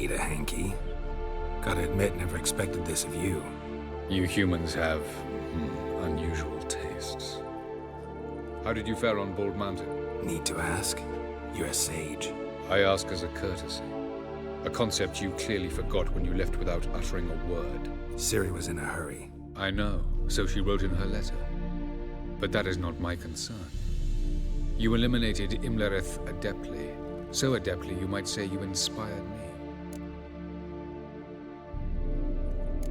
need a hanky. Gotta admit, never expected this of you. You humans have unusual tastes. How did you fare on Bald Mountain? Need to ask? You're a sage. I ask as a courtesy. A concept you clearly forgot when you left without uttering a word. Ciri was in a hurry. I know, so she wrote in her letter. But that is not my concern. You eliminated Imlerith adeptly. So adeptly, you might say you inspired me.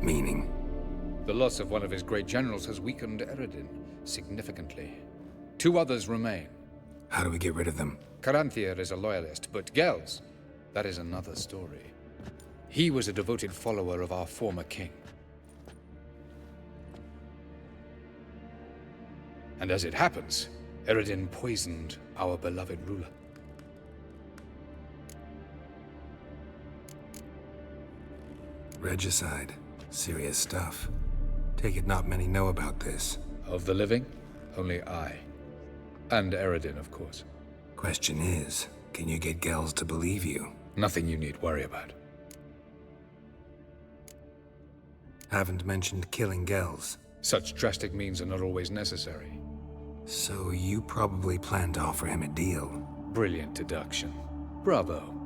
Meaning? The loss of one of his great generals has weakened Eredin significantly. 2 others remain. How do we get rid of them? Caranthir is a loyalist, but Gels, that is another story. He was a devoted follower of our former king. And as it happens, Eredin poisoned our beloved ruler. Regicide. Serious stuff. Take it not many know about this. Of the living, only I. And Eredin, of course. Question is, can you get Gels to believe you? Nothing you need worry about. Haven't mentioned killing Gels. Such drastic means are not always necessary. So you probably plan to offer him a deal. Brilliant deduction. Bravo.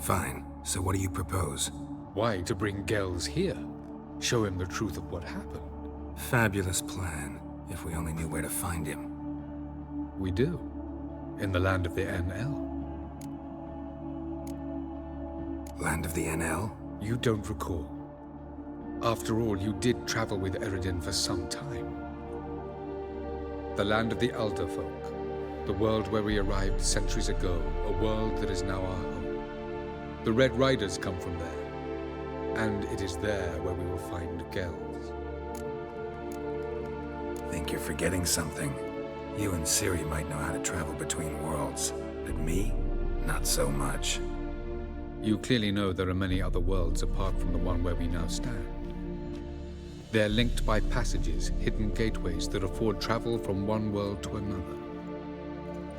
Fine. So what do you propose? Why to bring Gels here? Show him the truth of what happened. Fabulous plan, if we only knew where to find him. We do. In the land of the NL. Land of the NL? You don't recall. After all, you did travel with Eredin for some time. The land of the Elder Folk. The world where we arrived centuries ago. A world that is now our home. The Red Riders come from there. And it is there where we will find Gels. Think you're forgetting something. You and Ciri might know how to travel between worlds, but me? Not so much. You clearly know there are many other worlds apart from the one where we now stand. They're linked by passages, hidden gateways that afford travel from one world to another.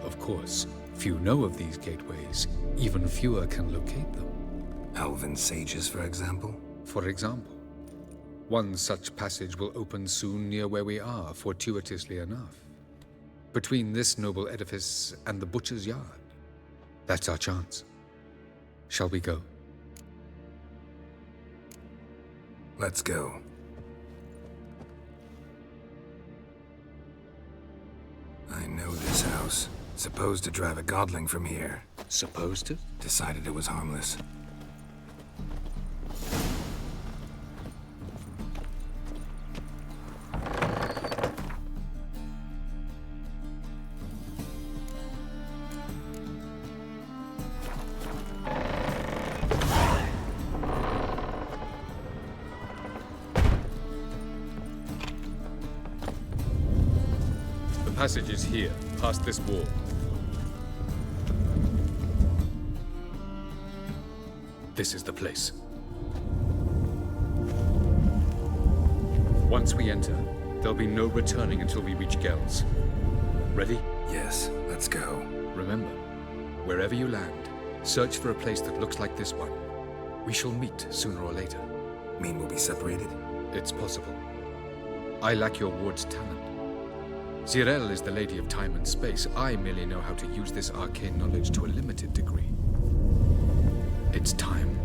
Of course, few know of these gateways, even fewer can locate them. Elven sages, for example? For example. One such passage will open soon near where we are, fortuitously enough. Between this noble edifice and the butcher's yard. That's our chance. Shall we go? Let's go. I know this house. Supposed to drive a godling from here. Supposed to? Decided it was harmless. The passage is here, past this wall. This is the place. Once we enter, there'll be no returning until we reach Gels. Ready? Yes, let's go. Remember, wherever you land, search for a place that looks like this one. We shall meet sooner or later. Mean we'll be separated? It's possible. I lack your ward's talent. Zirel is the lady of time and space. I merely know how to use this arcane knowledge to a limited degree. It's time.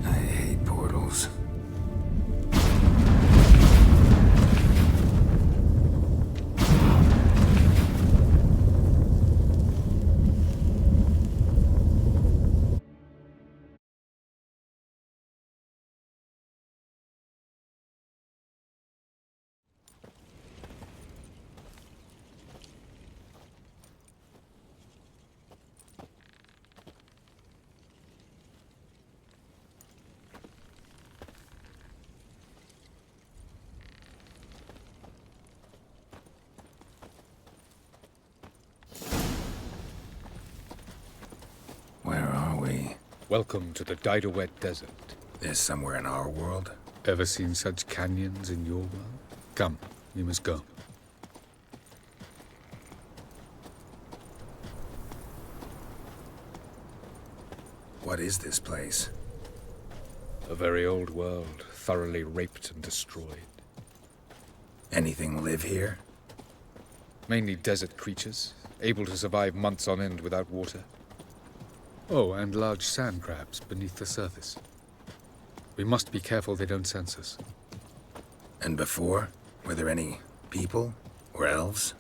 I hate portals. Welcome to the Didowet Desert. This somewhere in our world? Ever seen such canyons in your world? Come, we must go. What is this place? A very old world, thoroughly raped and destroyed. Anything live here? Mainly desert creatures, able to survive months on end without water. Oh, and large sand crabs beneath the surface. We must be careful they don't sense us. And before? Were there any people? Or elves?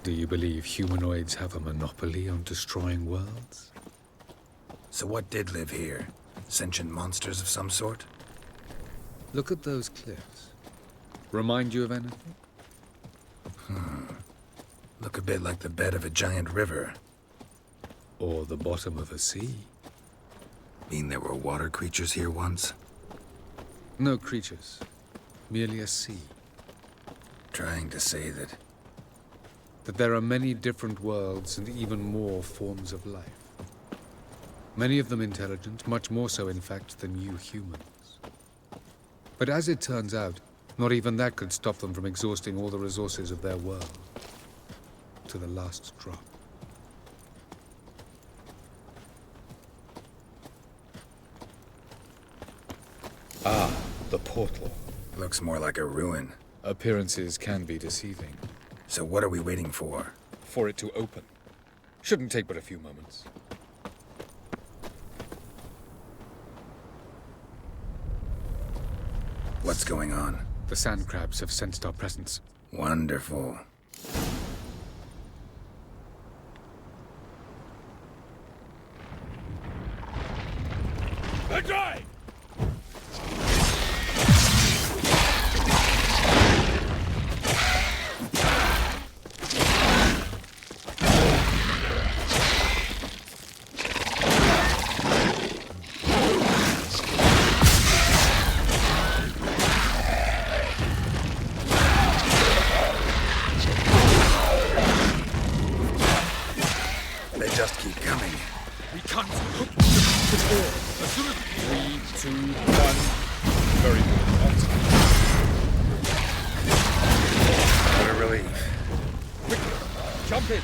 Do you believe humanoids have a monopoly on destroying worlds? So what did live here? Sentient monsters of some sort? Look at those cliffs. Remind you of anything? Look a bit like the bed of a giant river. Or the bottom of a sea? Mean there were water creatures here once? No creatures. Merely a sea. Trying to say that... That there are many different worlds and even more forms of life. Many of them intelligent, much more so in fact than you humans. But as it turns out, not even that could stop them from exhausting all the resources of their world. To the last drop. Ah, the portal. Looks more like a ruin. Appearances can be deceiving. So what are we waiting for? For it to open. Shouldn't take but a few moments. What's going on? The sand crabs have sensed our presence. Wonderful. They're dry! They just keep coming. We can't hook the door. As soon as 3, 2, 1. Very good. On time. What a relief. Quickly, jump in.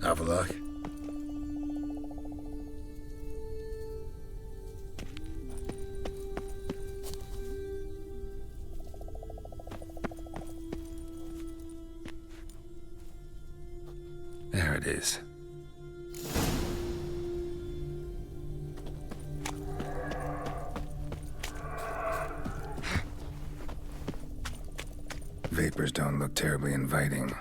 Have a look. There it is. Vapors don't look terribly inviting.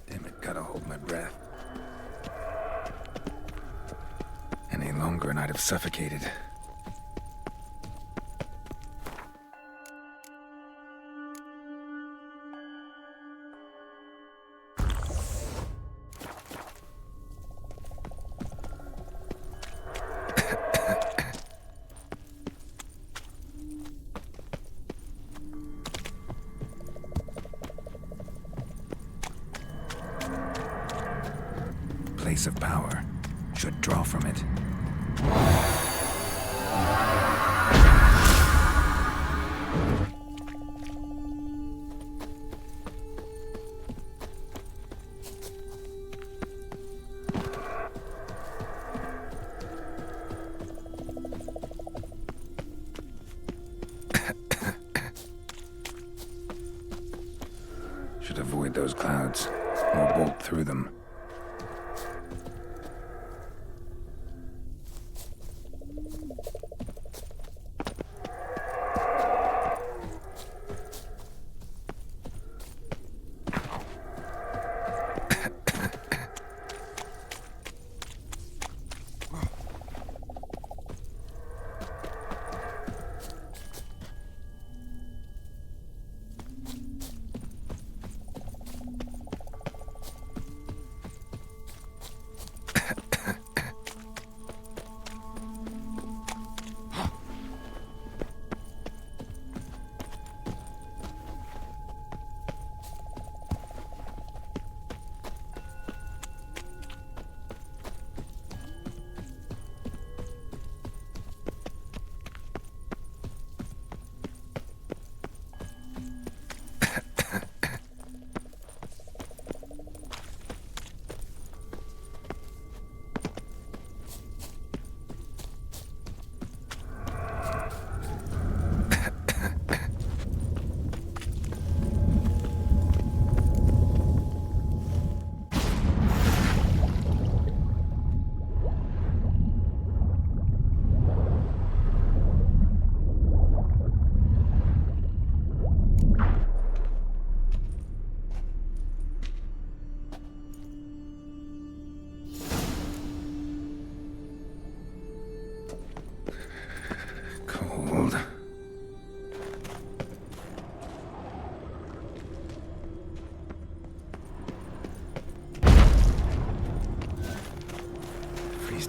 Damn it, gotta hold my breath. Any longer and I'd have suffocated. Place of power. Should draw from it. Should avoid those clouds, or bolt through them.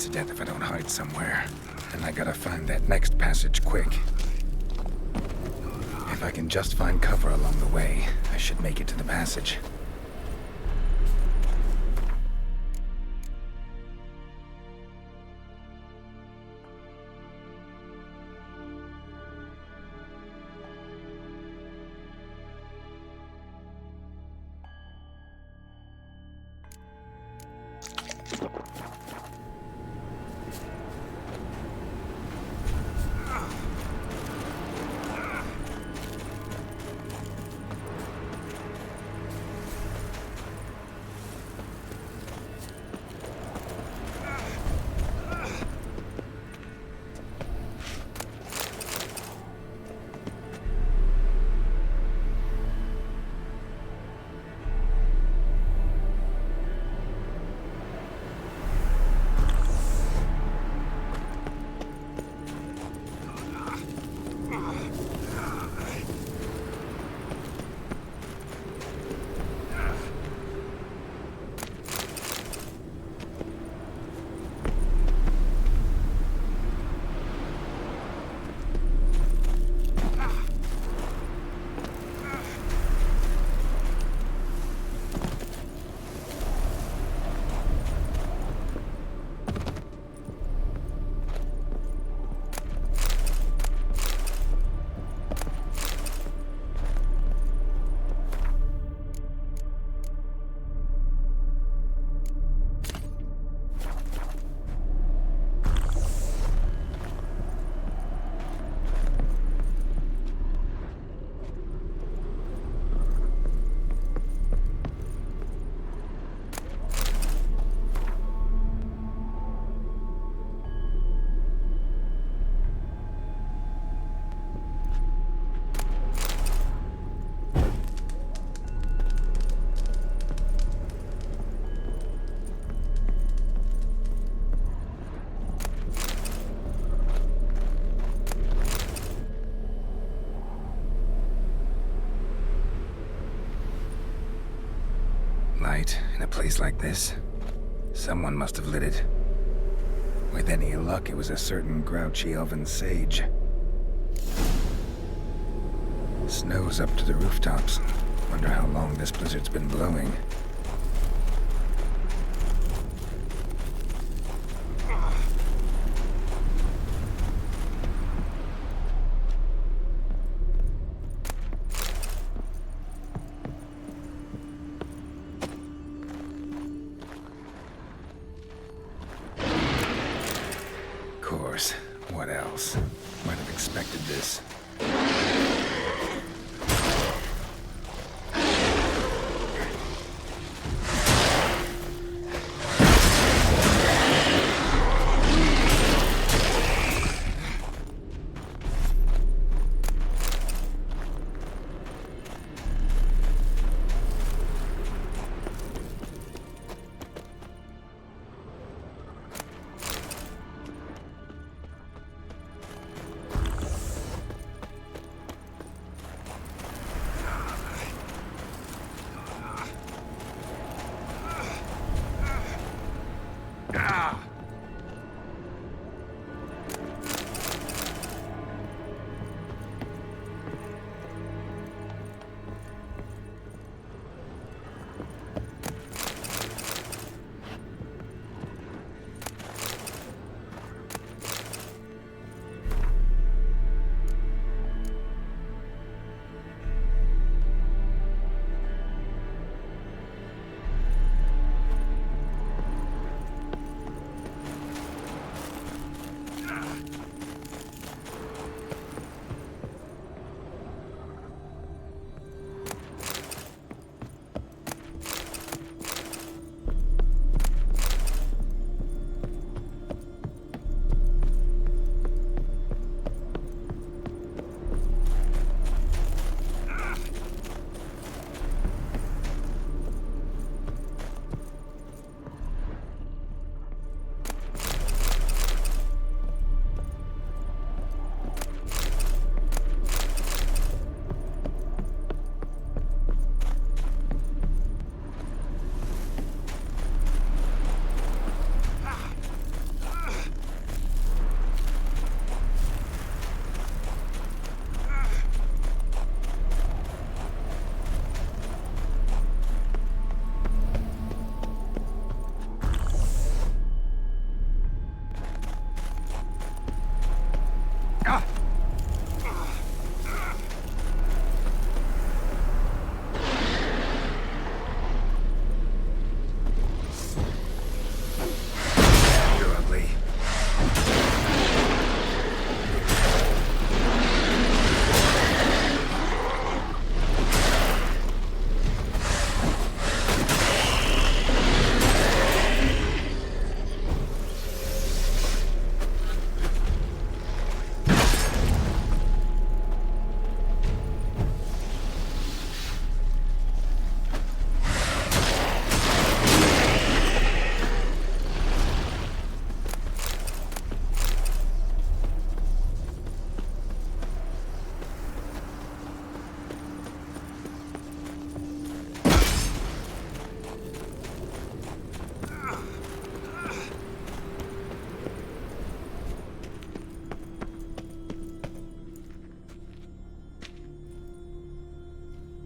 to death if I don't hide somewhere. And I gotta find that next passage quick. If I can just find cover along the way, I should make it to the passage. Light in a place like this? Someone must have lit it. With any luck, it was a certain grouchy elven sage. Snow's up to the rooftops. Wonder how long this blizzard's been blowing. Of course. What else? Might have expected this.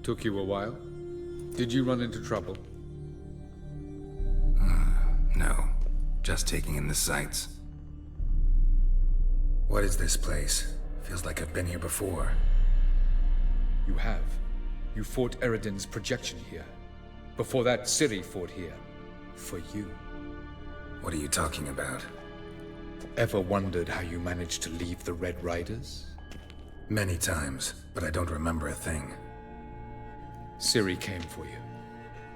Took you a while? Did you run into trouble? No. Just taking in the sights. What is this place? Feels like I've been here before. You have. You fought Eredin's projection here. Before that, Ciri fought here. For you. What are you talking about? Ever wondered how you managed to leave the Red Riders? Many times, but I don't remember a thing. Ciri came for you.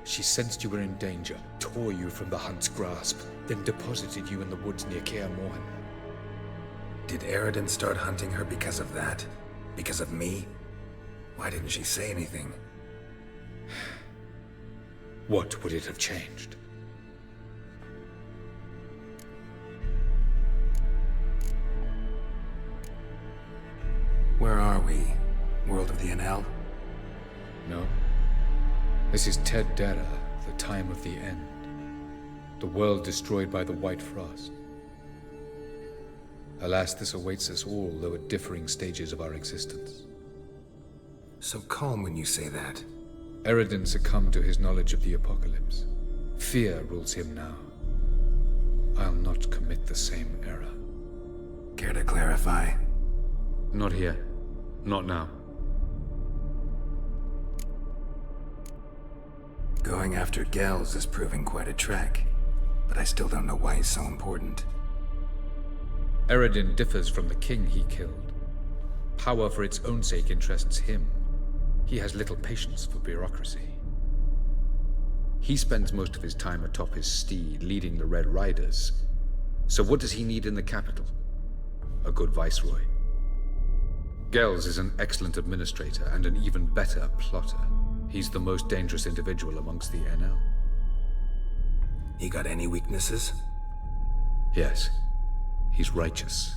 She sensed you were in danger, tore you from the Hunt's grasp, then deposited you in the woods near Kaer Morhen. Did Eredin start hunting her because of that? Because of me? Why didn't she say anything? What would it have changed? Where are we? World of the Enel? No. This is Ted Dara, the time of the end. The world destroyed by the White Frost. Alas, this awaits us all, though at differing stages of our existence. So calm when you say that. Eredin succumbed to his knowledge of the apocalypse. Fear rules him now. I'll not commit the same error. Care to clarify? Not here. Not now. Going after Gels is proving quite a trek, but I still don't know why he's so important. Eredin differs from the king he killed. Power for its own sake interests him. He has little patience for bureaucracy. He spends most of his time atop his steed, leading the Red Riders. So what does he need in the capital? A good viceroy. Gels is an excellent administrator and an even better plotter. He's the most dangerous individual amongst the Enel. He got any weaknesses? Yes. He's righteous.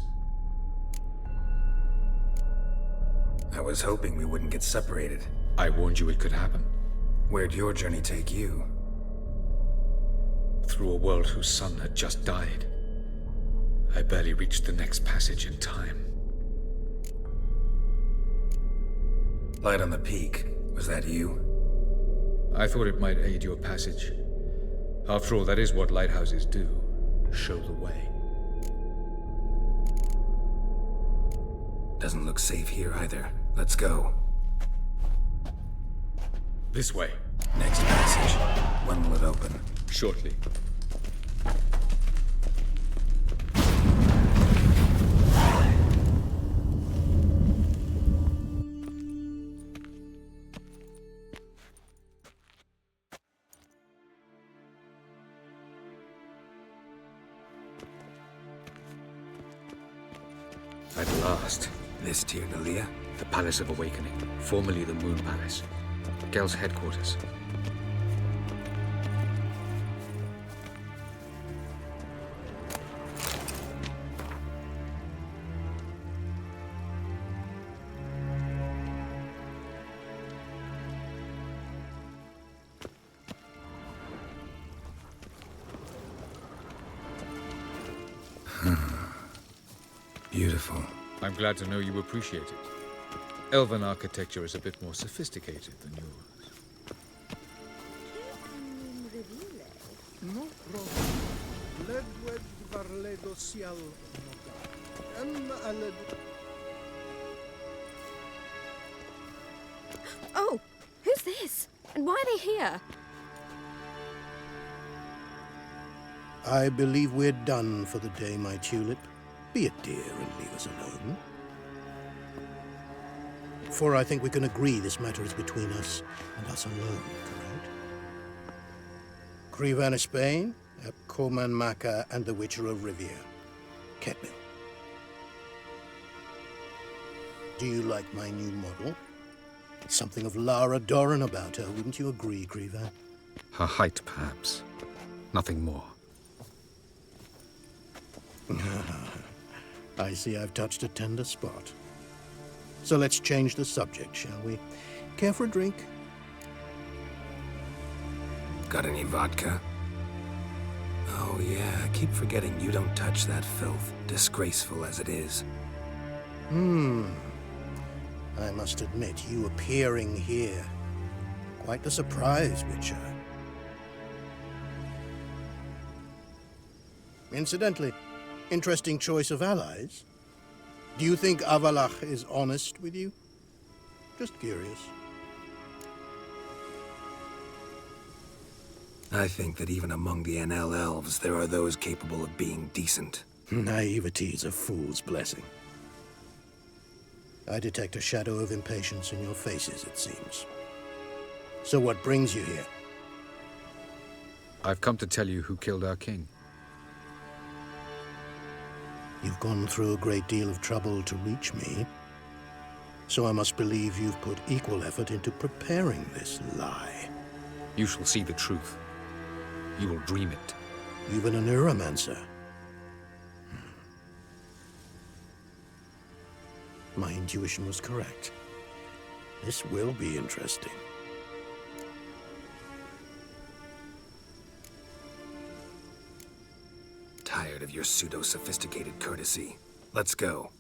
I was hoping we wouldn't get separated. I warned you it could happen. Where'd your journey take you? Through a world whose son had just died. I barely reached the next passage in time. Light on the peak. Was that you? I thought it might aid your passage. After all, that is what lighthouses do. Show the way. Doesn't look safe here either. Let's go. This way. Next passage. When will it open? Shortly. At last. This Tyr Nalia? The Palace of Awakening, formerly the Moon Palace. Gel's headquarters. Beautiful. I'm glad to know you appreciate it. Elven architecture is a bit more sophisticated than yours. No problem. Ledwed varledo sial noga. Oh, who's this? And why are they here? I believe we're done for the day, my tulip. Be a dear and leave us alone. For I think we can agree this matter is between us and us alone, correct? Krivan of Spain, Koman Maka, and the Witcher of Rivia. Ketmil. Do you like my new model? Something of Lara Doran about her, wouldn't you agree, Krivan? Her height, perhaps. Nothing more. I see I've touched a tender spot. So let's change the subject, shall we? Care for a drink? Got any vodka? Oh yeah, I keep forgetting you don't touch that filth, disgraceful as it is. I must admit, you appearing here Quite the surprise, Witcher. Incidentally, interesting choice of allies. Do you think Avallac'h is honest with you? Just curious. I think that even among the NL elves, there are those capable of being decent. Naivety is a fool's blessing. I detect a shadow of impatience in your faces, it seems. So what brings you here? I've come to tell you who killed our king. You've gone through a great deal of trouble to reach me, so I must believe you've put equal effort into preparing this lie. You shall see the truth. You will dream it. Even a neuromancer. My intuition was correct. This will be interesting. Tired of your pseudo-sophisticated courtesy. Let's go.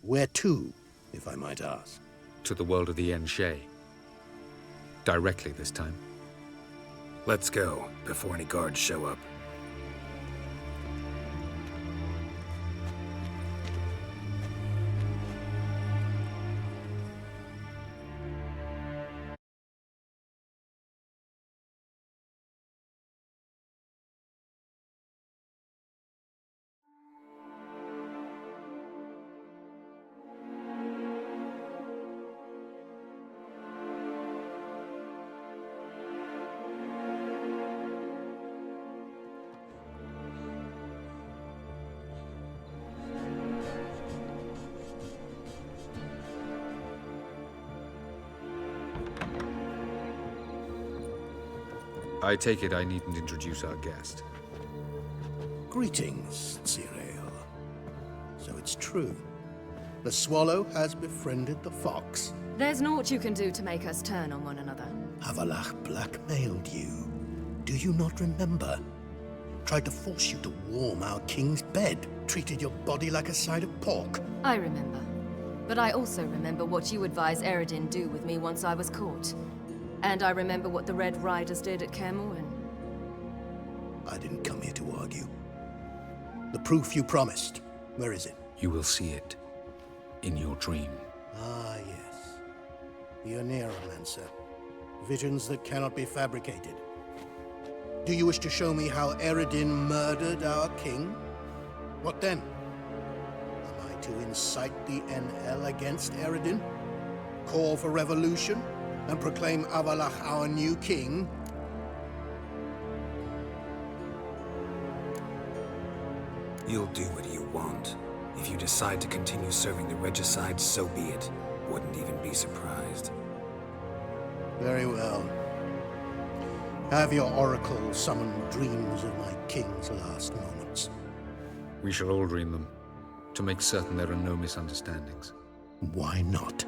Where to, if I might ask? To the world of the Yen Shay. Directly this time. Let's go, before any guards show up. I take it I needn't introduce our guest. Greetings, Cyril. So it's true. The swallow has befriended the fox. There's naught you can do to make us turn on one another. Avallac'h blackmailed you. Do you not remember? Tried to force you to warm our king's bed. Treated your body like a side of pork. I remember. But I also remember what you advised Eredin do with me once I was caught. And I remember what the Red Riders did at Kaer Morhen. I didn't come here to argue. The proof you promised. Where is it? You will see it. In your dream. Ah, yes. The Oneiromancer. Visions that cannot be fabricated. Do you wish to show me how Eredin murdered our king? What then? Am I to incite the NL against Eredin? Call for revolution? And proclaim Avallac'h our new king? You'll do what you want. If you decide to continue serving the regicide, so be it. Wouldn't even be surprised. Very well. Have your oracle summon dreams of my king's last moments. We shall all dream them, to make certain there are no misunderstandings. Why not?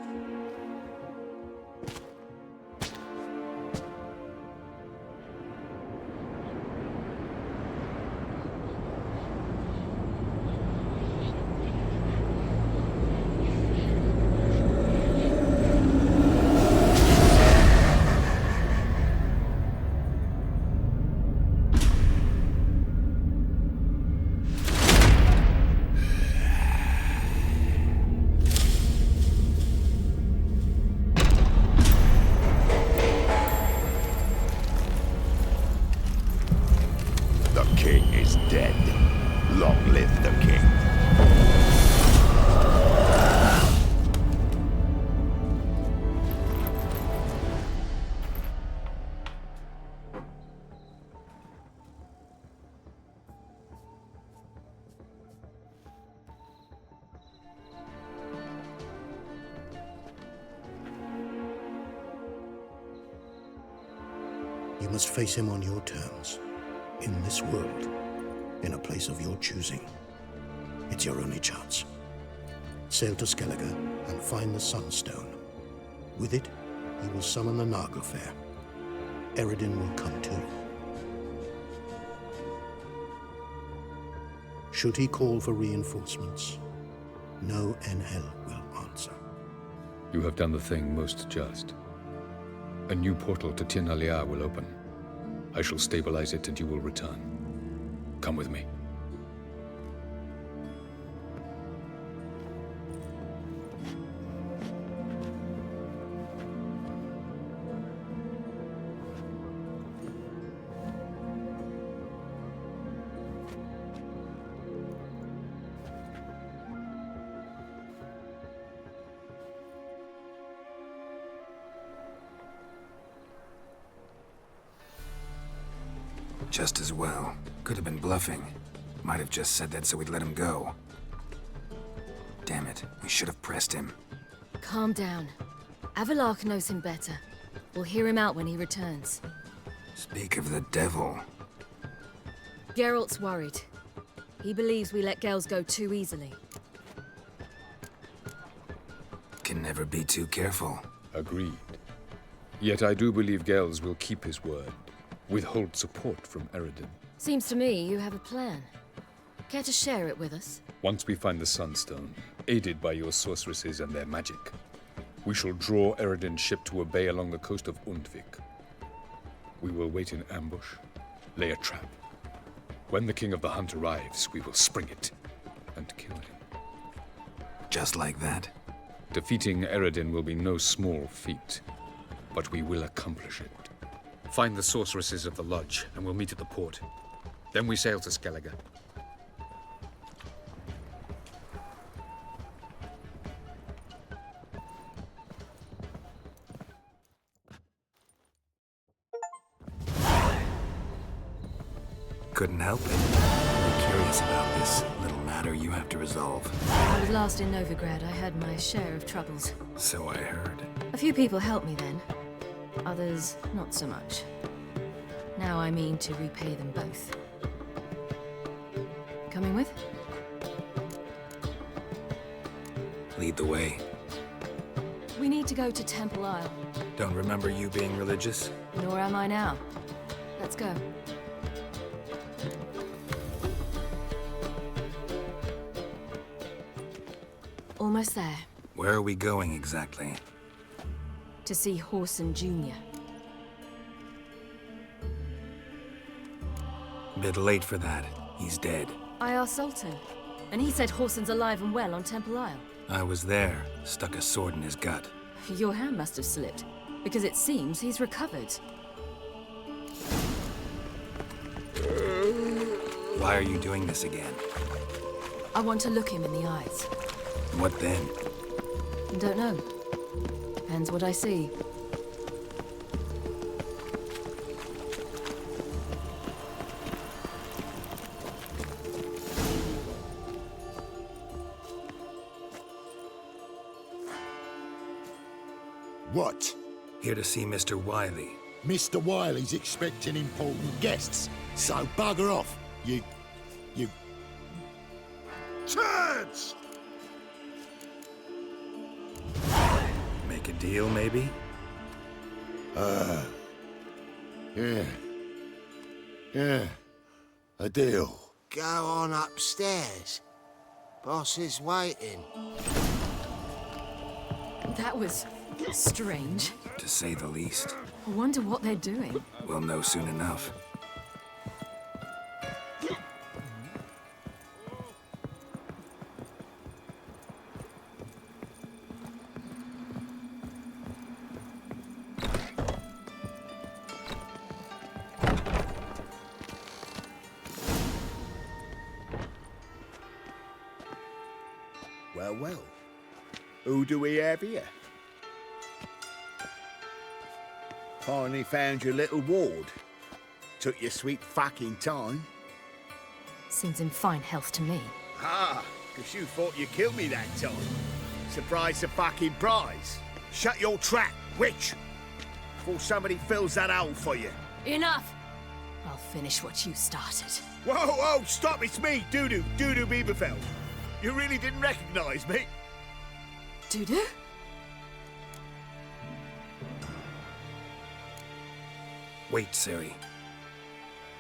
You must face him on your terms. In this world. In a place of your choosing. It's your only chance. Sail to Skellige and find the Sunstone. With it, you will summon the Naglfar. Eredin will come too. Should he call for reinforcements, no NL will answer. You have done the thing most just. A new portal to Tir na Liar will open. I shall stabilize it and you will return. Come with me. Just as well. Could have been bluffing. Might have just said that so we'd let him go. Damn it, we should have pressed him. Calm down. Avalok knows him better. We'll hear him out when he returns. Speak of the devil. Geralt's worried. He believes we let Gels go too easily. Can never be too careful. Agreed. Yet I do believe Gels will keep his word. Withhold support from Eredin. Seems to me you have a plan. Care to share it with us? Once we find the Sunstone, aided by your sorceresses and their magic, we shall draw Eredin's ship to a bay along the coast of Undvik. We will wait in ambush, lay a trap. When the King of the Hunt arrives, we will spring it and kill him. Just like that? Defeating Eredin will be no small feat, but we will accomplish it. Find the sorceresses of the Lodge, and we'll meet at the port. Then we sail to Skellige. Couldn't help it. I'm curious about this little matter you have to resolve. I was last in Novigrad. I had my share of troubles. So I heard. A few people helped me then. Others, not so much. Now I mean to repay them both. Coming with? Lead the way. We need to go to Temple Isle. Don't remember you being religious? Nor am I now. Let's go. Almost there. Where are we going exactly? To see Whoreson Jr. Bit late for that. He's dead. I asked Sultan, and he said Whoreson's alive and well on Temple Isle. I was there. Stuck a sword in his gut. Your hand must have slipped, because it seems he's recovered. Why are you doing this again? I want to look him in the eyes. What then? Don't know. Depends what I see. What? Here to see Mr. Wiley. Mr. Wiley's expecting important guests, so bugger off, you... turds! Make a deal, maybe? Yeah, a deal. Go on upstairs. Boss is waiting. That was strange. To say the least. I wonder what they're doing. We'll know soon enough. Well. Who do we have here? Finally found your little ward. Took your sweet fucking time. Seems in fine health to me. Ah, because you thought you killed me that time. Surprise the fucking prize. Shut your trap, witch! Before somebody fills that hole for you. Enough! I'll finish what you started. Whoa, stop, it's me, Dudu Bieberfeld. You really didn't recognize me? Dudu? Wait, Ciri.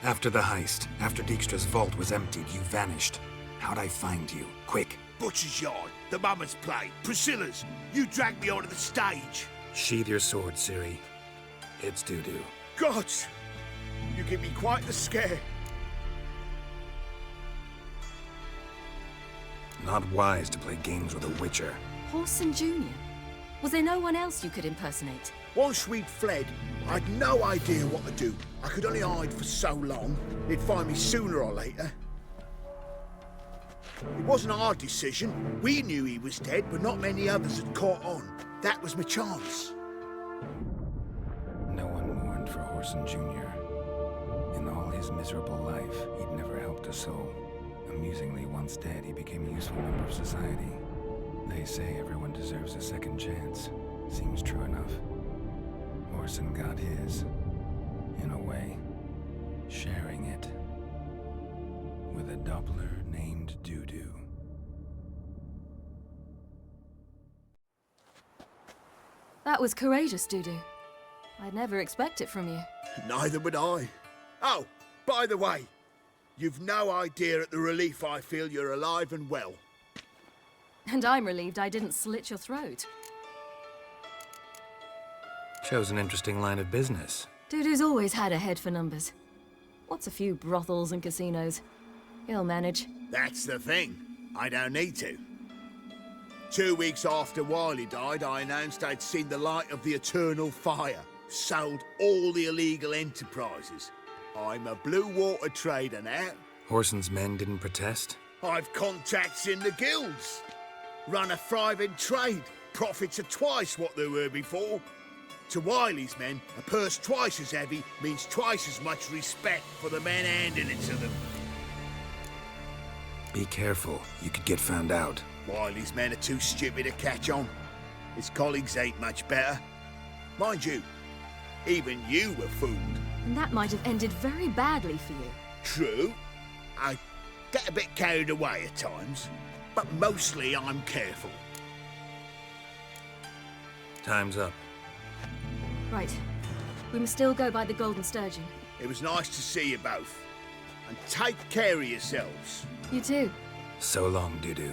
After the heist, after Dijkstra's vault was emptied, you vanished. How'd I find you? Quick. Butcher's Yard, the Mama's Play, Priscilla's. You dragged me onto the stage. Sheathe your sword, Ciri. It's Dudu. God! You give me quite the scare. Not wise to play games with a Witcher. Whoreson Jr.? Was there no one else you could impersonate? Once we'd fled, I'd no idea what to do. I could only hide for so long. They'd find me sooner or later. It wasn't our decision. We knew he was dead, but not many others had caught on. That was my chance. No one mourned for Whoreson Jr. In all his miserable life, he'd never helped a soul. Amusingly, once dead, he became a useful member of society. They say everyone deserves a second chance. Seems true enough. Whoreson got his, in a way, sharing it with a Doppler named Dudu. That was courageous, Dudu. I'd never expect it from you. Neither would I. Oh, by the way, you've no idea at the relief I feel you're alive and well. And I'm relieved I didn't slit your throat. Shows an interesting line of business. Dudu's always had a head for numbers. What's a few brothels and casinos? He'll manage. That's the thing. I don't need to. 2 weeks after Wiley died, I announced I'd seen the light of the eternal fire. Sold all the illegal enterprises. I'm a blue water trader now. Whoreson's men didn't protest? I've contacts in the guilds. Run a thriving trade. Profits are twice what they were before. To Wiley's men, a purse twice as heavy means twice as much respect for the men handing it to them. Be careful. You could get found out. Wiley's men are too stupid to catch on. His colleagues ain't much better. Mind you, even you were fooled. And that might have ended very badly for you. True. I get a bit carried away at times, but mostly I'm careful. Time's up. Right. We must still go by the Golden Sturgeon. It was nice to see you both. And take care of yourselves. You too. So long, Dudu.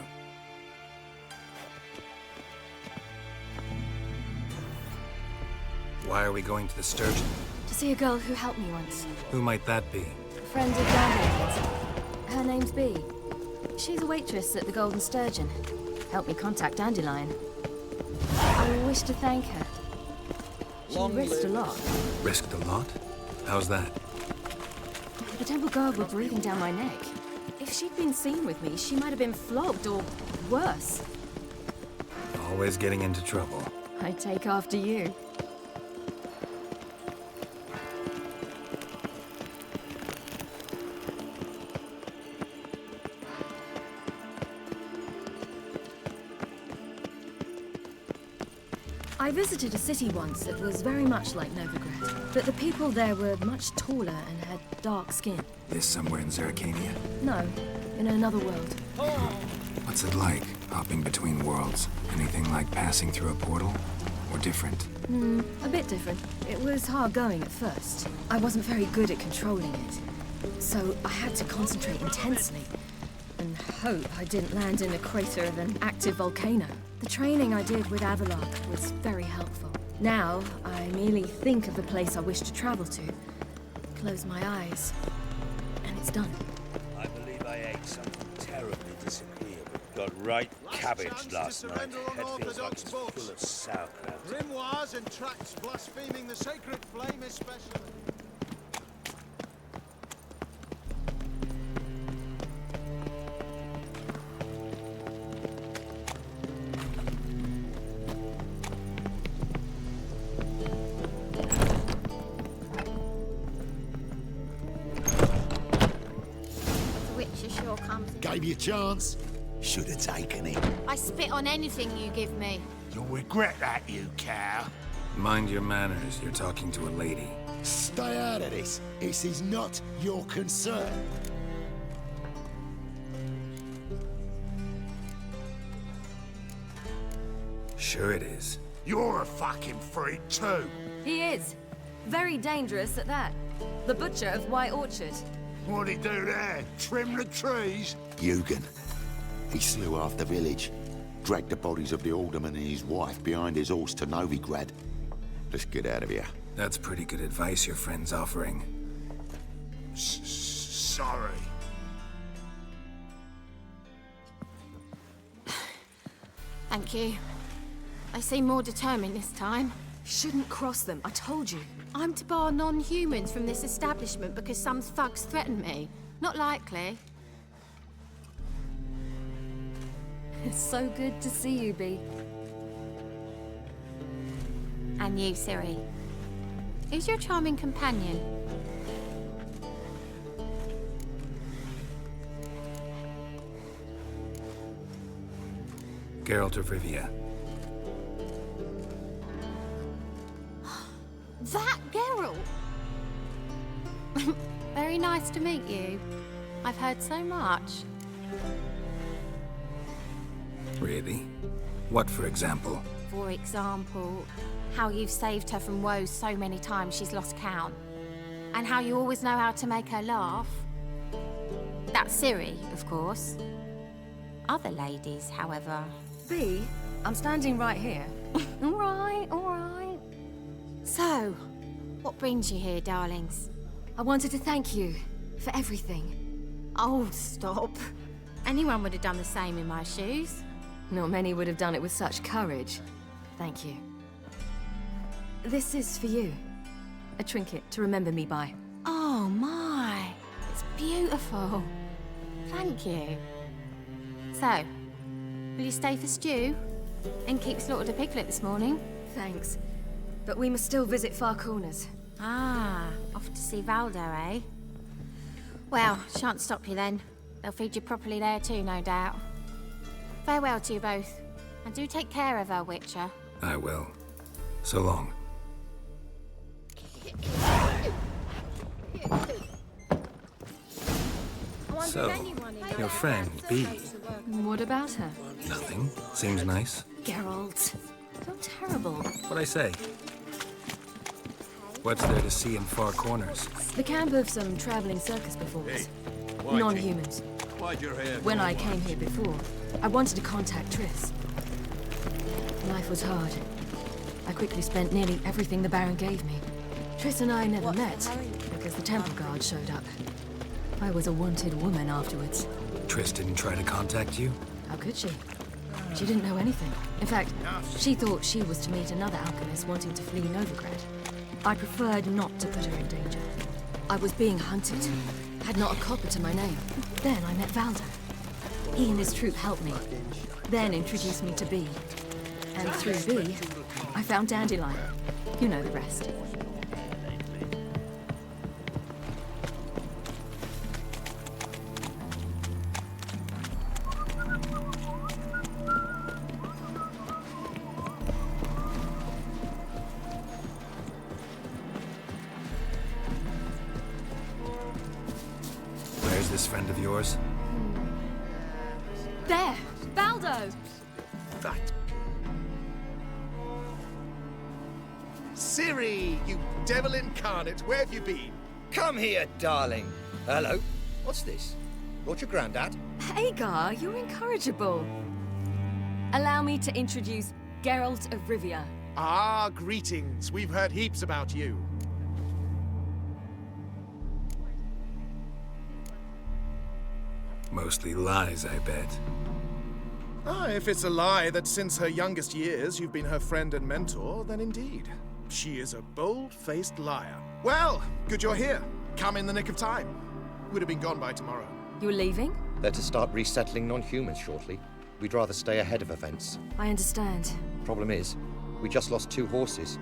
Why are we going to the Sturgeon? To see a girl who helped me once. Who might that be? A friend of Dandelion's. Her name's Bee. She's a waitress at the Golden Sturgeon. Helped me contact Dandelion. I wish to thank her. She risked a lot. Risked a lot? How's that? The temple guard were breathing down my neck. If she'd been seen with me, she might have been flogged or worse. Always getting into trouble. I'd take after you. I visited a city once that was very much like Novigrad, but the people there were much taller and had dark skin. This somewhere in Zerrikania? No, in another world. What's it like, hopping between worlds? Anything like passing through a portal? Or different? A bit different. It was hard going at first. I wasn't very good at controlling it, so I had to concentrate intensely and hope I didn't land in a crater of an active volcano. The training I did with Avallac'h was very helpful. Now, I merely think of the place I wish to travel to, close my eyes, and it's done. I believe I ate something terribly disagreeable. Got right cabbage last night. Head feels like it's full of sauerkraut. Grimoires and tracts blaspheming the sacred flame especially. Gave you a chance. Should have taken it. I spit on anything you give me. You'll regret that, you cow. Mind your manners, you're talking to a lady. Stay out of this. This is not your concern. Sure it is. You're a fucking freak too. He is. Very dangerous at that. The butcher of White Orchard. What'd he do there? Trim the trees? Eugen. He slew half the village. Dragged the bodies of the alderman and his wife behind his horse to Novigrad. Let's get out of here. That's pretty good advice your friend's offering. Sorry. Thank you. They seem more determined this time. Shouldn't cross them, I told you. I'm to bar non-humans from this establishment because some thugs threaten me. Not likely. It's so good to see you, Bee. And you, Ciri. Who's your charming companion? Geralt of Rivia. That Geralt! Very nice to meet you. I've heard so much. Really? What, for example? For example, how you've saved her from woes so many times she's lost count. And how you always know how to make her laugh. That's Ciri, of course. Other ladies, however... Bee, I'm standing right here. All right, all right. So, what brings you here, darlings? I wanted to thank you for everything. Oh, stop. Anyone would have done the same in my shoes. Not many would have done it with such courage. Thank you. This is for you. A trinket to remember me by. Oh, my. It's beautiful. Thank you. So, will you stay for stew? And keep slaughtered a piglet this morning? Thanks. But we must still visit Far Corners. Ah, off to see Valdo, eh? Well, shan't stop you then. They'll feed you properly there too, no doubt. Farewell to you both. And do take care of her, Witcher. I will. So long. So, your friend, Bee. What about her? Nothing. Seems nice. Geralt. So terrible. What'd I say? What's there to see in Far Corners? The camp of some traveling circus performers. Non-humans. When I came here before, I wanted to contact Triss. Life was hard. I quickly spent nearly everything the Baron gave me. Triss and I never met, because the Temple Guard showed up. I was a wanted woman afterwards. Triss didn't try to contact you? How could she? She didn't know anything. In fact, she thought she was to meet another alchemist wanting to flee Novigrad. I preferred not to put her in danger. I was being hunted. Had not a copper to my name. Then I met Valdo. He and his troop helped me. Then introduced me to Bee. And through Bee, I found Dandelion. You know the rest. Where's this friend of yours? There! Valdo! That. Ciri, you devil incarnate, where have you been? Come here, darling. Hello. What's this? Brought your granddad? Hagar, you're incorrigible. Allow me to introduce Geralt of Rivia. Ah, greetings. We've heard heaps about you. Mostly lies, I bet. Ah, if it's a lie that since her youngest years you've been her friend and mentor, then indeed. She is a bold-faced liar. Well, good you're here. Come in the nick of time. Would have been gone by tomorrow. You're leaving? They're to start resettling non-humans shortly. We'd rather stay ahead of events. I understand. Problem is, we just lost 2 horses,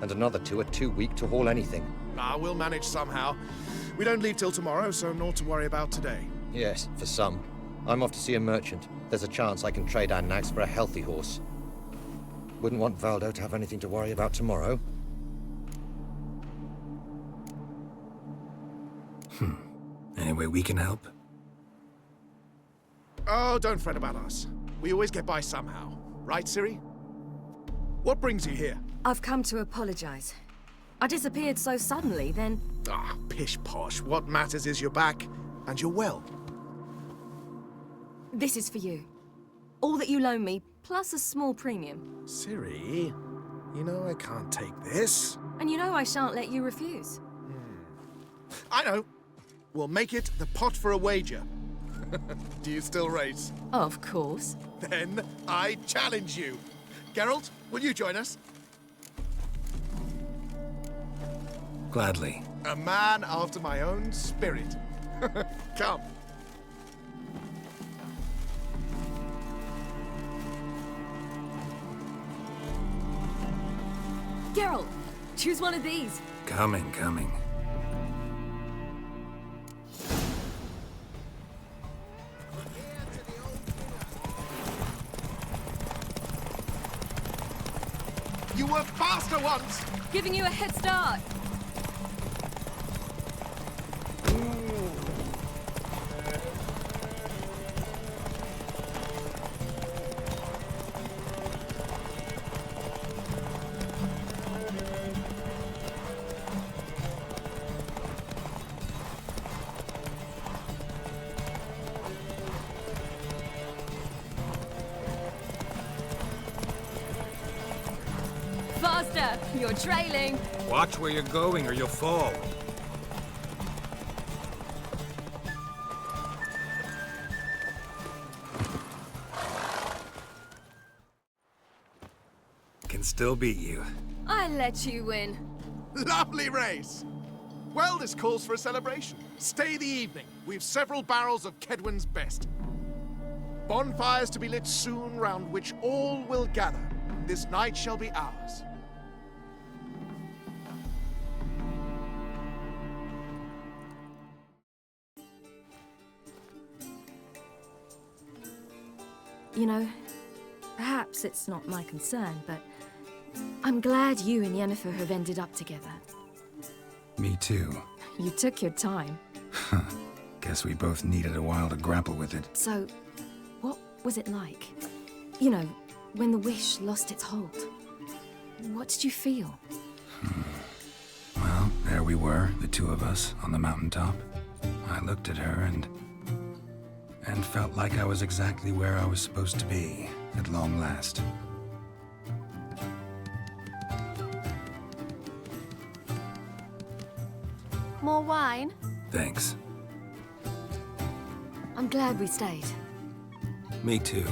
and another 2 are too weak to haul anything. Ah, we'll manage somehow. We don't leave till tomorrow, so naught to worry about today. Yes, for some. I'm off to see a merchant. There's a chance I can trade our nags for a healthy horse. Wouldn't want Valdo to have anything to worry about tomorrow. Any way we can help? Oh, don't fret about us. We always get by somehow. Right, Ciri? What brings you here? I've come to apologize. I disappeared so suddenly, then... Ah, pish-posh. What matters is you're back, and you're well. This is for you. All that you loan me, plus a small premium. Ciri, you know I can't take this. And you know I shan't let you refuse. I know. We'll make it the pot for a wager. Do you still race? Of course. Then I challenge you. Geralt, will you join us? Gladly. A man after my own spirit. Come. Geralt, choose one of these. Coming. You were faster once! Giving you a head start. Faster! You're trailing. Watch where you're going or you'll fall. Can still beat you. I let you win. Lovely race! Well, this calls for a celebration. Stay the evening. We've several barrels of Kedwen's best. Bonfires to be lit soon, round which all will gather. This night shall be ours. You know, perhaps it's not my concern, but I'm glad you and Yennefer have ended up together. Me too. You took your time. Guess we both needed a while to grapple with it. So, what was it like? You know, when the wish lost its hold. What did you feel? Well, there we were, the two of us, on the mountaintop. I looked at her and felt like I was exactly where I was supposed to be, at long last. More wine? Thanks. I'm glad we stayed. Me too.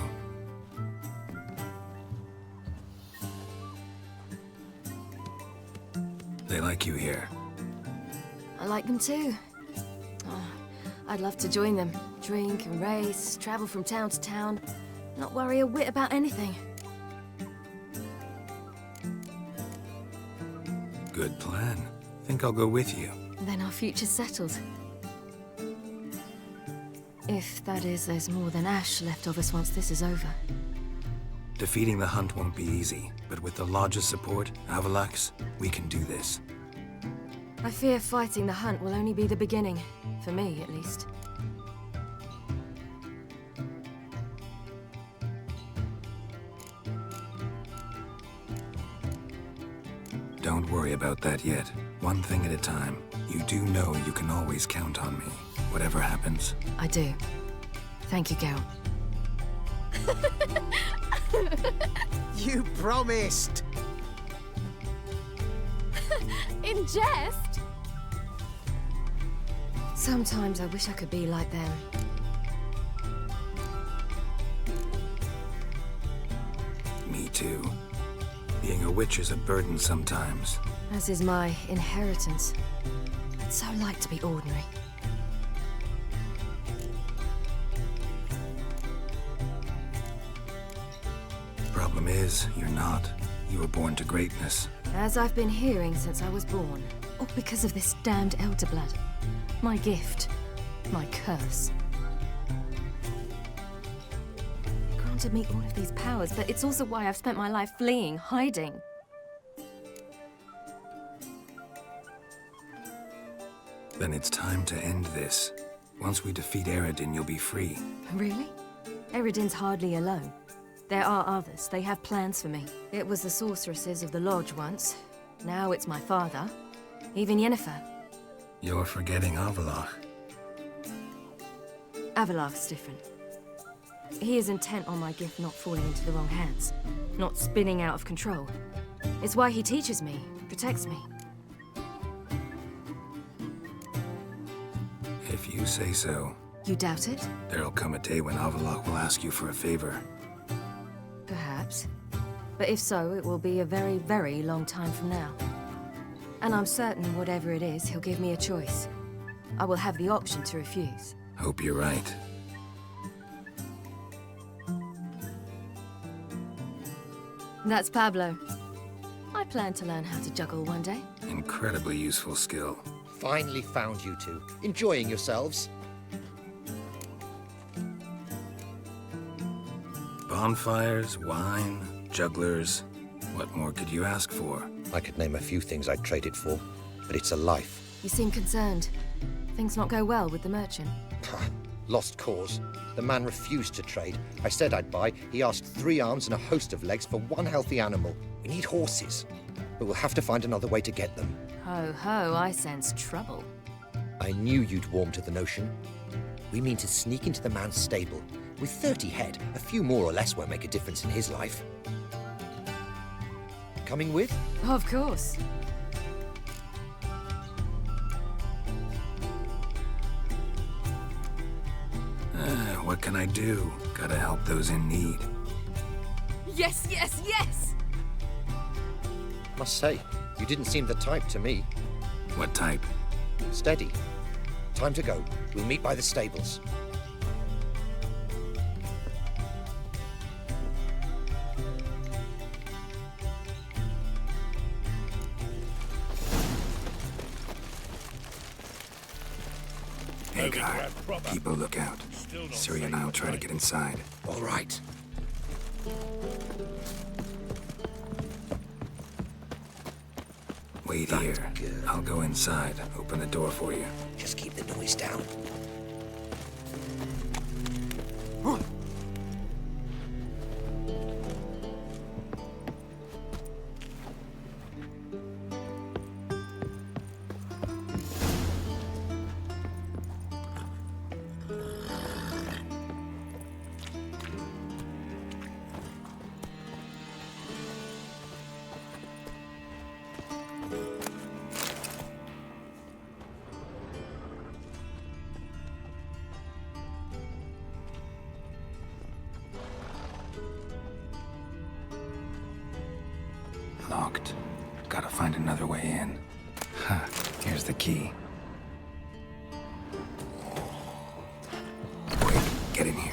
They like you here. I like them too. Oh, I'd love to join them. Drink and race, travel from town to town. Not worry a whit about anything. Good plan. Think I'll go with you. Then our future's settled. If, that is, there's more than ash left of us once this is over. Defeating the hunt won't be easy, but with the Lodge's support, Avalax, we can do this. I fear fighting the hunt will only be the beginning. For me, at least. Don't worry about that yet. One thing at a time. You do know you can always count on me, whatever happens. I do. Thank you, Geralt. You promised! In jest? Sometimes I wish I could be like them. Me too. Being a witch is a burden sometimes. As is my inheritance. I'd so like to be ordinary. Problem is, you're not. You were born to greatness. As I've been hearing since I was born. All because of this damned Elder Blood. My gift. My curse. It granted me all of these powers, but it's also why I've spent my life fleeing, hiding. Then it's time to end this. Once we defeat Eredin, you'll be free. Really? Eredin's hardly alone. There are others. They have plans for me. It was the sorceresses of the Lodge once. Now it's my father. Even Yennefer. You're forgetting Avalach. Avalach's different. He is intent on my gift not falling into the wrong hands. Not spinning out of control. It's why he teaches me, protects me. If you say so. You doubt it? There'll come a day when Avallac'h will ask you for a favor. Perhaps. But if so, it will be a very, very long time from now. And I'm certain whatever it is, he'll give me a choice. I will have the option to refuse. Hope you're right. That's Pablo. I plan to learn how to juggle one day. Incredibly useful skill. Finally found you two. Enjoying yourselves? Bonfires, wine, jugglers. What more could you ask for? I could name a few things I'd trade it for, but it's a life. You seem concerned. Things not go well with the merchant. Lost cause. The man refused to trade. I said I'd buy. He asked 3 arms and a host of legs for 1 healthy animal. We need horses, but we'll have to find another way to get them. Ho ho, I sense trouble. I knew you'd warm to the notion. We mean to sneak into the man's stable. With 30 head, a few more or less won't make a difference in his life. Coming with? Of course. What can I do? Gotta help those in need. Yes, yes, yes! Must say, you didn't seem the type to me. What type? Steady. Time to go. We'll meet by the stables. Hagar, keep a lookout. Ciri and I'll try to get inside. All right. Wait here. I'll go inside. Open the door for you. Just keep the noise down. Locked. Gotta find another way in. Huh, here's the key. Quick, get in here.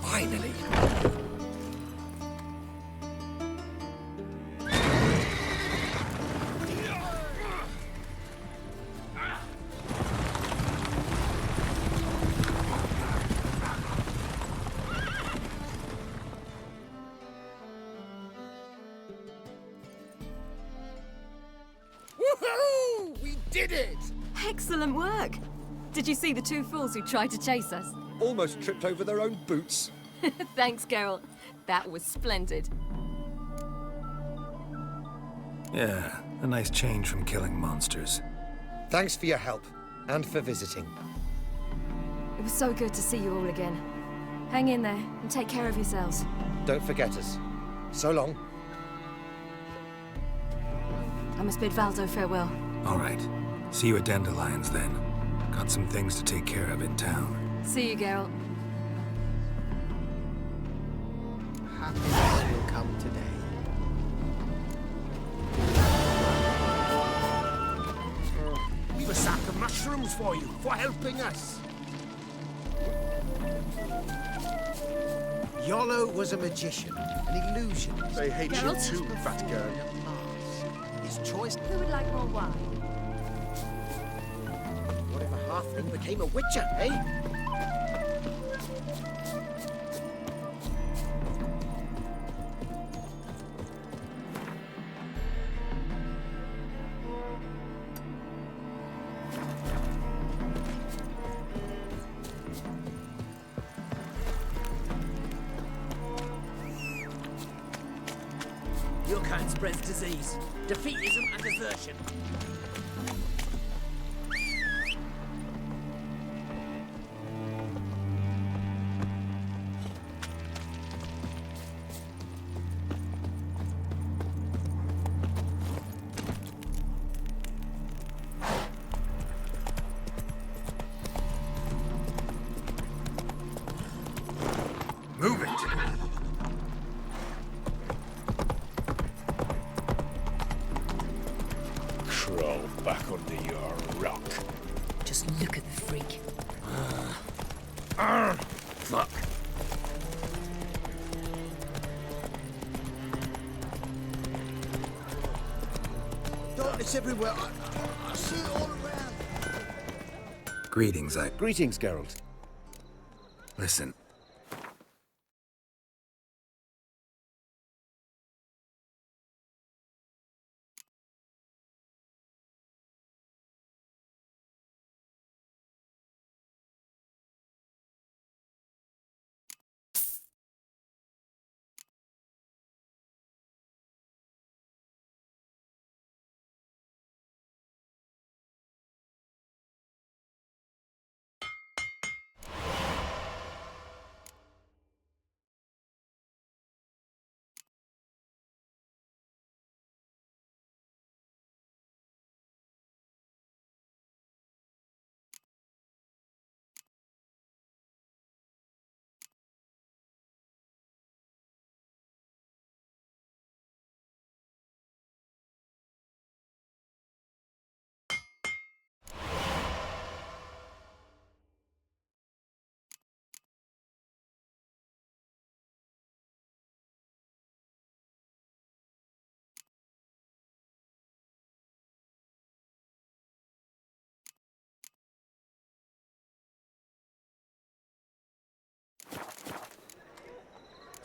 Finally! Woohoo! We did it! Excellent work! Did you see the 2 fools who tried to chase us? Almost tripped over their own boots. Thanks, Geralt. That was splendid. Yeah, a nice change from killing monsters. Thanks for your help, and for visiting. It was so good to see you all again. Hang in there, and take care of yourselves. Don't forget us. So long. I must bid Valdo farewell. All right. See you at Dandelions, then. Got some things to take care of in town. See you, Geralt. Happiness will come today. We've a sack of mushrooms for you, for helping us. Yolo was a magician, an illusionist. They hate you too, fat girl. His choice. Who would like more wine? What if a halfling became a witcher, eh? Your kind spreads disease, defeatism and desertion. Fuck. Darkness everywhere. I see it all around. Greetings, Greetings, Geralt. Listen.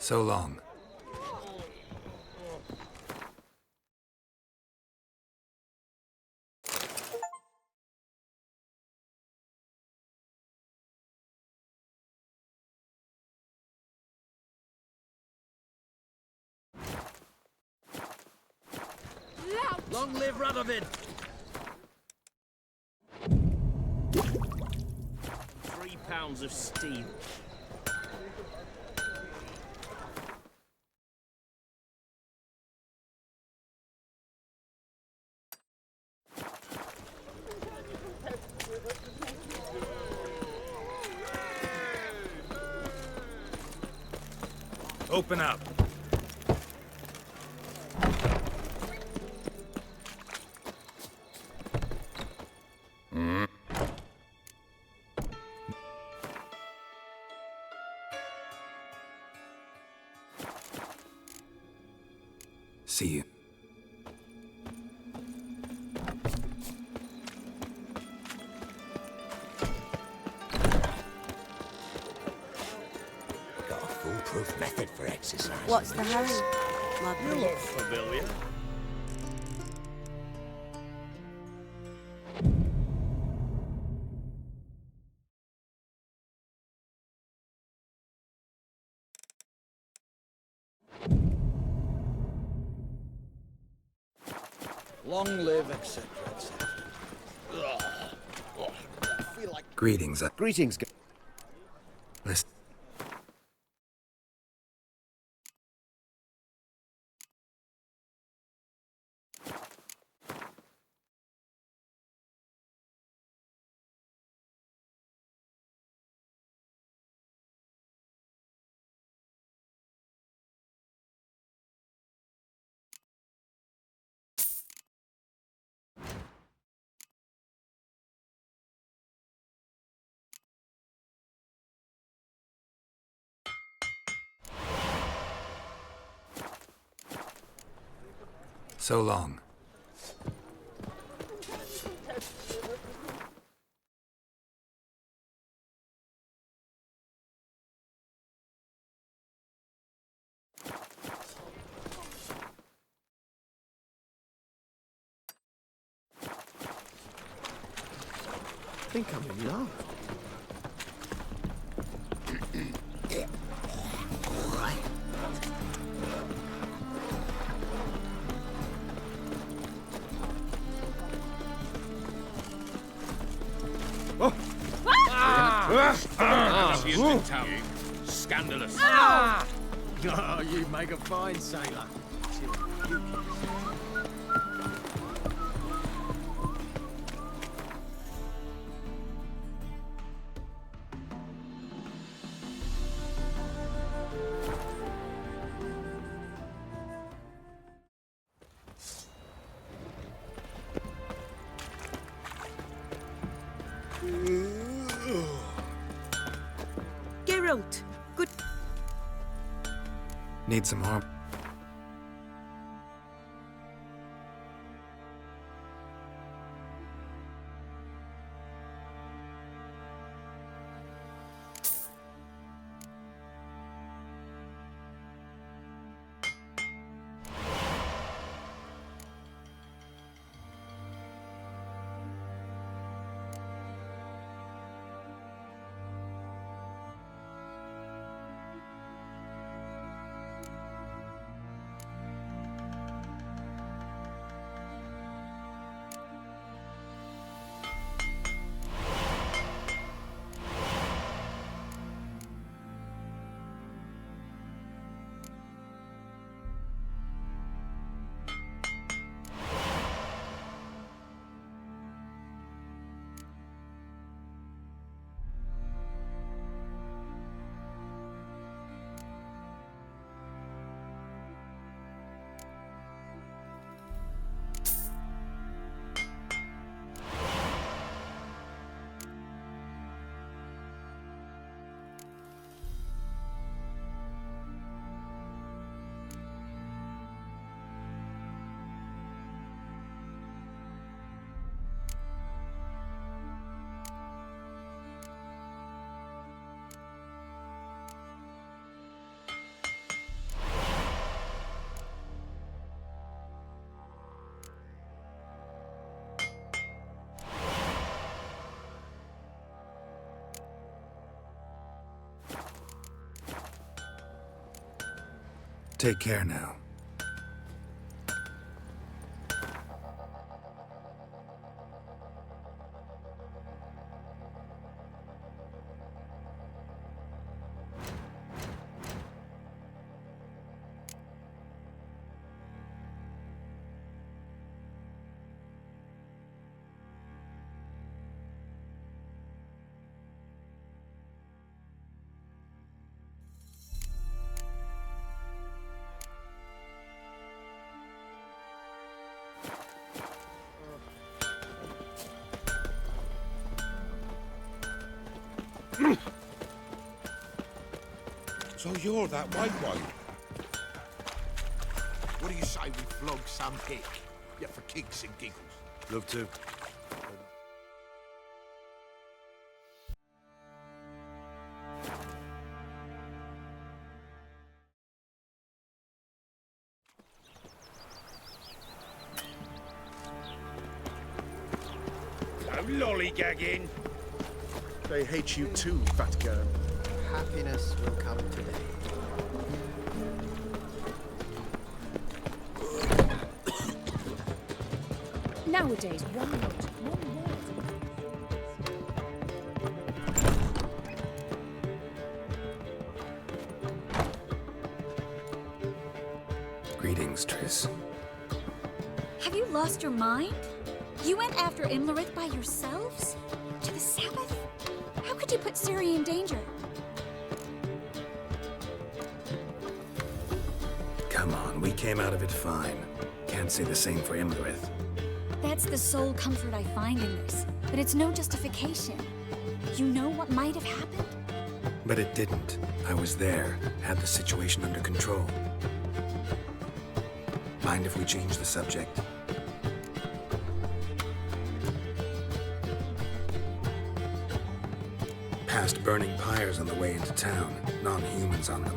So long. Long live Radovid! 3 pounds of steel. Open up. See you. Got a foolproof method for exercise. What's the hurry? You look familiar. Long live, etc., etc. I feel like Greetings, Greetings, Listen. So long. I think I'm in love. Scandalous. Oh, you make a fine sailor. throat. Good. Need some harm. Take care now. So you're that white one? What do you say we flog some hick? Yeah, for kicks and giggles. Love to. No lollygagging. They hate you too, fat girl. Happiness will come today. Nowadays, one word. Greetings, Triss. Have you lost your mind? You went after Imlerith by yourselves? To the Sabbath? How could you put Ciri in danger? Come on, we came out of it fine. Can't say the same for Imlerith. That's the sole comfort I find in this. But it's no justification. You know what might have happened? But it didn't. I was there, had the situation under control. Mind if we change the subject? Past burning pyres on the way into town, non-humans on them.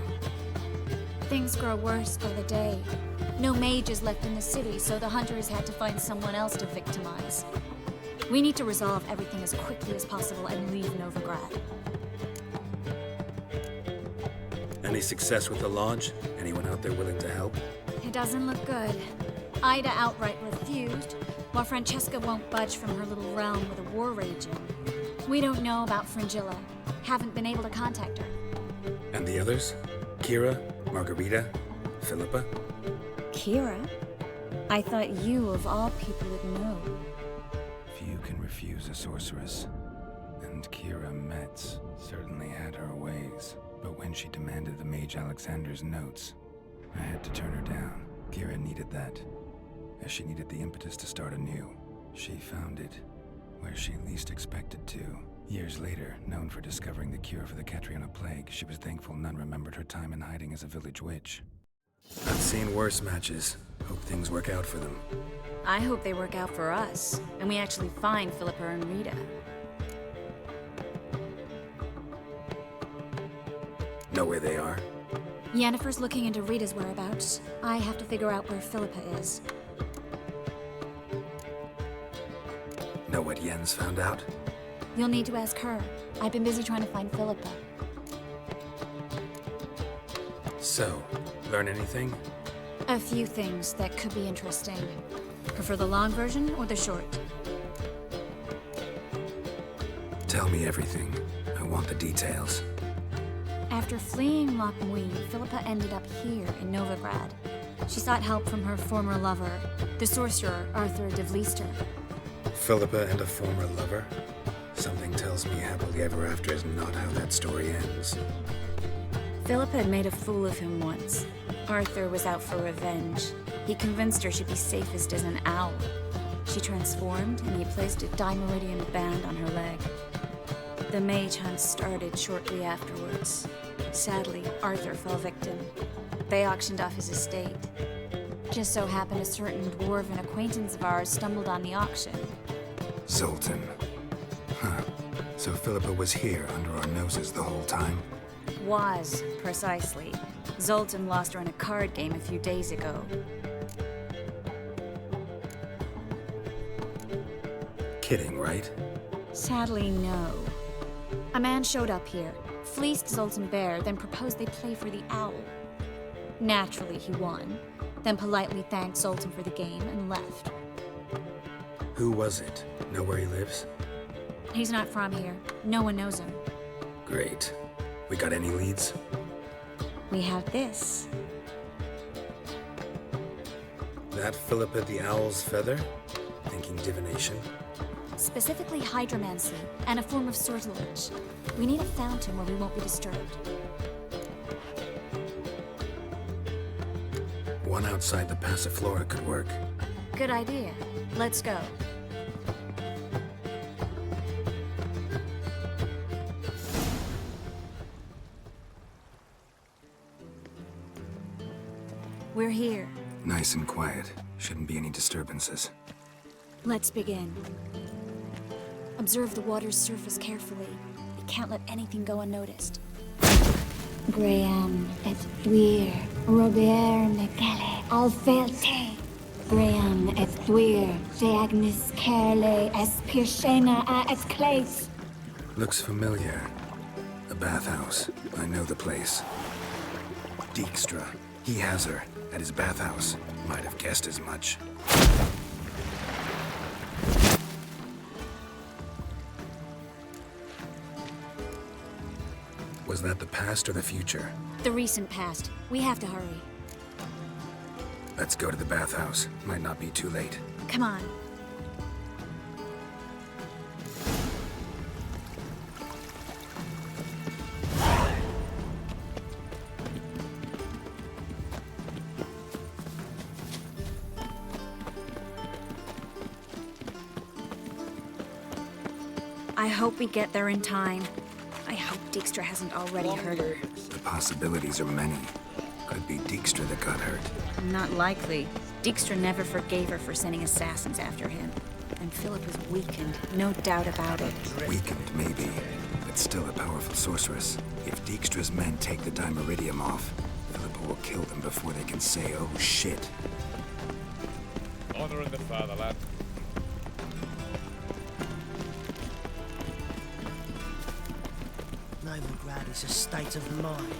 Things grow worse by the day. No mages left in the city, so the hunters had to find someone else to victimize. We need to resolve everything as quickly as possible and leave Novigrad. Any success with the Lodge? Anyone out there willing to help? It doesn't look good. Ida outright refused, while Francesca won't budge from her little realm with a war raging. We don't know about Fringilla. Haven't been able to contact her. And the others? Kira? Margarita? Philippa? Kira? I thought you, of all people, would know. Few can refuse a sorceress. And Kira Metz certainly had her ways. But when she demanded the Mage Alexander's notes, I had to turn her down. Kira needed that, as she needed the impetus to start anew. She found it where she least expected to. Years later, known for discovering the cure for the Catriona plague, she was thankful none remembered her time in hiding as a village witch. I've seen worse matches. Hope things work out for them. I hope they work out for us, and we actually find Philippa and Rita. Know where they are? Yennefer's looking into Rita's whereabouts. I have to figure out where Philippa is. Know what Yen's found out? You'll need to ask her. I've been busy trying to find Philippa. So, learn anything? A few things that could be interesting. Prefer the long version or the short? Tell me everything. I want the details. After fleeing Loch Muin, Philippa ended up here in Novigrad. She sought help from her former lover, the sorcerer Arthur de Vlister. Philippa and a former lover? Something tells me happily ever after is not how that story ends. Philippa had made a fool of him once. Arthur was out for revenge. He convinced her she'd be safest as an owl. She transformed, and he placed a Dimeridian band on her leg. The mage hunt started shortly afterwards. Sadly, Arthur fell victim. They auctioned off his estate. Just so happened a certain dwarven acquaintance of ours stumbled on the auction. Zoltan. Huh. So Philippa was here under our noses the whole time? Was, precisely. Zoltan lost her in a card game a few days ago. Kidding, right? Sadly, no. A man showed up here, fleeced Zoltan bare, then proposed they play for the owl. Naturally, he won, then politely thanked Zoltan for the game and left. Who was it? Know where he lives? He's not from here. No one knows him. Great. We got any leads? We have this. That Philippa the Owl's feather? Thinking divination? Specifically hydromancy, and a form of sortilege. We need a fountain where we won't be disturbed. One outside the Passiflora could work. Good idea. Let's go. We're here. Nice and quiet. Shouldn't be any disturbances. Let's begin. Observe the water's surface carefully. You can't let anything go unnoticed. Graham et thuir, Robert Mecale, Alfelte. Graham et thuir, Deagnis Kerle, es Pirshena a et Clace. Looks familiar. A bathhouse. I know the place. Dijkstra. He has her at his bathhouse. Might have guessed as much. Was that the past or the future? The recent past. We have to hurry. Let's go to the bathhouse. Might not be too late. Come on. I hope we get there in time. I hope Dijkstra hasn't already hurt her. The possibilities are many. Could be Dijkstra that got hurt. Not likely. Dijkstra never forgave her for sending assassins after him. And Philip was weakened, no doubt about it. Weakened, maybe, but still a powerful sorceress. If Dijkstra's men take the Dimeridium off, Philippa will kill them before they can say, oh shit. Honor in the fatherland. Novigrad is a state of mind.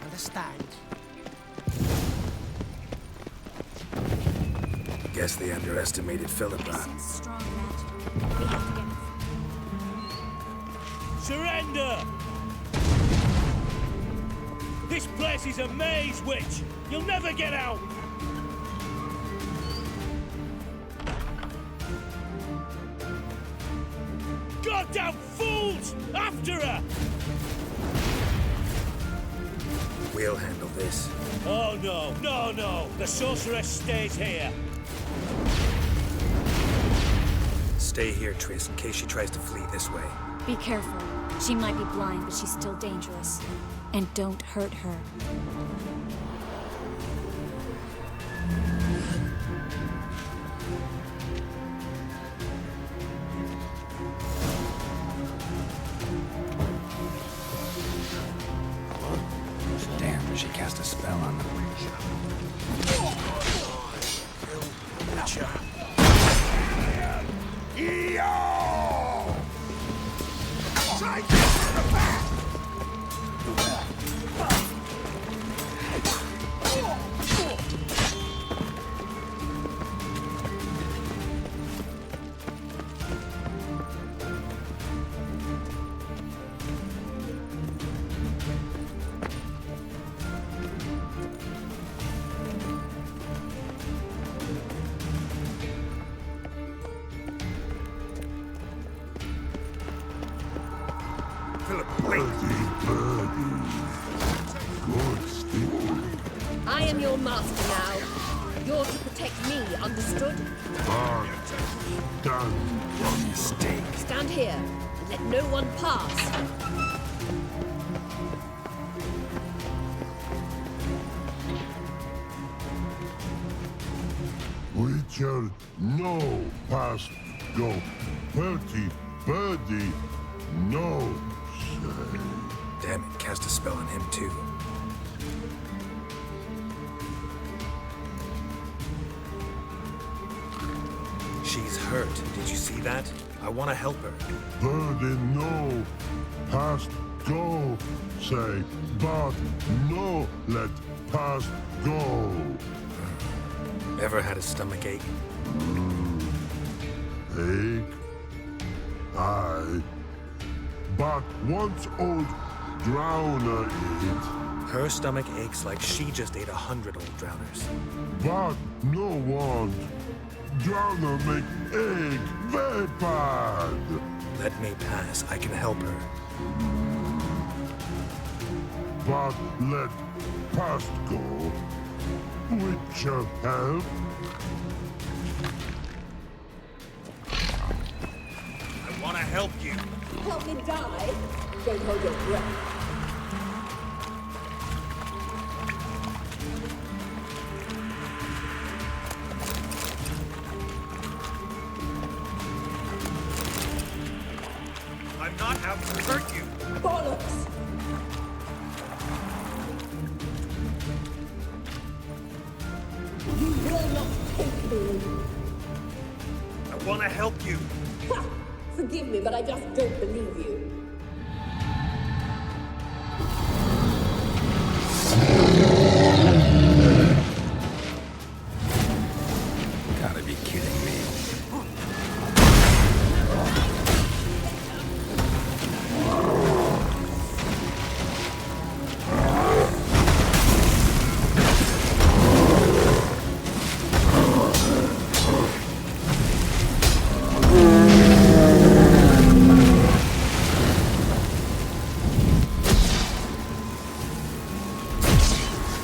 Understand? Guess they underestimated Philippa. Strong magic. We have to get... Surrender! This place is a maze, witch! You'll never get out! Goddamn fools! After her! We'll handle this. Oh no, no, no! The sorceress stays here! Stay here, Triss, in case she tries to flee this way. Be careful. She might be blind, but she's still dangerous. And don't hurt her. Damn, she cast a spell on them. Witcher. I am your master now. You're to protect me, understood? Stand here and let no one pass. Witcher, no past go. Bertie, birdie, no say. Damn it, cast a spell on him too. She's hurt. Did you see that? I want to help her. Birdie, no past go say. But no let past go. Ever had a stomach ache? Ache? Aye. But once old drowner eat. Her stomach aches like she just ate 100 old drowners. But no want. Drowner make egg very bad. Let me pass. I can help her. But let past go. Witcher help. I want to help you. Help me die? Don't hold your breath. I'm not out to hurt you. Bollocks! You will not take me. I want to help you. Ha! Forgive me, but I just don't believe you. Gotta be kidding me.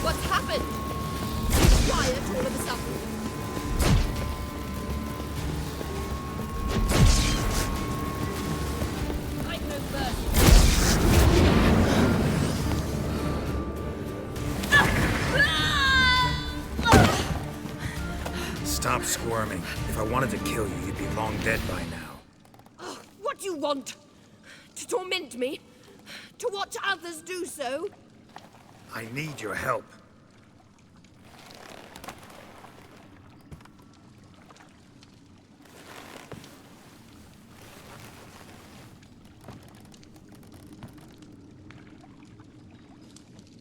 What's happened? Quiet all of a sudden. I'd go first. Stop squirming. If I wanted to kill you, you'd be long dead by now. What do you want? To torment me? To watch others do so? I need your help.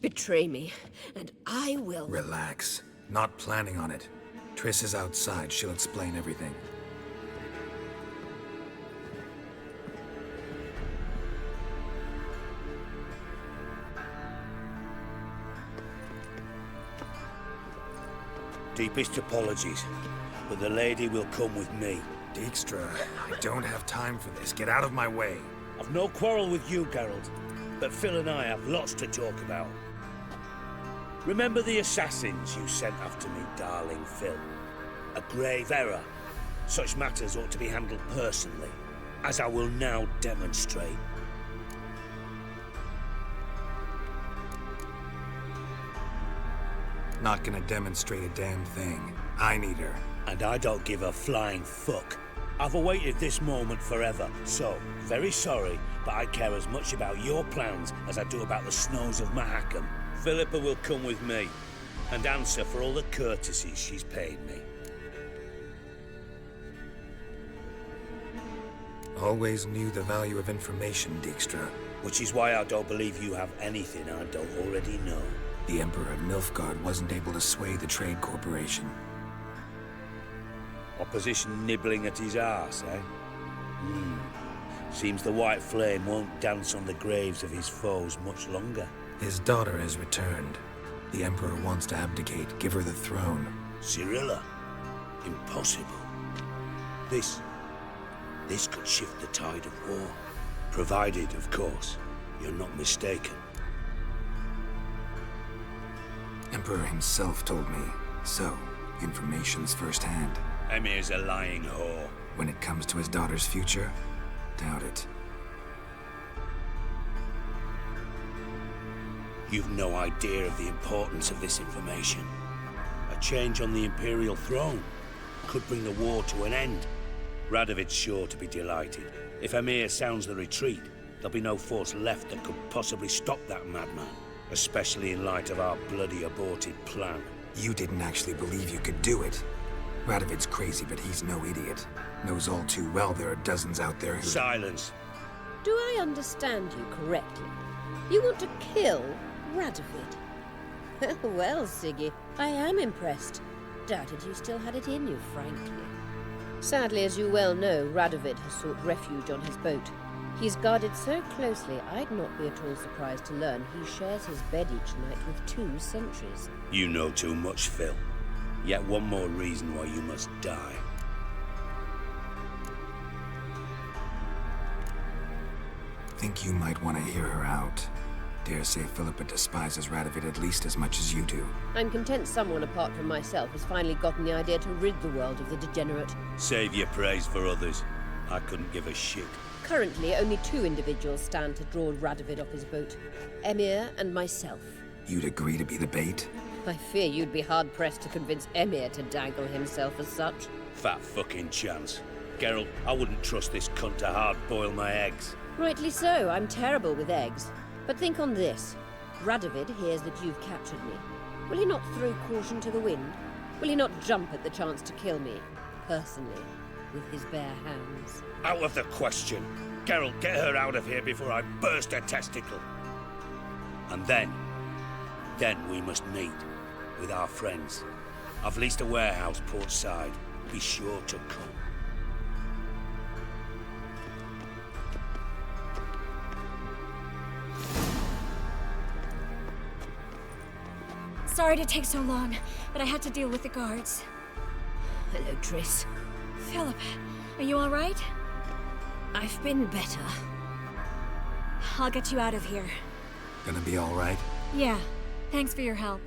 Betray me, and I will. Relax. Not planning on it. Triss is outside. She'll explain everything. Deepest apologies, but the lady will come with me. Dijkstra, I don't have time for this. Get out of my way. I've no quarrel with you, Geralt, but Phil and I have lots to talk about. Remember the assassins you sent after me, darling Phil? A grave error. Such matters ought to be handled personally. as I will now demonstrate. Not gonna demonstrate a damn thing. I need her. And I don't give a flying fuck. I've awaited this moment forever, so, very sorry, but I care as much about your plans as I do about the snows of Mahakam. Philippa will come with me, and answer for all the courtesies she's paid me. Always knew the value of information, Dijkstra. Which is why I don't believe you have anything I don't already know. The Emperor of Nilfgaard wasn't able to sway the Trade Corporation. Opposition nibbling at his arse, eh? Seems the White Flame won't dance on the graves of his foes much longer. His daughter has returned. The Emperor wants to abdicate, give her the throne. Cirilla? Impossible. This could shift the tide of war. Provided, of course, you're not mistaken. Emperor himself told me. So, information's firsthand. Emir's a lying whore. When it comes to his daughter's future, doubt it. You've no idea of the importance of this information. A change on the Imperial throne could bring the war to an end. Radovid's sure to be delighted. If Emir sounds the retreat, there'll be no force left that could possibly stop that madman. Especially in light of our bloody aborted plan. You didn't actually believe you could do it. Radovid's crazy, but he's no idiot. Knows all too well there are dozens out there who... Silence! Do I understand you correctly? You want to kill Radovid? Well, Siggy, I am impressed. Doubted you still had it in you, frankly. Sadly, as you well know, Radovid has sought refuge on his boat. He's guarded so closely, I'd not be at all surprised to learn he shares his bed each night with 2 sentries. You know too much, Phil. Yet one more reason why you must die. Think you might want to hear her out. Dare say Philippa despises Radovid at least as much as you do. I'm content someone apart from myself has finally gotten the idea to rid the world of the degenerate. Save your praise for others. I couldn't give a shit. Currently, only 2 individuals stand to draw Radovid off his boat. Emir and myself. You'd agree to be the bait? I fear you'd be hard-pressed to convince Emir to dangle himself as such. Fat fucking chance. Geralt, I wouldn't trust this cunt to hard-boil my eggs. Rightly so, I'm terrible with eggs. But think on this. Radovid hears that you've captured me. Will he not throw caution to the wind? Will he not jump at the chance to kill me, personally, with his bare hands? Out of the question. Geralt, get her out of here before I burst her testicle. And then we must meet with our friends. I've leased a warehouse port side. Be sure to come. Sorry to take so long, but I had to deal with the guards. Hello, Triss. Philip, are you all right? I've been better. I'll get you out of here. Gonna be all right? Yeah, thanks for your help.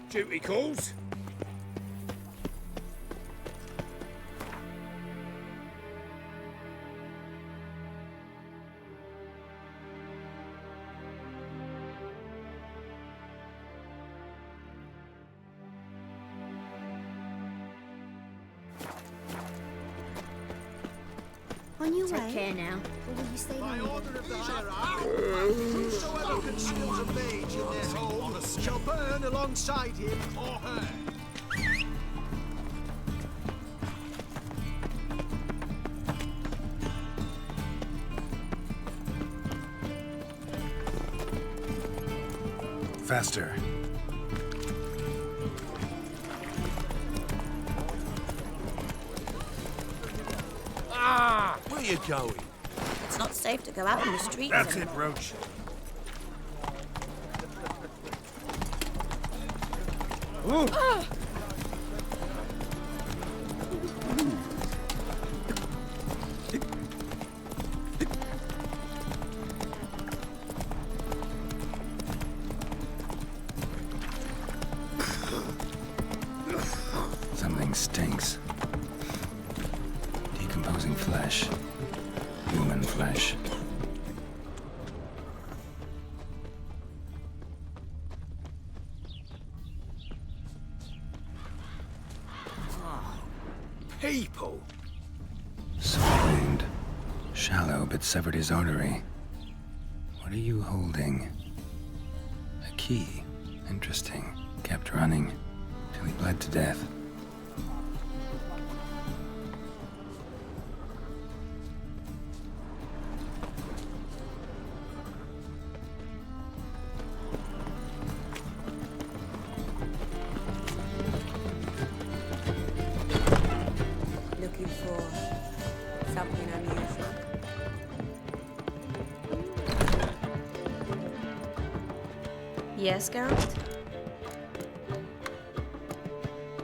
Duty calls. On your Take way? care now. Or will you stay By longer? order of the hierarchy, whosoever conceals a mage in their home shall burn alongside him or her. Faster. Ah! Where you going? It's not safe to go out in the streets That's it, anymore. Roach. Something stinks. Decomposing flesh. Human flesh. People! Sword wound. Shallow, but severed his artery. What are you holding? A key. Interesting. Kept running till he bled to death. Looking for something unusual. Yes, Geralt?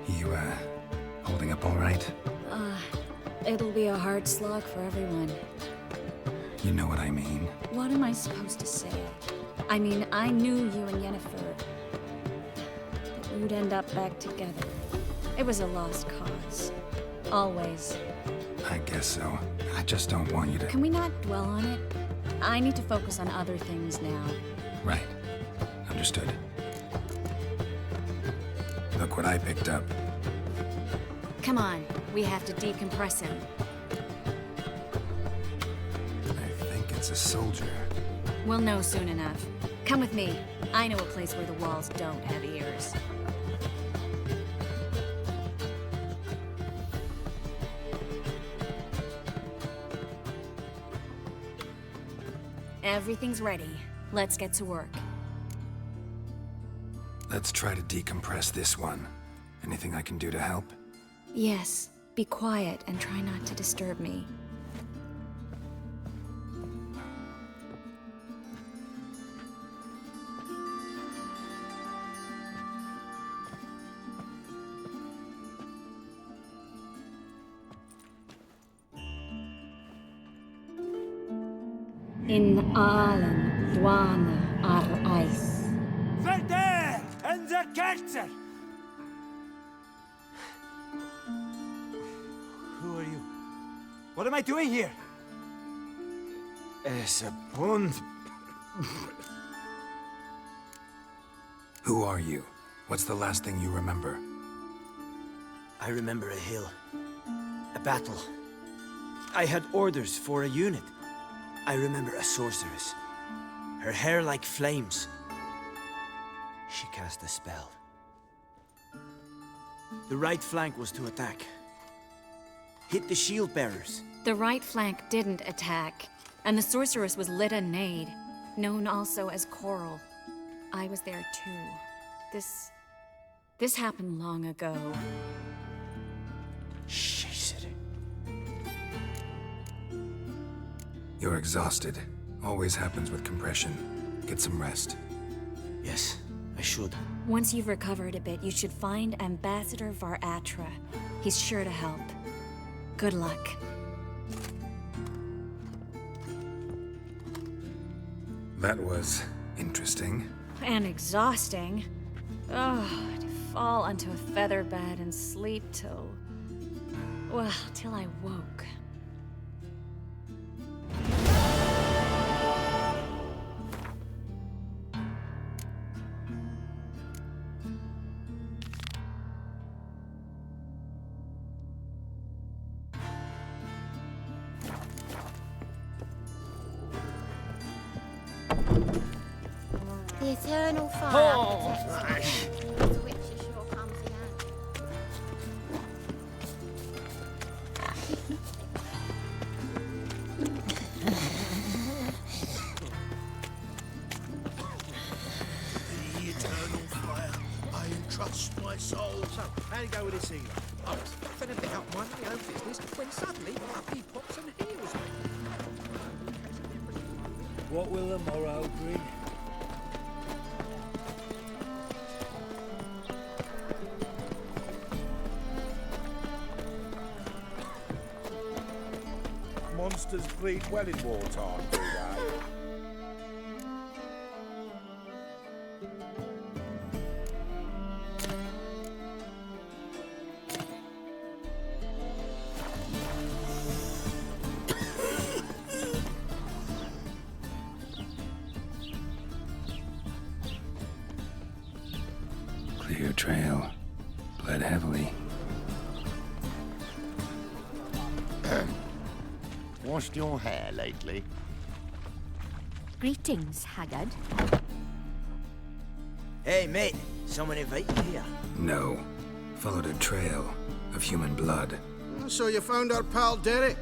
You, holding up all right? It'll be a hard slog for everyone. You know what I mean. What am I supposed to say? I mean, I knew you and Yennefer. That you'd end up back together. It was a lost cause. Always. I guess so. I just don't want you to... Can we not dwell on it? I need to focus on other things now. Right. Understood. Look what I picked up. Come on, we have to decompress him. I think it's a soldier. We'll know soon enough. Come with me. I know a place where the walls don't have ears. Everything's ready. Let's get to work. Let's try to decompress this one. Anything I can do to help? Yes, be quiet and try not to disturb me. In Aalen, Dwana, ar Eis. Verder and the Kerzer! Who are you? What am I doing here? Es a bond. Who are you? What's the last thing you remember? I remember a hill. A battle. I had orders for a unit. I remember a sorceress. Her hair like flames. She cast a spell. The right flank was to attack. Hit the shield bearers. The right flank didn't attack, and the sorceress was Lyda Nade, known also as Coral. I was there too. This happened long ago. You're exhausted. Always happens with compression. Get some rest. Yes, I should. Once you've recovered a bit, you should find Ambassador Var-Atra. He's sure to help. Good luck. That was interesting. And exhausting. Oh, to fall onto a feather bed and sleep till... well, till I woke. The eternal fire Oh. protects you. The witch sure comes in handy. The eternal fire, I entrust my soul. So, how do you go with this healer? I was finna pick up my own business when suddenly up he pops and heals me. What will the morrow bring? Monsters breed well in wartime, do they? Clear trail. Bled heavily. Washed your hair lately? Greetings, Haggard. Hey, mate. Someone invite you here. No. Followed a trail of human blood. So you found our pal Derek?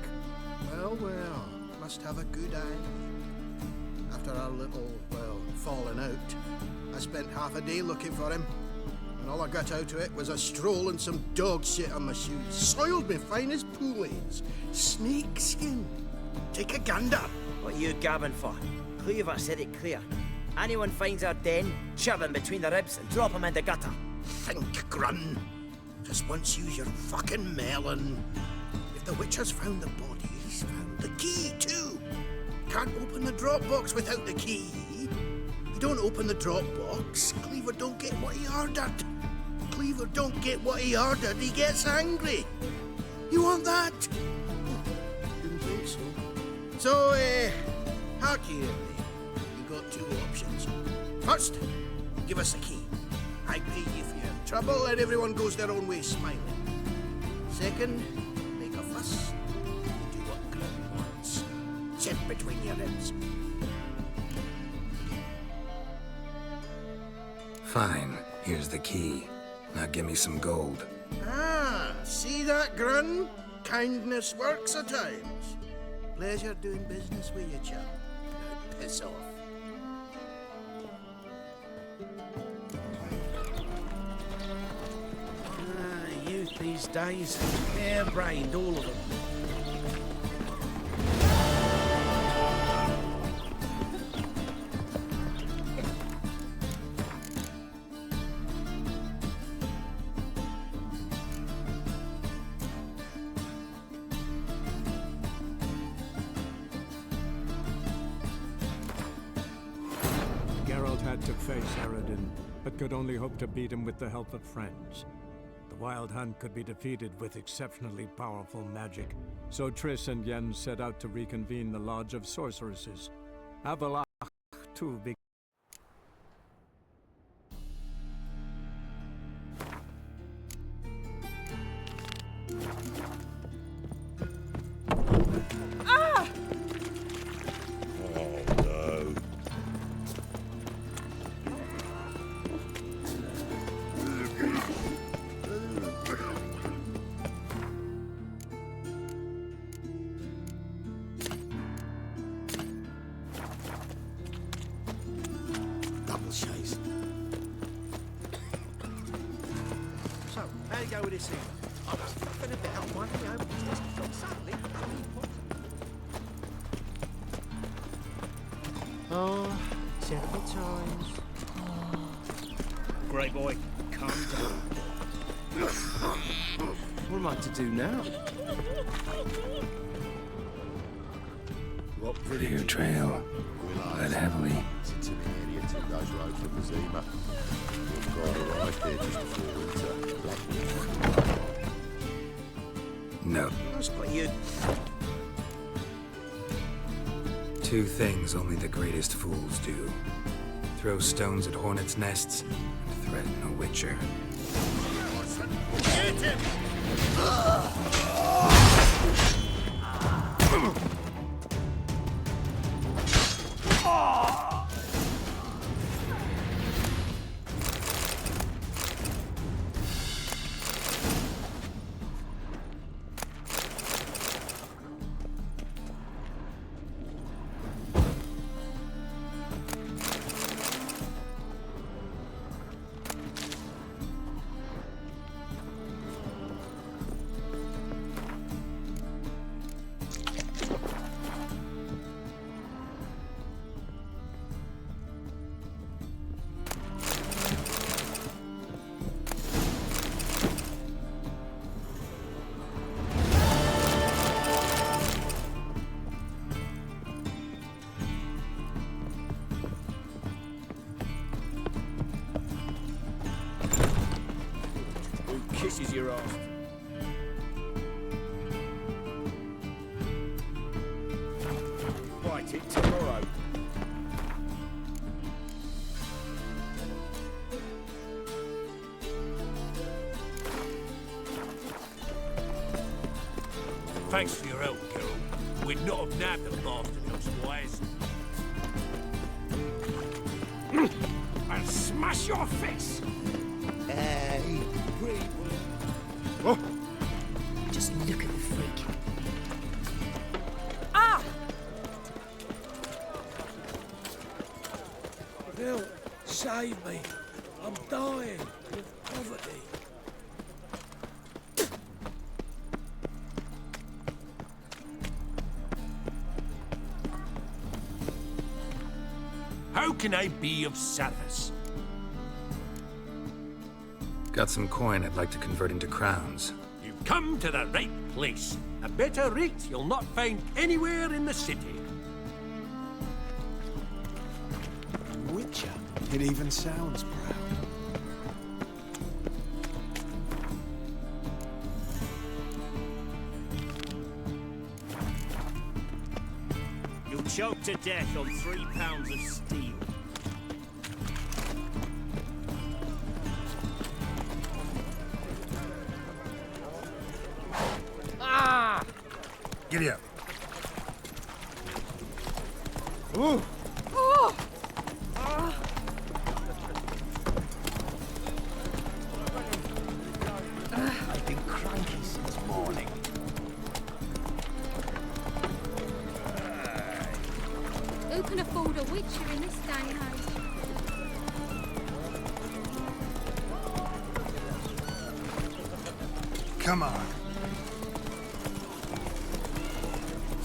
Well, well, must have a good eye. After our little, well, falling out, I spent half a day looking for him. And all I got out of it was a stroll and some dog shit on my shoes. Soiled me fine as poolies. Snake skin. Take a gander. What are you gabbing for? Cleaver said it clear. Anyone finds our den, shove him between the ribs and drop him in the gutter. Think, Grun. Just once use your fucking melon. If the witch has found the body, he's found the key too. Can't open the drop box without the key. You don't open the drop box, Cleaver don't get what he ordered. Cleaver don't get what he ordered, he gets angry. You want that? Didn't think so. So, hark ye, you got two options. First, give us the key. I pay you for your trouble and everyone goes their own way smiling. Second, make a fuss. You do what Grun wants. Sit between your ribs. Fine. Here's the key. Now give me some gold. Ah, see that, Grun? Kindness works at times. Pleasure doing business with you, chap. Now piss off. Youth these days, hair-brained, all of them. Geralt had to face Eredin, but could only hope to beat him with the help of friends. The Wild Hunt could be defeated with exceptionally powerful magic, so Triss and Yen set out to reconvene the Lodge of Sorceresses. Avalach, too, Ah! Oh, no. Double chase. So, how do you go with this healer? I was finna pick up my own business when suddenly up he pops. Oh, terrible times. Great boy, calm down. What am I to do now? Clear trail. Bled heavily. Since an area took those roads from Zima. We've got arrived here just before winter. No. But you... Two things only the greatest fools do. Throw stones at hornets' nests and threaten a witcher. Get him! places you're asked. Fight it tomorrow. Thanks for your help, Carol. We'd not have nabbed the bastard elsewise. I'll smash your face! Hey, Oh. Just look at the freak. Ah! Bill, save me. I'm dying of poverty. How can I be of service? Got some coin I'd like to convert into crowns. You've come to the right place. A better rate you'll not find anywhere in the city. Witcher. It even sounds proud. You'll choke to death on 3 pounds of steel. Ah! Giddy up. Ooh! Oh! I've been cranky since morning. Who can afford a Witcher in this day and age? Come on.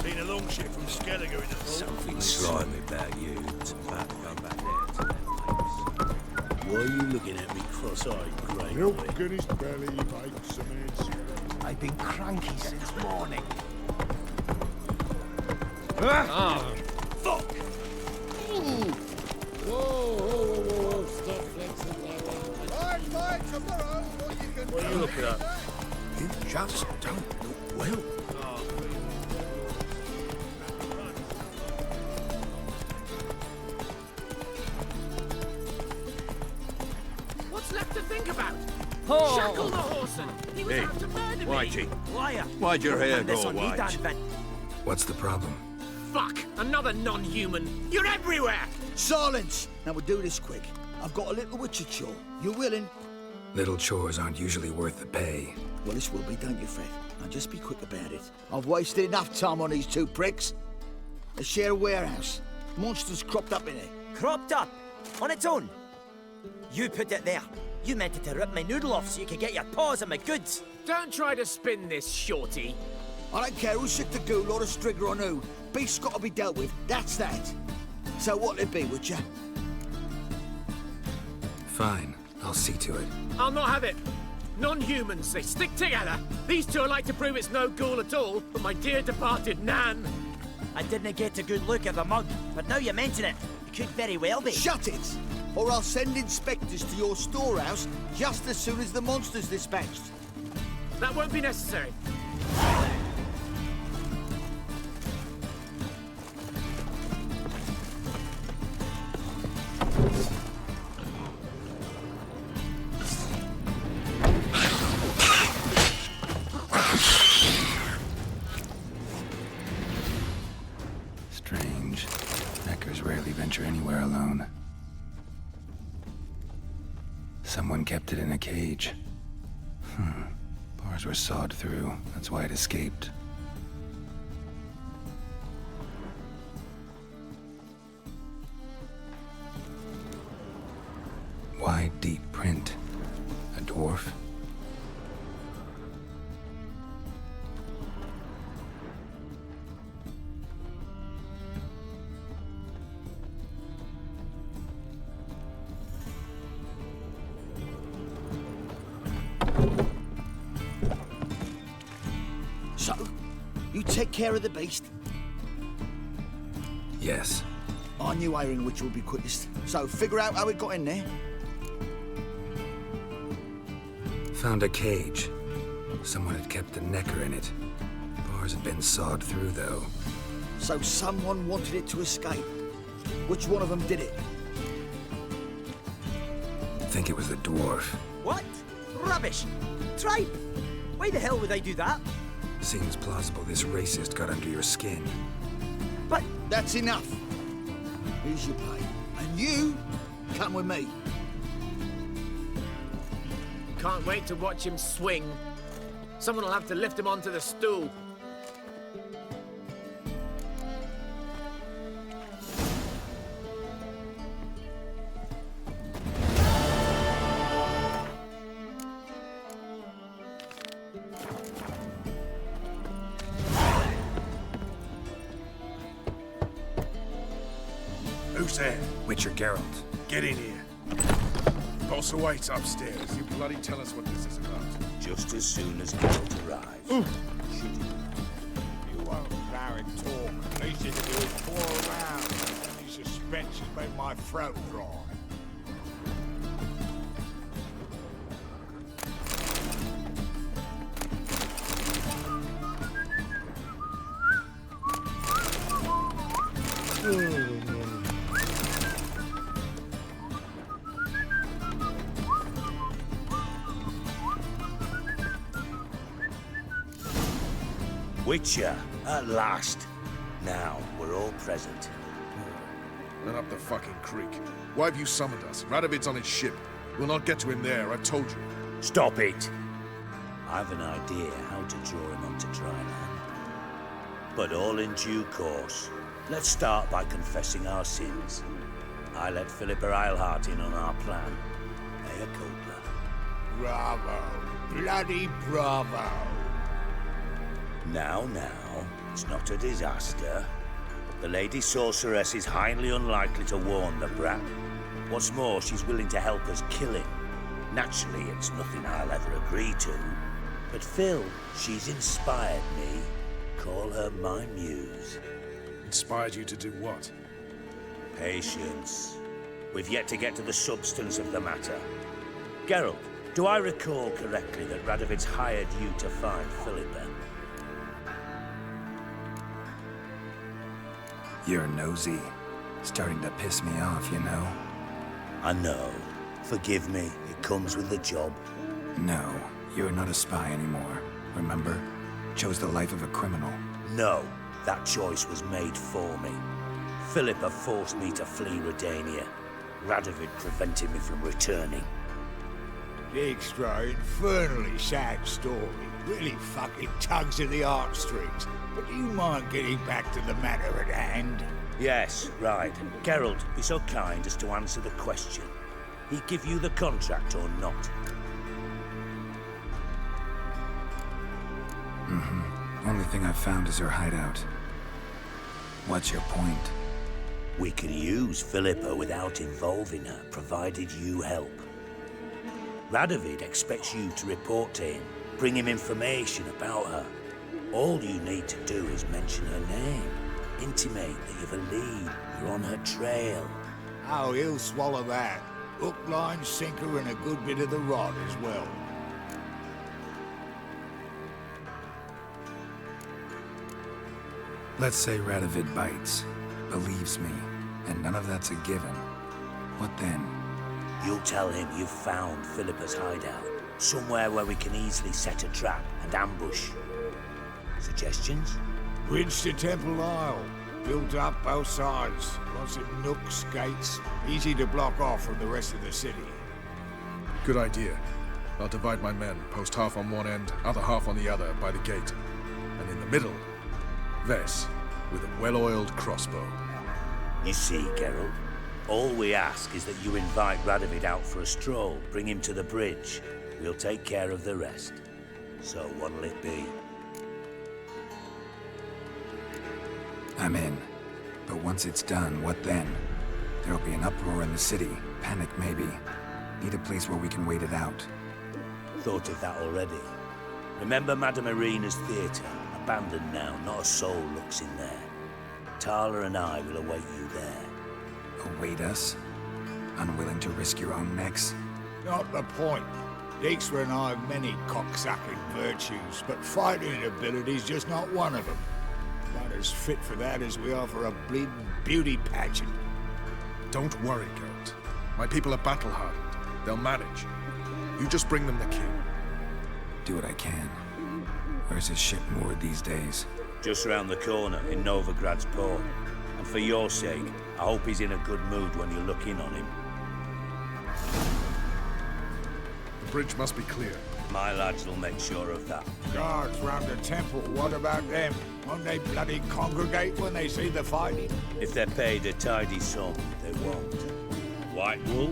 Seen a long ship from Skelliger in the Something slimy about you. It's about to go back there to that place. Why are you looking at me cross-eyed, Grey? Milk in his belly, bakes some eggs. I've been cranky since morning. Ah! Fuck! Whoa, stop flexing like that. Fight tomorrow, what you can What are you looking at? You just don't look well. What's left to think about? Oh. Shackle the Horson! He was Hey, out to murder Whitey. me! Liar! Why'd your hair Found this go on me, white? Dan Ven- What's the problem? Fuck! Another non-human! You're everywhere! Silence! Now we'll do this quick. I've got a little witcher chore. You willing? Little chores aren't usually worth the pay. Well, this will be, don't you, Fred? Now just be quick about it. I've wasted enough time on these two pricks. They share a warehouse. Monsters cropped up in it. Cropped up? On its own? You put it there. You meant it to rip my noodle off so you could get your paws on my goods. Don't try to spin this, shorty. I don't care who's sick the ghoul or the strigger on who. Beast's got to be dealt with. That's that. So what'll it be, Witcher? Fine, I'll see to it. I'll not have it. Non-humans, they stick together. These two are like to prove it's no ghoul at all, but my dear departed Nan. I didn't get a good look at the mug, but now you mention it, it could very well be. Shut it! Or I'll send inspectors to your storehouse just as soon as the monster's dispatched. That won't be necessary. Strange. Neckers rarely venture anywhere alone. Someone kept it in a cage. Bars were sawed through. That's why it escaped. Wide, deep print. A dwarf? So, you take care of the beast? Yes. I knew hiring which would be quickest. So, figure out how it got in there. Found a cage. Someone had kept the necker in it. Bars had been sawed through, though. So someone wanted it to escape. Which one of them did it? I think it was the dwarf. What? Rubbish! Tripe! Why the hell would they do that? Seems plausible this racist got under your skin. But that's enough. Here's your pay. And you, come with me. Can't wait to watch him swing. Someone will have to lift him onto the stool. Who's there? Witcher Geralt. Get in here. Boss awaits upstairs. You bloody tell us what this is about. Just as soon as Geralt arrives. You won't allow him talk. At least he can do it 4 rounds. And he suspects he's made my throat dry. Witcher, at last. Now, we're all present. Then up the fucking creek. Why have you summoned us? Radovid's on his ship. We'll not get to him there, I told you. Stop it! I've an idea how to draw him onto dry land. But all in due course. Let's start by confessing our sins. I let Philippa Eilhart in on our plan. Mea culpa. Bravo. Bloody bravo. Now, it's not a disaster. The Lady Sorceress is highly unlikely to warn the brat. What's more, she's willing to help us kill him. Naturally, it's nothing I'll ever agree to. But Phil, she's inspired me. Call her my muse. Inspired you to do what? Patience. We've yet to get to the substance of the matter. Geralt, do I recall correctly that Radovid's hired you to find Philippa? You're nosy. Starting to piss me off, you know? I know. Forgive me. It comes with the job. No, you're not a spy anymore. Remember? Chose the life of a criminal. No, that choice was made for me. Philippa forced me to flee Redania. Radovid prevented me from returning. Extra infernally sad story. Really fucking tugs at the heartstrings. But do you mind getting back to the matter at hand? Yes, right. Geralt, be so kind as to answer the question. He give you the contract or not? Only thing I've found is her hideout. What's your point? We can use Philippa without involving her, provided you help. Radovid expects you to report to him, bring him information about her. All you need to do is mention her name. Intimate that you've a lead, you're on her trail. Oh, he'll swallow that. Hook, line, sinker, and a good bit of the rod as well. Let's say Radovid bites, believes me, and none of that's a given. What then? You'll tell him you've found Philippa's hideout, somewhere where we can easily set a trap and ambush. Suggestions? Bridge to Temple Isle. Built up both sides. Lots of nooks, gates. Easy to block off from the rest of the city. Good idea. I'll divide my men, post half on one end, other half on the other, by the gate. And in the middle, Ves, with a well-oiled crossbow. You see, Geralt, all we ask is that you invite Radovid out for a stroll, bring him to the bridge. We'll take care of the rest. So what'll it be? I'm in. But once it's done, what then? There'll be an uproar in the city. Panic, maybe. Need a place where we can wait it out. Thought of that already. Remember Madame Irina's theatre? Abandoned now, not a soul looks in there. Tala and I will await you there. Await us? Unwilling to risk your own necks? Not the point. Dijkstra and I have many cocksucking virtues, but fighting ability's just not one of them. Not as fit for that as we are for a bleeding beauty pageant. Don't worry, Geralt. My people are battle-hardened. They'll manage. You just bring them the king. Do what I can. Where's his ship moored these days? Just round the corner in Novigrad's port. And for your sake, I hope he's in a good mood when you look in on him. The bridge must be clear. My lads will make sure of that. Guards round the temple, what about them? Won't they bloody congregate when they see the fighting? If they're paid a tidy sum, they won't. White Wolf?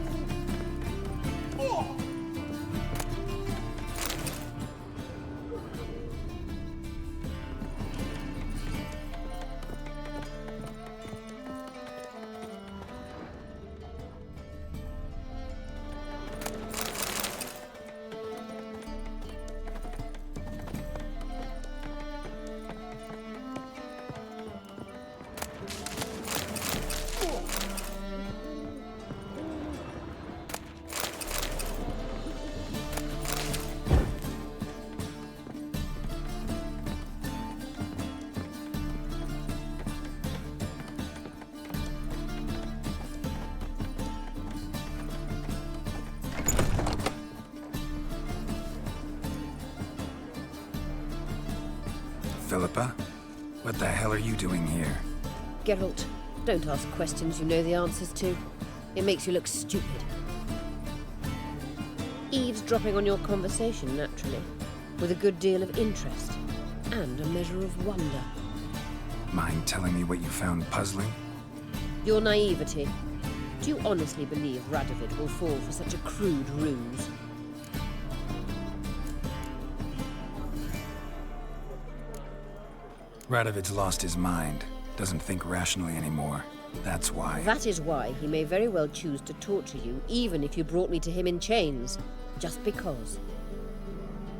Philippa? What the hell are you doing here? Geralt, don't ask questions you know the answers to. It makes you look stupid. Eavesdropping on your conversation, naturally, with a good deal of interest and a measure of wonder. Mind telling me what you found puzzling? Your naivety. Do you honestly believe Radovid will fall for such a crude ruse? Radovid's lost his mind. Doesn't think rationally anymore. That's why. That is why he may very well choose to torture you, even if you brought me to him in chains. Just because.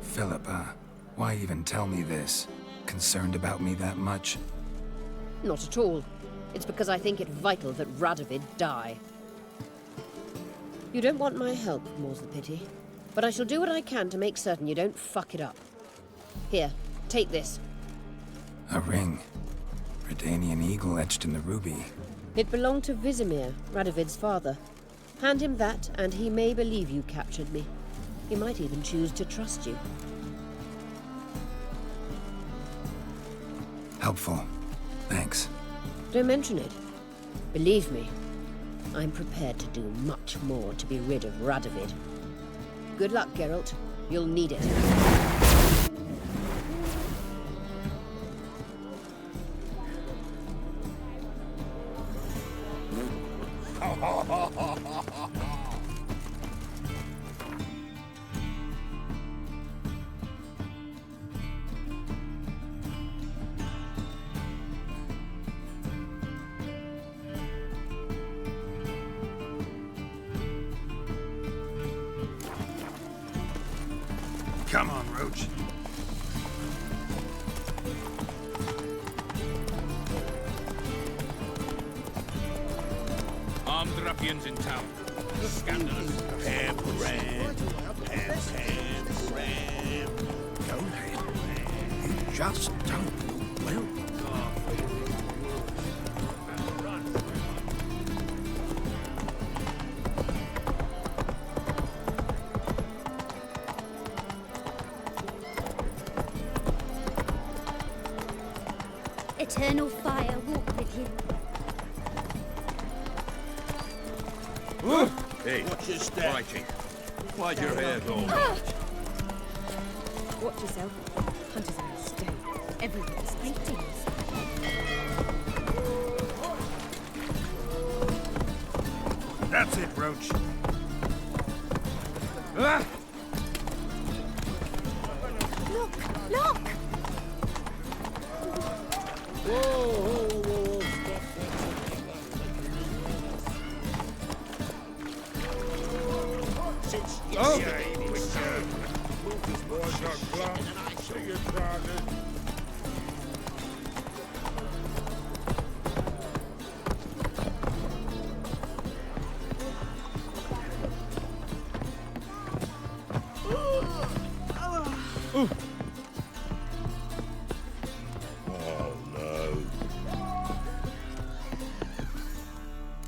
Philippa, why even tell me this? Concerned about me that much? Not at all. It's because I think it vital that Radovid die. You don't want my help, more's the pity. But I shall do what I can to make certain you don't fuck it up. Here, take this. A ring. Redanian eagle etched in the ruby. It belonged to Vizimir, Radovid's father. Hand him that, and he may believe you captured me. He might even choose to trust you. Helpful. Thanks. Don't mention it. Believe me, I'm prepared to do much more to be rid of Radovid. Good luck, Geralt. You'll need it. Come on, Roach. Armed ruffians in town. Scandalous. Pam, ram. Go ahead. You just don't. Well, Eternal fire walk with you. Hey, Watch your step. Mikey. Why'd your hair go? Watch yourself. Hunters are a mistake. Everyone's paintings. That's it, Roach. Ah! Look! Look!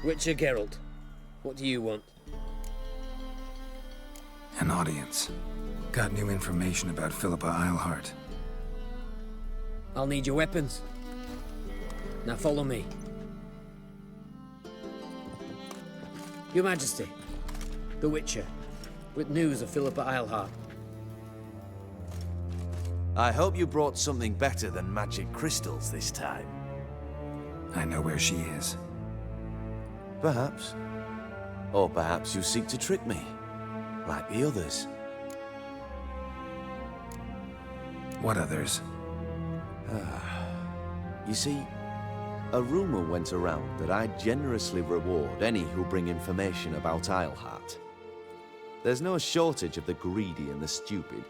Witcher Geralt, what do you want? An audience. Got new information about Philippa Eilhart. I'll need your weapons. Now follow me. Your Majesty, the Witcher, with news of Philippa Eilhart. I hope you brought something better than magic crystals this time. I know where she is. Perhaps. Or perhaps you seek to trick me, like the others. What others? You see, a rumor went around that I generously reward any who bring information about Eilhart. There's no shortage of the greedy and the stupid,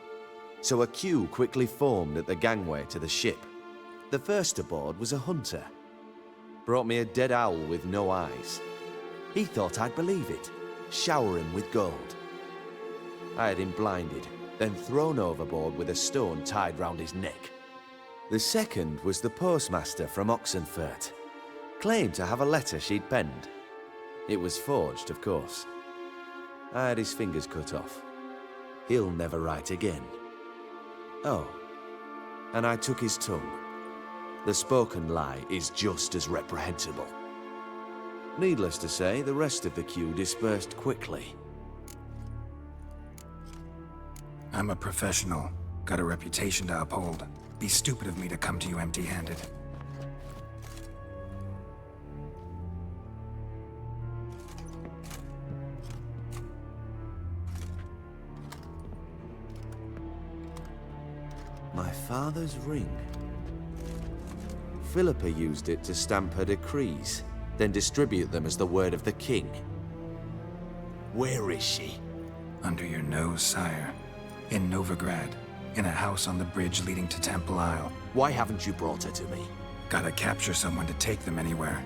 so a queue quickly formed at the gangway to the ship. The first aboard was a hunter. Brought me a dead owl with no eyes. He thought I'd believe it, shower him with gold. I had him blinded, then thrown overboard with a stone tied round his neck. The second was the postmaster from Oxenfurt. Claimed to have a letter she'd penned. It was forged, of course. I had his fingers cut off. He'll never write again. Oh, and I took his tongue. The spoken lie is just as reprehensible. Needless to say, the rest of the queue dispersed quickly. I'm a professional. Got a reputation to uphold. Be stupid of me to come to you empty-handed. My father's ring. Philippa used it to stamp her decrees, then distribute them as the word of the king. Where is she? Under your nose, sire. In Novigrad. In a house on the bridge leading to Temple Isle. Why haven't you brought her to me? Gotta capture someone to take them anywhere.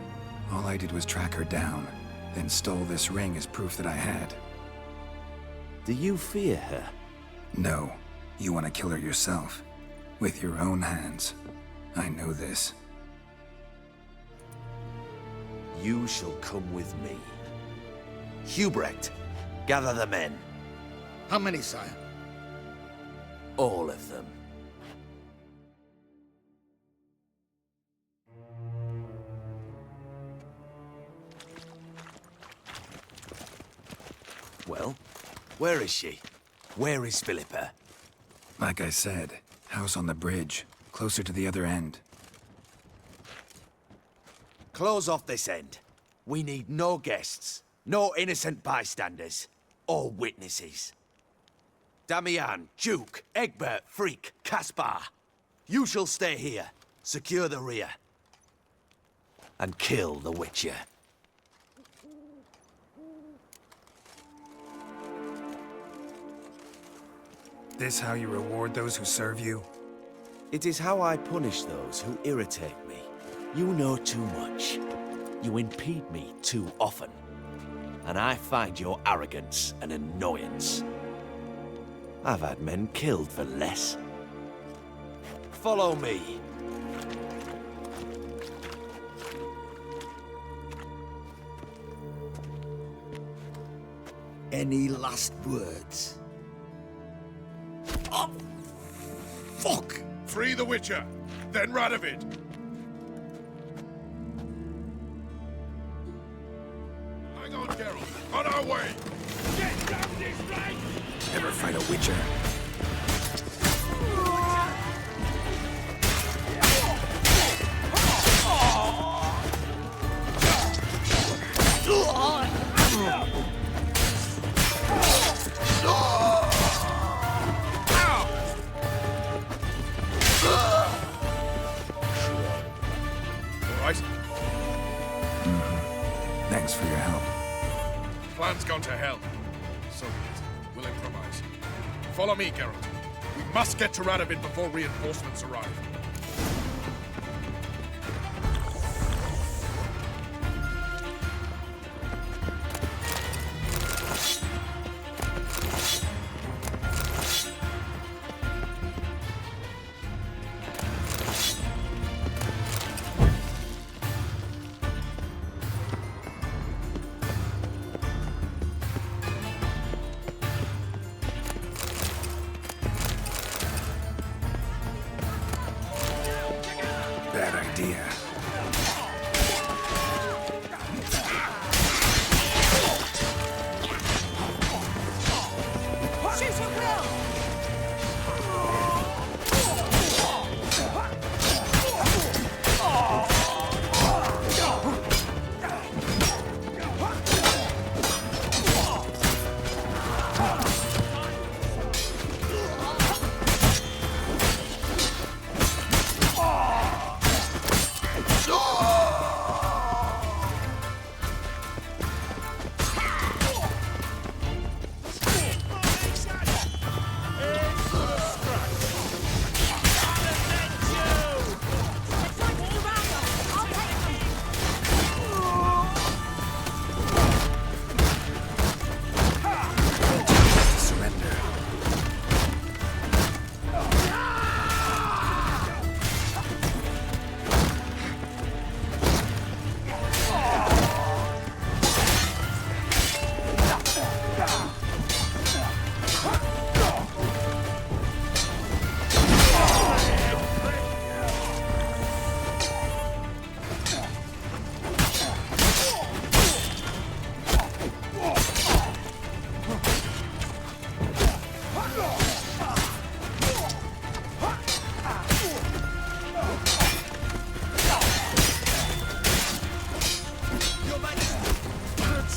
All I did was track her down, then stole this ring as proof that I had. Do you fear her? No. You want to kill her yourself. With your own hands. I know this. You shall come with me. Hubrecht, gather the men. How many, sire? All of them. Well, where is she? Where is Philippa? Like I said, house on the bridge, closer to the other end. Close off this end. We need no guests, no innocent bystanders, or witnesses. Damian, Duke, Egbert, Freak, Caspar. You shall stay here, secure the rear, and kill the Witcher. This how you reward those who serve you? It is how I punish those who irritate me. You know too much. You impede me too often. And I find your arrogance an annoyance. I've had men killed for less. Follow me. Any last words? Oh, fuck! Free the Witcher, then Radovid. Hang on, Geralt. On our way. Get down this right! Never fight a Witcher. Thanks for your help. Plan's gone to hell. So be it. We'll improvise. Follow me, Geralt. We must get to Radovid before reinforcements arrive.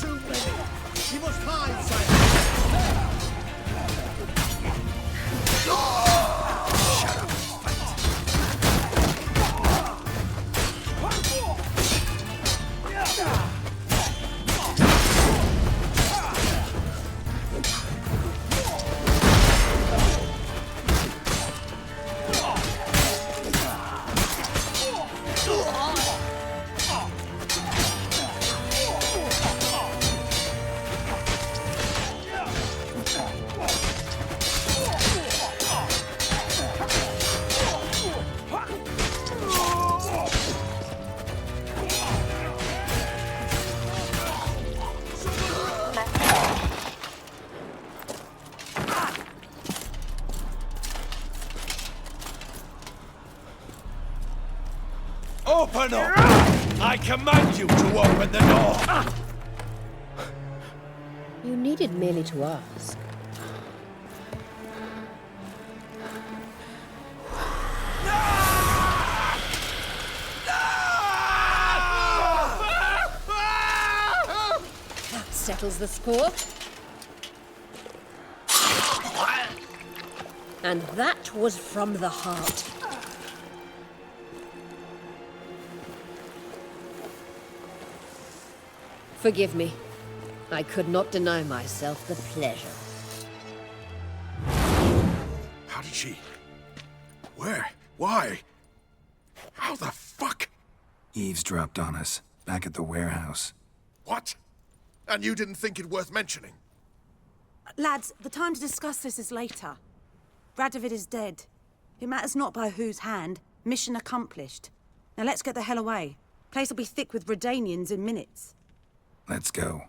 too many. You must hide, sire. Shut up. Open up! I command you to open the door! You needed merely to ask. That settles the score. And that was from the heart. Forgive me. I could not deny myself the pleasure. How did she... Where? Why? How the fuck? Eavesdropped on us, back at the warehouse. What? And you didn't think it worth mentioning? Lads, the time to discuss this is later. Radovid is dead. It matters not by whose hand. Mission accomplished. Now let's get the hell away. Place will be thick with Redanians in minutes. Let's go.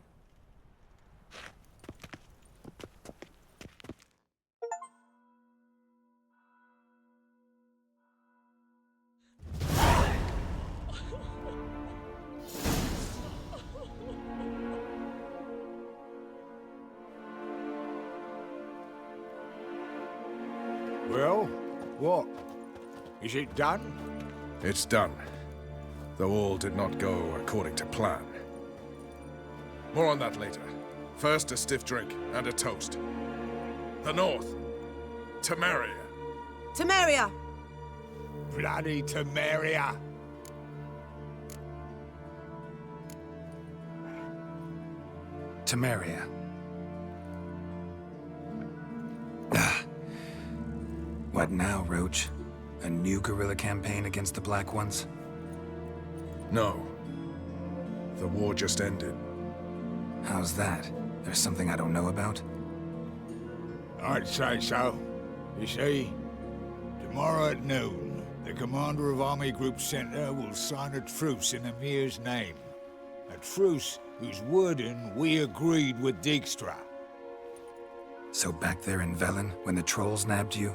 Well, what? Is it done? It's done. Though all did not go according to plan. More on that later. First, a stiff drink and a toast. The North. Temeria. Temeria! Bloody Temeria! Temeria. What now, Roach? A new guerrilla campaign against the Black Ones? No. The war just ended. How's that? There's something I don't know about? I'd say so. You see, tomorrow at noon, the commander of Army Group Center will sign a truce in Emir's name. A truce whose wording we agreed with Dijkstra. So back there in Velen, when the trolls nabbed you?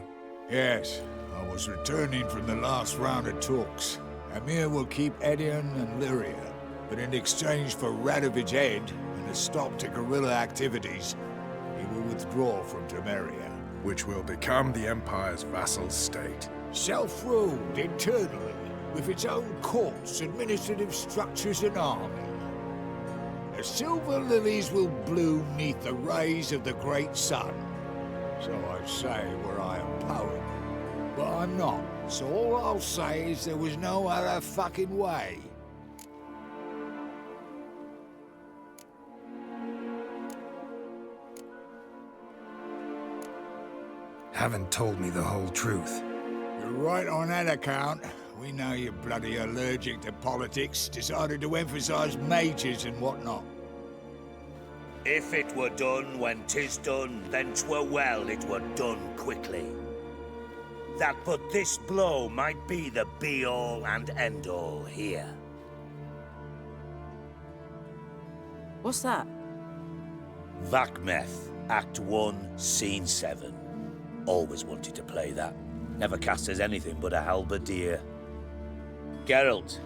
Yes, I was returning from the last round of talks. Emir will keep Edion and Lyria, but in exchange for Radovid's head and a stop to guerrilla activities, he will withdraw from Temeria. Which will become the Empire's vassal state. Self-ruled internally, with its own courts, administrative structures and army. The silver lilies will bloom neath the rays of the great sun. So I say where I am poet. But I'm not, so all I'll say is there was no other fucking way. Haven't told me the whole truth. You're right on that account. We know you're bloody allergic to politics, decided to emphasize majors and whatnot. If it were done when 'tis done, then 'twere well it were done quickly. That but this blow might be the be-all and end-all here. What's that? Vakmeth, Act 1, Scene 7. Always wanted to play that. Never cast as anything but a halberdier. Geralt,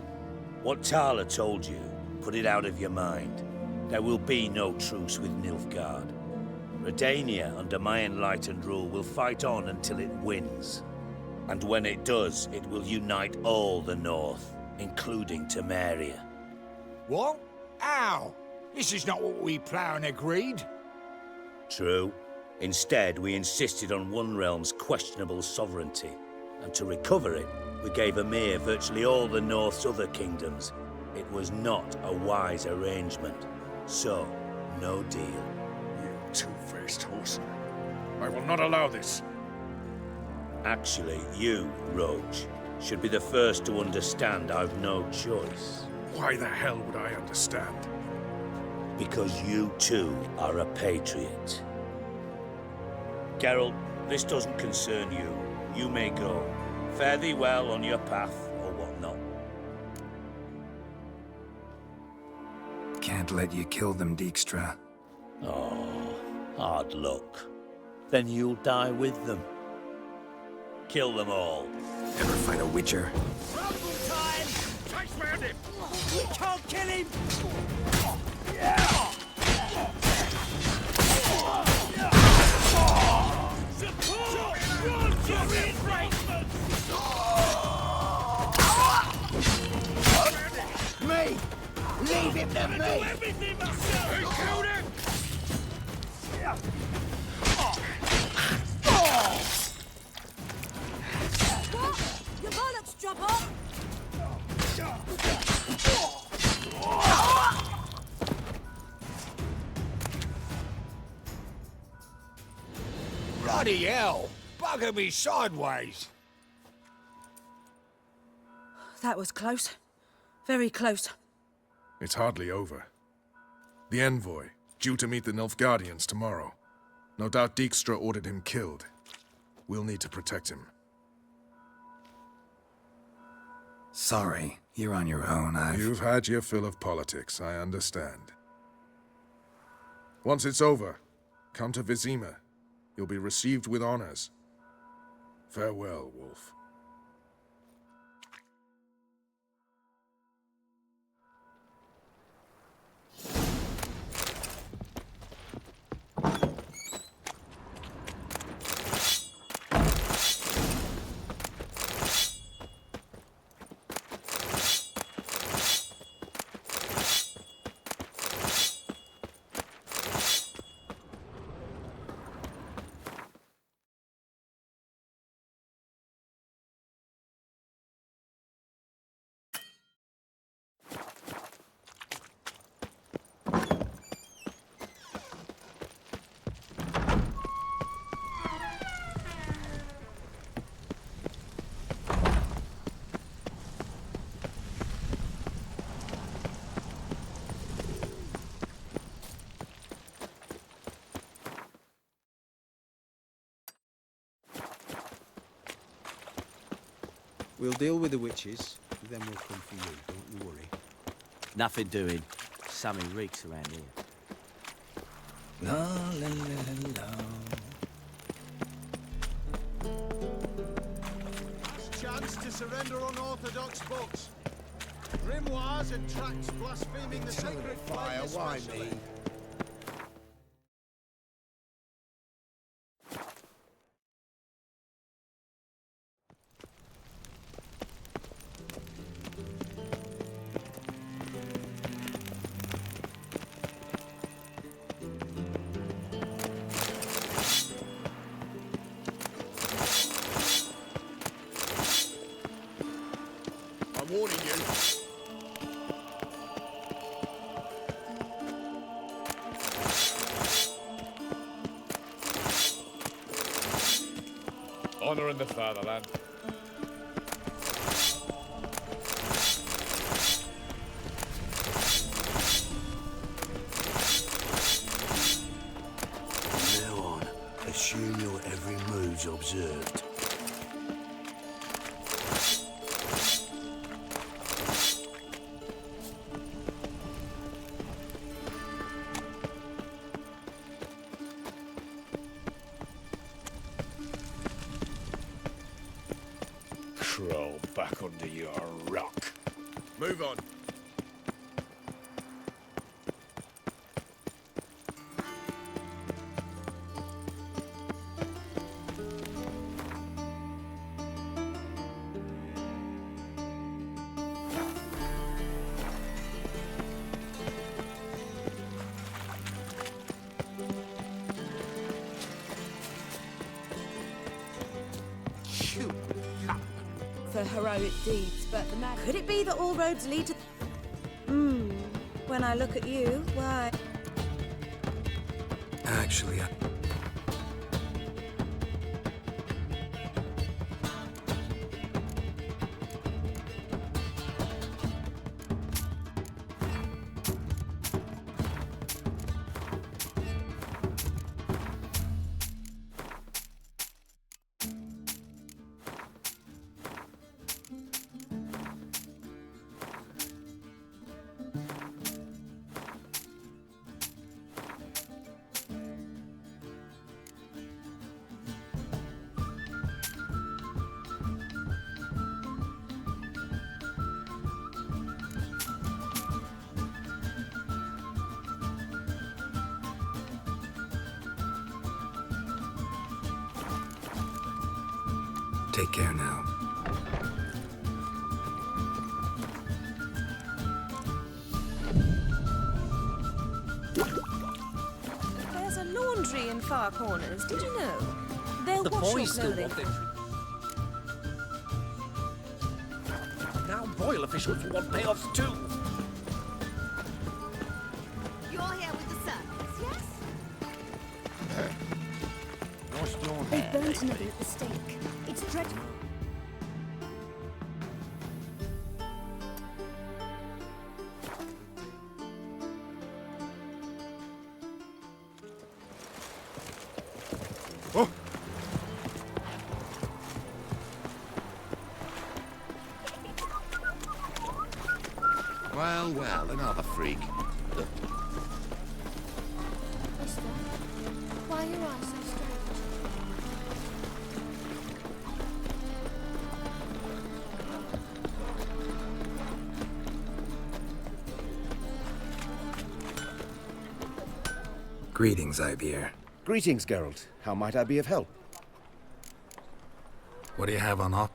what Tala told you, put it out of your mind. There will be no truce with Nilfgaard. Redania, under my enlightened rule, will fight on until it wins. And when it does, it will unite all the North, including Temeria. What? How? This is not what we Plough agreed. True. Instead, we insisted on one realm's questionable sovereignty. And to recover it, we gave Emhyr virtually all the North's other kingdoms. It was not a wise arrangement. So, no deal. You two-faced horseman. I will not allow this. Actually, you, Roach, should be the first to understand I've no choice. Why the hell would I understand? Because you too are a patriot. Geralt, this doesn't concern you. You may go. Fare thee well on your path, or whatnot. Can't let you kill them, Dijkstra. Oh, hard luck. Then you'll die with them. Kill them all. Never fight a Witcher. Rumble time! Chase me at him! We can't kill him! Me! Leave him to me! Everything myself! Who killed him? What? Your bollocks drop off! Bloody hell! Bugger me sideways! That was close. Very close. It's hardly over. The envoy, due to meet the Nilfgaardians tomorrow. No doubt Dijkstra ordered him killed. We'll need to protect him. Sorry, you're on your own. You've had your fill of politics, I understand. Once it's over, come to Vizima. You'll be received with honors. Farewell, Wolf. We'll deal with the witches, then we'll come for you, don't you worry. Nothing doing. Sammy reeks around here. La la la la. Last chance to surrender unorthodox books. Grimoires and tracts blaspheming the sacred fire. Why me? I'm warning you. Honor in the fatherland. From now on, assume your every move's observed. Crawl back under your rock. Move on. her heroic deeds, but the matter... Could it be that all roads lead to... When I look at you, why... Actually, take care now. There's a laundry in Far Corners, did you know? They'll The wash your boys still clothing. want them. Now Royal officials want payoffs too. You're here with the servants, yes? They burnt another at the stake. It's dreadful. Well, well, another freak. Mister, why are your eyes so strange? Greetings, Ivyr. Greetings, Geralt. How might I be of help? What do you have on offer?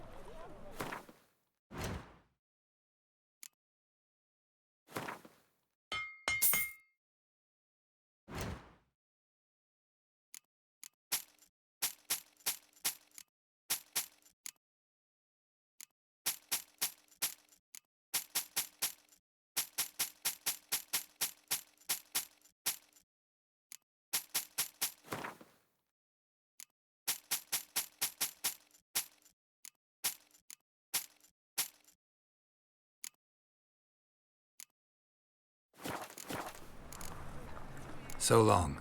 So long.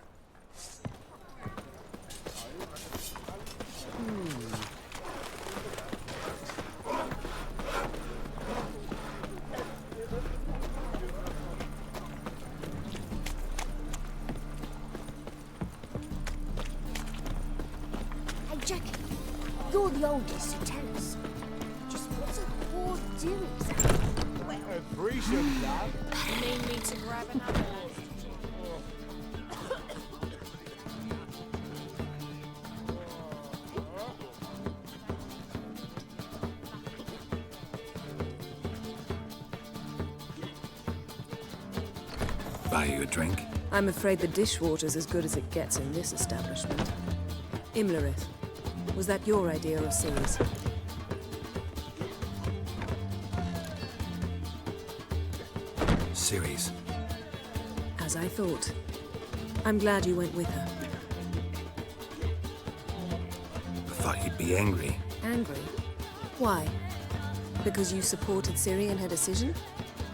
Hey, Jackie, you're the oldest, so tell us. Just what's a whore do exactly? Appreciate that. You mean me to grab another one? Buy you a drink? I'm afraid the dishwater's as good as it gets in this establishment. Imlerith, was that your idea or Ciri's? Ciri's. As I thought. I'm glad you went with her. I thought you'd be angry. Angry? Why? Because you supported Ciri in her decision?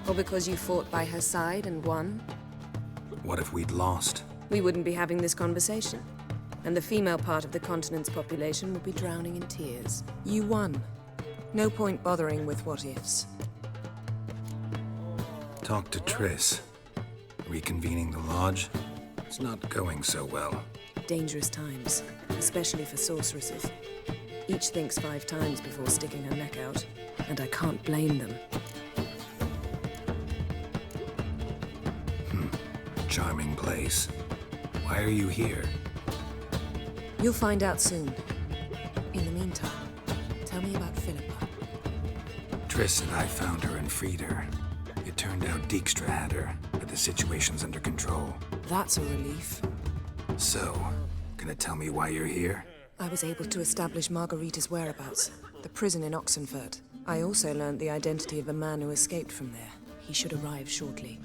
Or because you fought by her side and won? What if we'd lost? We wouldn't be having this conversation. And the female part of the continent's population would be drowning in tears. You won. No point bothering with what-ifs. Talk to Triss. Reconvening the lodge? It's not going so well. Dangerous times, especially for sorceresses. Each thinks 5 times before sticking her neck out, and I can't blame them. Charming place. Why are you here? You'll find out soon. In the meantime, tell me about Philippa. Triss and I found her and freed her. It turned out Dijkstra had her, but the situation's under control. That's a relief. So, gonna tell me why you're here? I was able to establish Margarita's whereabouts, the prison in Oxenfurt. I also learned the identity of a man who escaped from there. He should arrive shortly.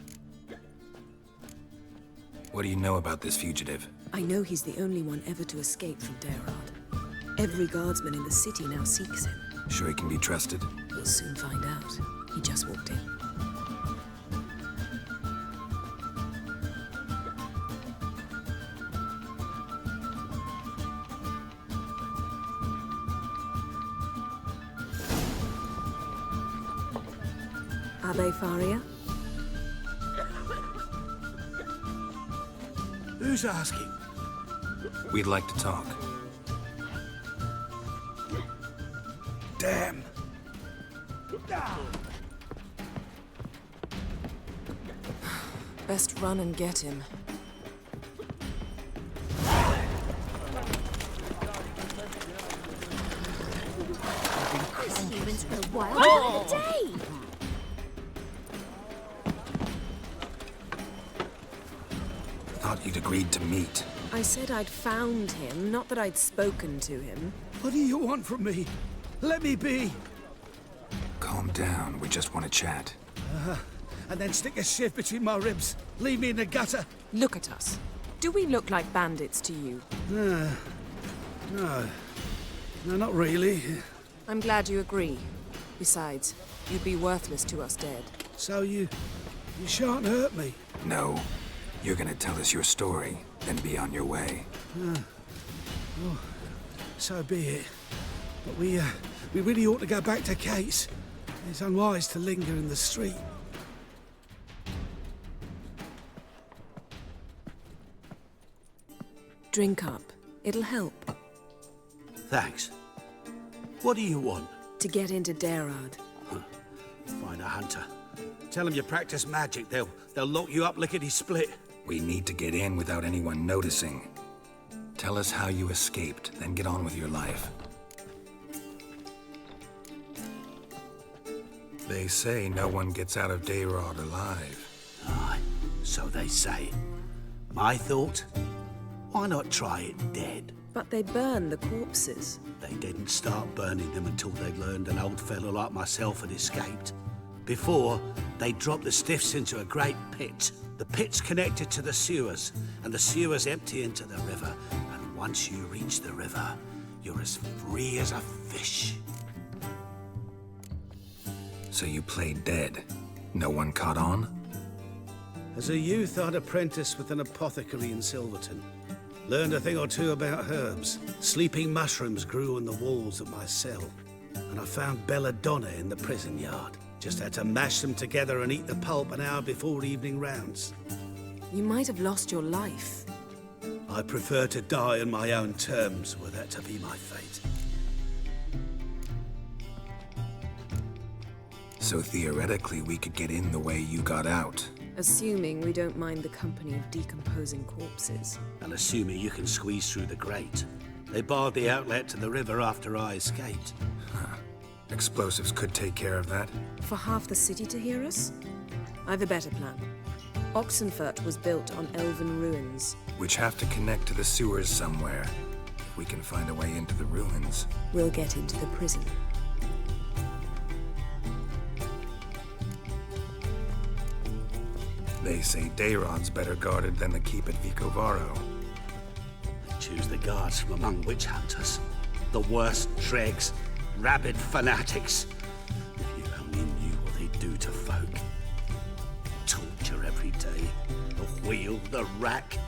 What do you know about this fugitive? I know he's the only one ever to escape from Daerad. Every guardsman in the city now seeks him. Sure he can be trusted? We'll soon find out. He just walked in. Abbe Faria? Who's asking? We'd like to talk. Damn. Best run and get him. These humans grow wild by the day! Thought you'd agreed to meet. I said I'd found him, not that I'd spoken to him. What do you want from me? Let me be. Calm down, we just want to chat. And then stick a sieve between my ribs. Leave me in the gutter. Look at us. Do we look like bandits to you? No. No, not really. I'm glad you agree. Besides, you'd be worthless to us dead. So you shan't hurt me? No. You're gonna tell us your story, then be on your way. Oh, so be it. But we really ought to go back to Kate's. It's unwise to linger in the street. Drink up. It'll help. Thanks. What do you want? To get into Daerad. Find a hunter. Tell them you practice magic. They'll lock you up lickety-split. We need to get in without anyone noticing. Tell us how you escaped, then get on with your life. They say no one gets out of Daerad alive. Aye, so they say. My thought? Why not try it dead? But they burn the corpses. They didn't start burning them until they learned an old fellow like myself had escaped. Before, they dropped the stiffs into a great pit. The pit's connected to the sewers, and the sewers empty into the river. And once you reach the river, you're as free as a fish. So you played dead. No one caught on? As a youth, I'd apprenticed with an apothecary in Silverton. Learned a thing or two about herbs. Sleeping mushrooms grew on the walls of my cell. And I found belladonna in the prison yard. Just had to mash them together and eat the pulp an hour before evening rounds. You might have lost your life. I prefer to die on my own terms, were that to be my fate. So theoretically, we could get in the way you got out. Assuming we don't mind the company of decomposing corpses. And assuming you can squeeze through the grate. They barred the outlet to the river after I escaped. Explosives could take care of that. For half the city to hear us? I've a better plan. Oxenfurt was built on elven ruins. Which have to connect to the sewers somewhere. If we can find a way into the ruins. We'll get into the prison. They say Daerad's better guarded than the keep at Vicovaro. Choose the guards from among witch hunters. The worst dregs, rabid fanatics. If you only knew what they do to folk. Torture every day. The wheel, the rack.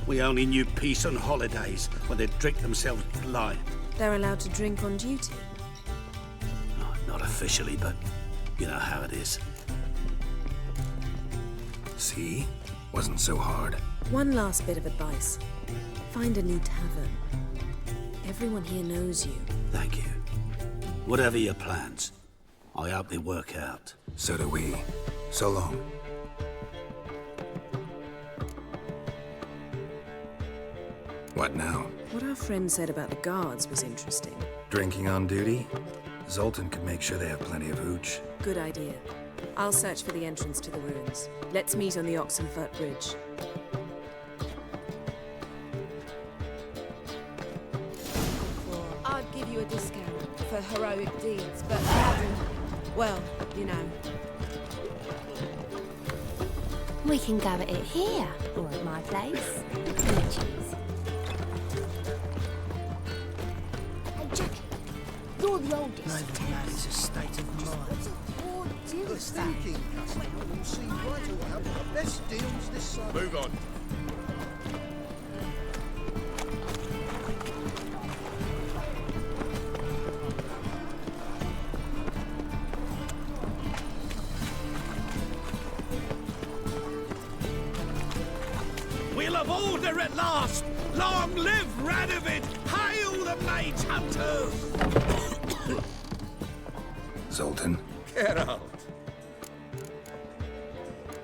We only knew peace on holidays when they'd drink themselves blind. They're allowed to drink on duty? Not officially, but you know how it is. See? Wasn't so hard. One last bit of advice. Find a new tavern. Everyone here knows you. Thank you. Whatever your plans, I hope they work out. So do we. So long. What now? What our friend said about the guards was interesting. Drinking on duty? Zoltan could make sure they have plenty of hooch. Good idea. I'll search for the entrance to the ruins. Let's meet on the Oxenfurt Bridge. I'd give you a discount for heroic deeds, but Madden Well, you know. We can go at it here, or at my place. Witches. Hey, Jackie, you're the oldest. Neither man is a state of mind. Good thinking, customer. We'll see right away one of the best deals this side. Move on. We'll have order at last! Long live Radovid! Hail the Mage Hunters! Zoltan, Geralt.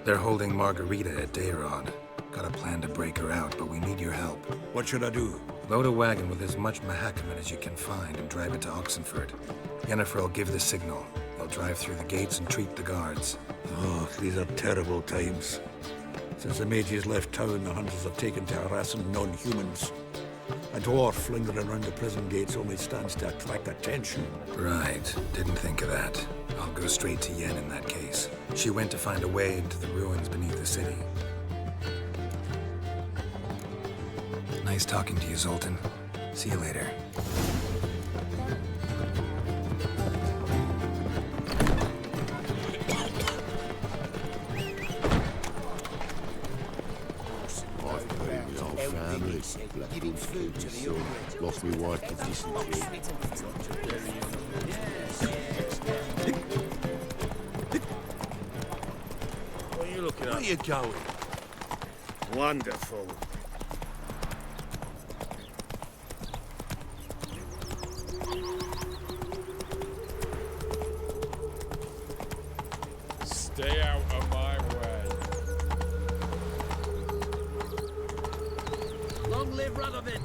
they're holding Margarita at Dayrod. Got a plan to break her out, but we need your help. What should I do? Load a wagon with as much Mahakaman as you can find and drive it to Oxenford. Yennefer will give the signal. They'll drive through the gates and treat the guards. Oh, these are terrible times. Since the mages left town, the hunters have taken to harassing non-humans. A dwarf lingering around the prison gates only stands to attract attention. Right. Didn't think of that. I'll go straight to Yen in that case. She went to find a way into the ruins beneath the city. Nice talking to you, Zoltan. See you later. Giving food to the old. Lost me wife to dysentery. What are you looking at? Where are you going? Wonderful. Stay out of my way. Long live Radovid!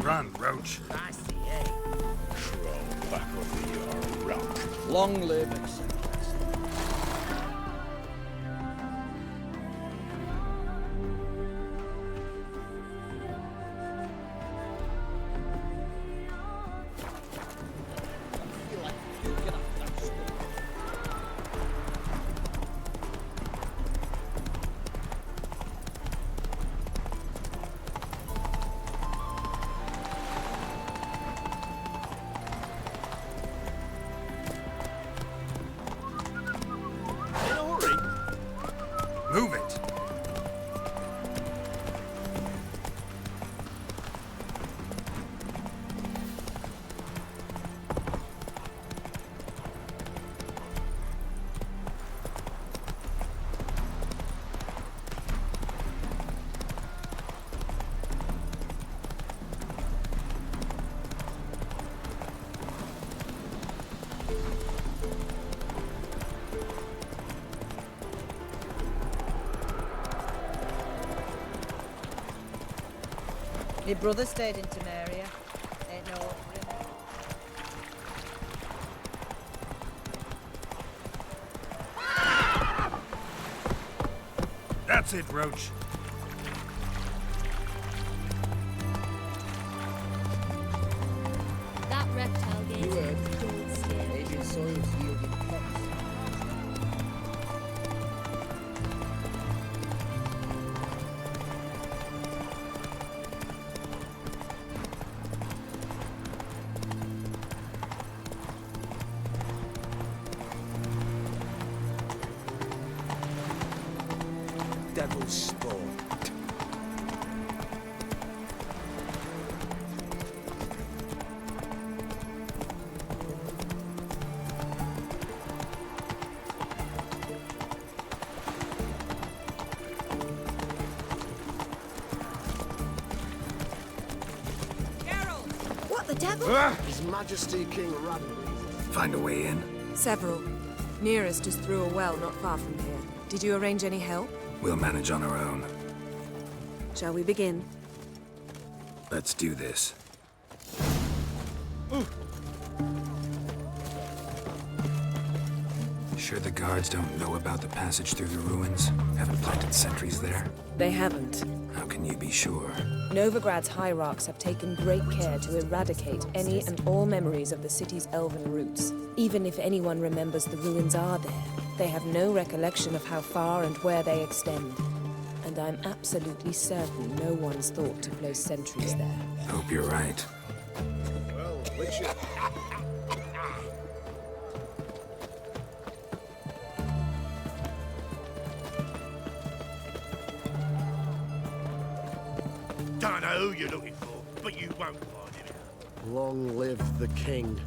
Run, Roach. I see, eh? Crawl back over your rock. Long live Move it! My brother stayed in Temeria. Ain't no hope for him. That's it, Roach. That reptile gave You heard. gold skin. Aged soils yielded crops. Devil's spawn. the devil? His Majesty King Radovid. Find a way in? Several. Nearest is through a well not far from here. Did you arrange any help? We'll manage on our own. Shall we begin? Let's do this. Sure the guards don't know about the passage through the ruins? Haven't planted sentries there? They haven't. How can you be sure? Novigrad's hierarchs have taken great care to eradicate any and all memories of the city's elven roots. Even if anyone remembers the ruins are there, they have no recollection of how far and where they extend. And I'm absolutely certain no one's thought to place sentries there. Hope you're right. Well, Witcher. Don't know who you're looking for, but you won't find him. Long live the king.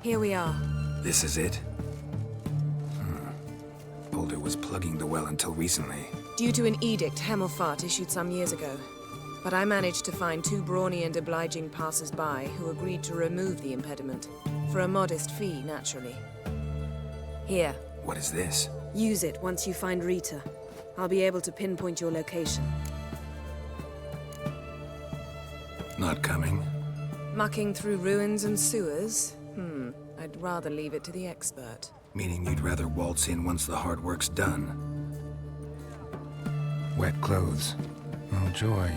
Here we are. This is it? Boulder was plugging the well until recently. Due to an edict Hemelfart issued some years ago. But I managed to find two brawny and obliging passers-by who agreed to remove the impediment. For a modest fee, naturally. Here. What is this? Use it once you find Rita. I'll be able to pinpoint your location. Not coming? Mucking through ruins and sewers? I'd rather leave it to the expert. Meaning you'd rather waltz in once the hard work's done. Wet clothes. Oh, joy.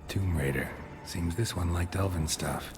Tomb Raider. Seems this one liked elven stuff.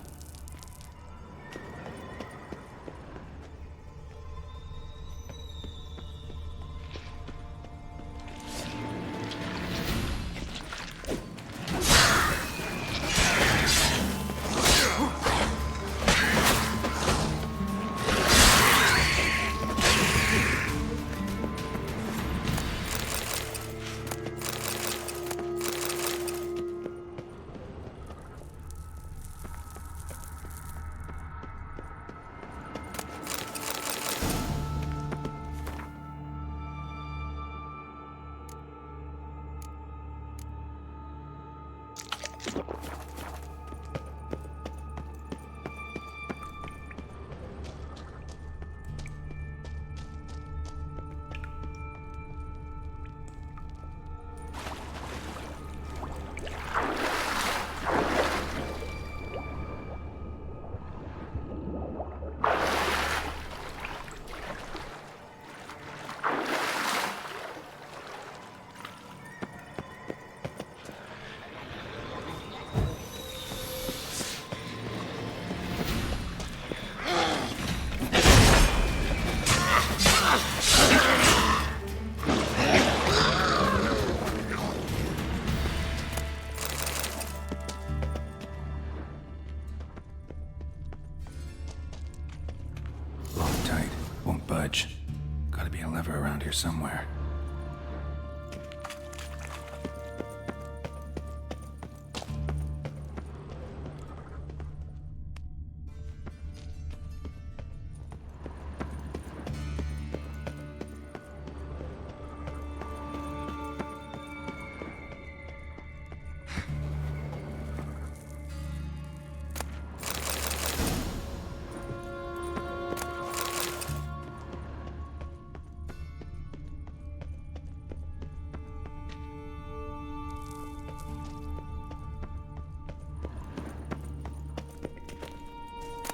budge. Gotta be a lever around here somewhere.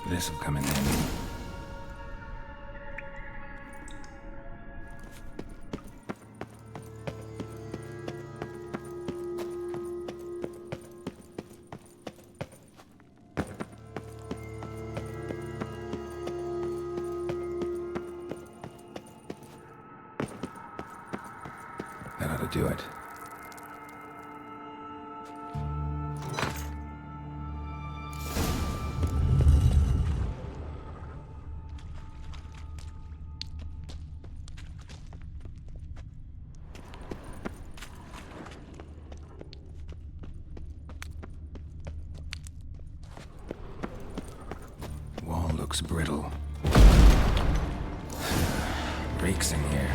This'll come in handy. That ought to do it. Wall looks brittle. Reeks in here.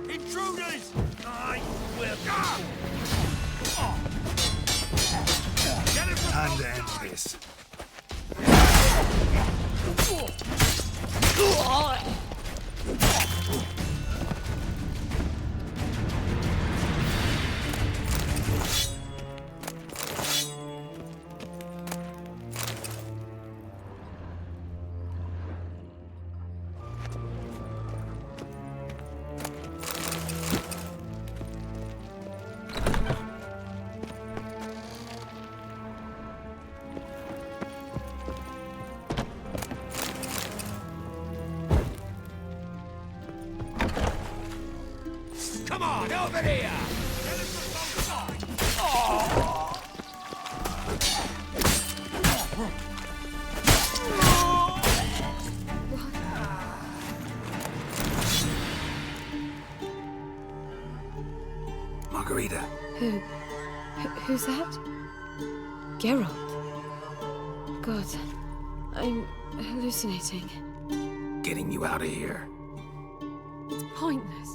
Intruders! I will. Time to end this. Come on, over here! Margarita. Who's that? Geralt. God, I'm hallucinating. Getting you out of here. It's pointless.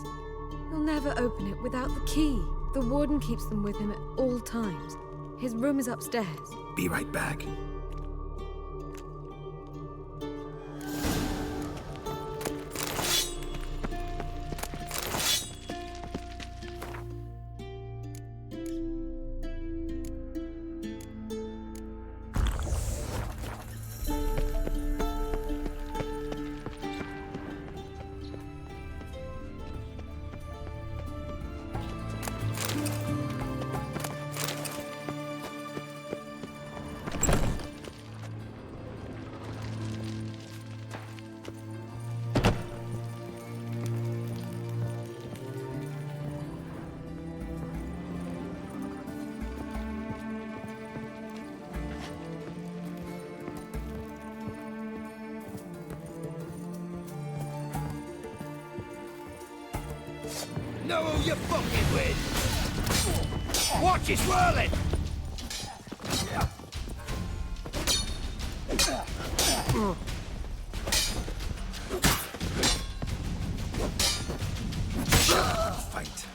He'll never open it without the key. The warden keeps them with him at all times. His room is upstairs. Be right back. Know who you're fucking with? Watch it swirling! Fight.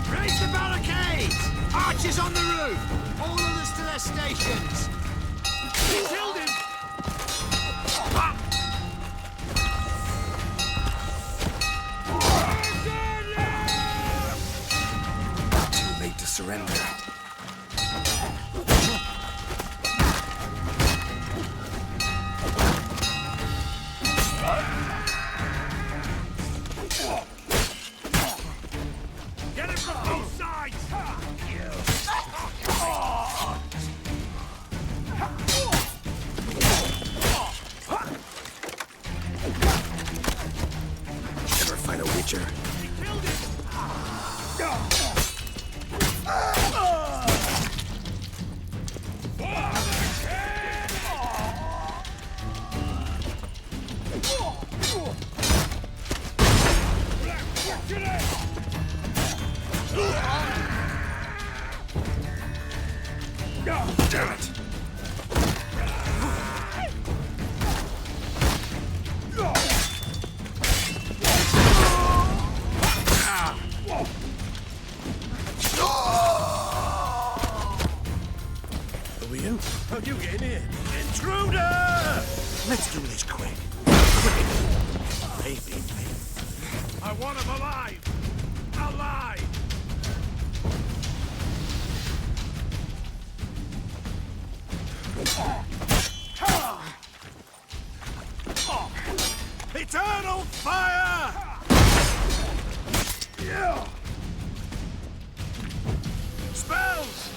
Raise the barricades! Archers on the roof! All others to their stations! Killed him! Too late to surrender. Get him from both sides! Never fight a Witcher. Damn it! Are we in? How do you get in here? Intruder! Let's do this quick. Maybe. I want him alive! Alive! Eternal fire! Spells!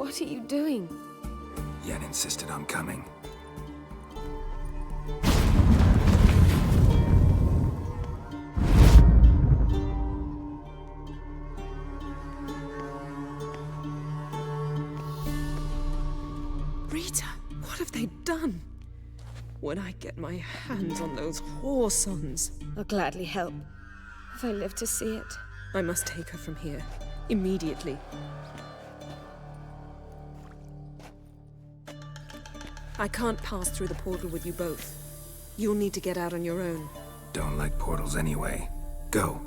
What are you doing? Yen insisted on coming. Rita, what have they done? When I get my hands on those whoresons, I'll gladly help, if I live to see it. I must take her from here, immediately. I can't pass through the portal with you both. You'll need to get out on your own. Don't like portals anyway. Go.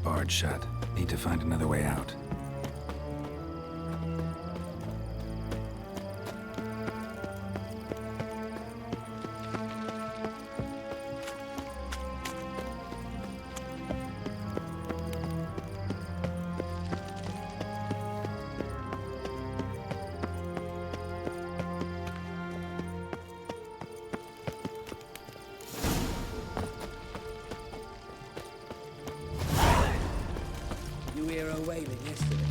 Barred shut. Need to find another way out. You hear her wailing yesterday?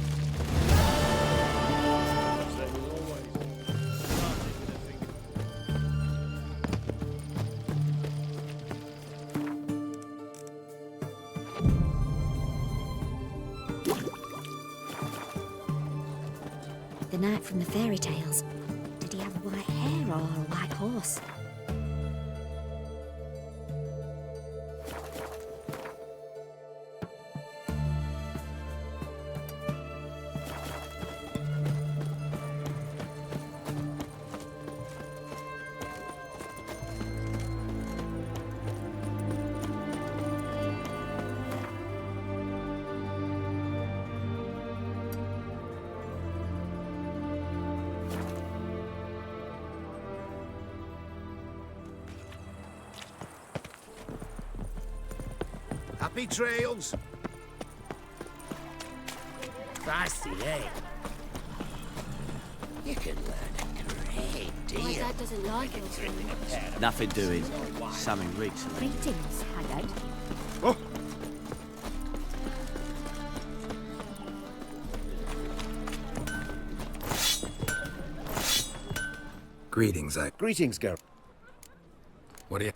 The knight from the fairy tales. Did he have white hair or a white horse? Happy trails. Fancy, eh? You can learn a great My deal. dad doesn't like it. Nothing doing. Something reeks. Greetings, Haggard. Greetings, Greetings, Geralt. What do you...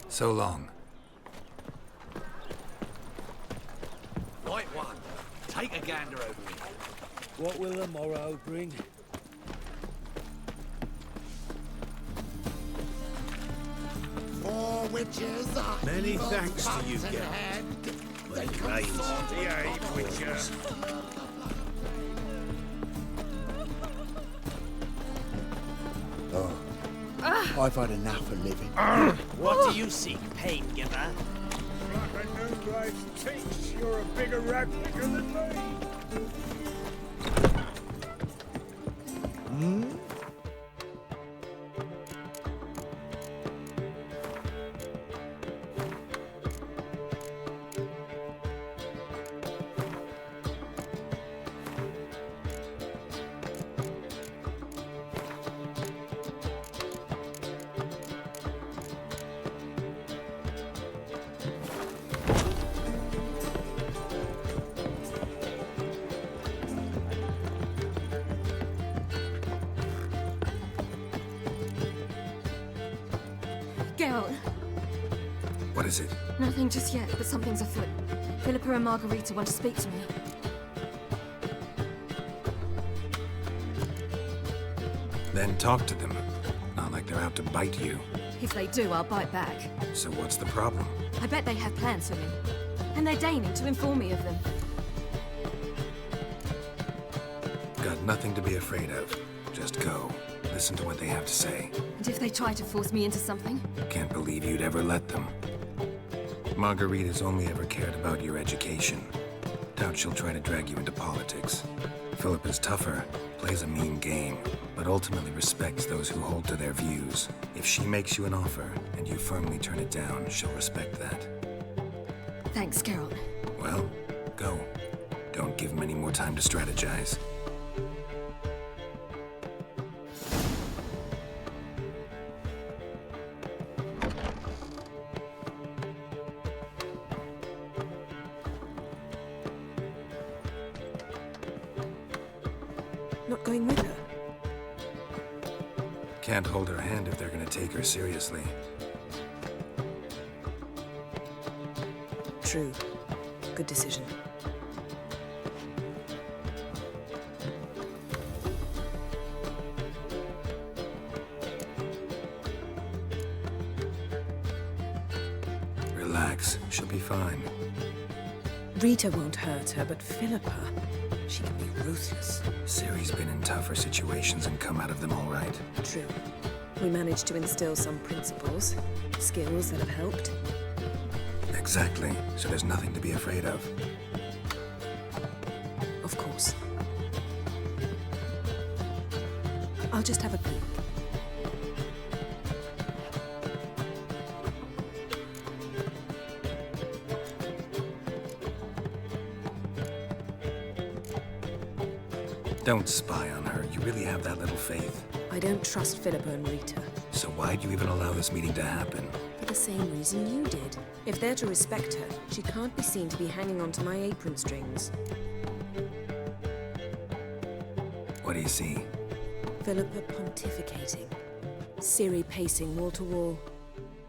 So long. Right one. Take a gander over it. What will the morrow bring? Four witches are Many evil thanks to you, gods in Geralt. hand. When it come rains, forth behave, from the Witcher. woods. Oh. I've had enough of living. What do you seek, pain giver? Like a new life's teach, you're a bigger rat picker than me. Geralt, What is it? nothing just yet, but something's afoot. Philippa and Margarita want to speak to me. Then talk to them. Not like they're out to bite you. If they do, I'll bite back. So what's the problem? I bet they have plans for me. And they're deigning to inform me of them. Got nothing to be afraid of. Just go. Listen to what they have to say. And if they try to force me into something? Can't believe you'd ever let them. Margarita's only ever cared about your education. Doubt she'll try to drag you into politics. Philippa's tougher, plays a mean game, but ultimately respects those who hold to their views. If she makes you an offer, and you firmly turn it down, she'll respect that. Thanks, Geralt. Well, go. Don't give him any more time to strategize. Not going with her? Can't hold her hand if they're gonna take her seriously. True. Good decision. Relax, she'll be fine. Rita won't hurt her, but Philippa, she can be ruthless. Ciri's been in tougher situations and come out of them all right. True. We managed to instill some principles, skills that have helped. Exactly, so there's nothing to be afraid of. Of course. I'll just have a peek. Don't spy on her. You really have that little faith. I don't trust Philippa and Rita. So why'd you even allow this meeting to happen? For the same reason you did. If they're to respect her, she can't be seen to be hanging onto my apron strings. What do you see? Philippa pontificating. Ciri pacing wall to wall.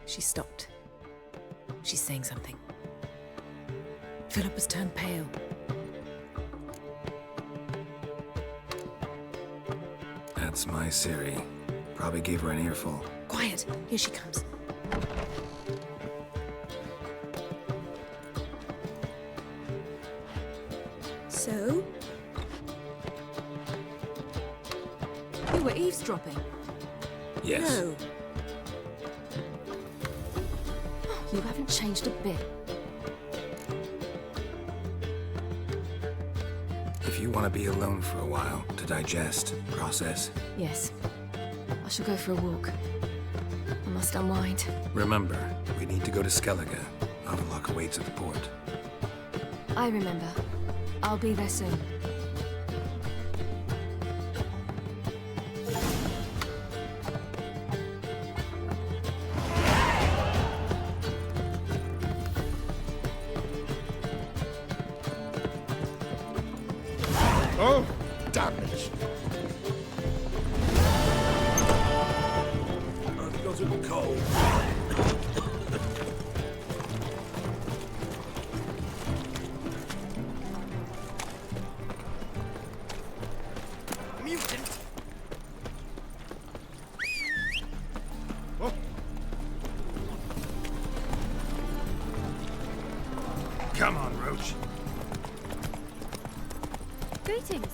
She stopped. She's saying something. Philippa's turned pale. That's my Ciri. Probably gave her an earful. Quiet! Here she comes. So? You were eavesdropping? Yes. No. You haven't changed a bit. If you want to be alone for a while, to digest, process. Yes. I shall go for a walk. I must unwind. Remember, we need to go to Skellige. Avallac'h awaits at the port. I remember. I'll be there soon. Oh, damn it. I've got a cold. Mutant! Oh. Come on, Roach. Greetings.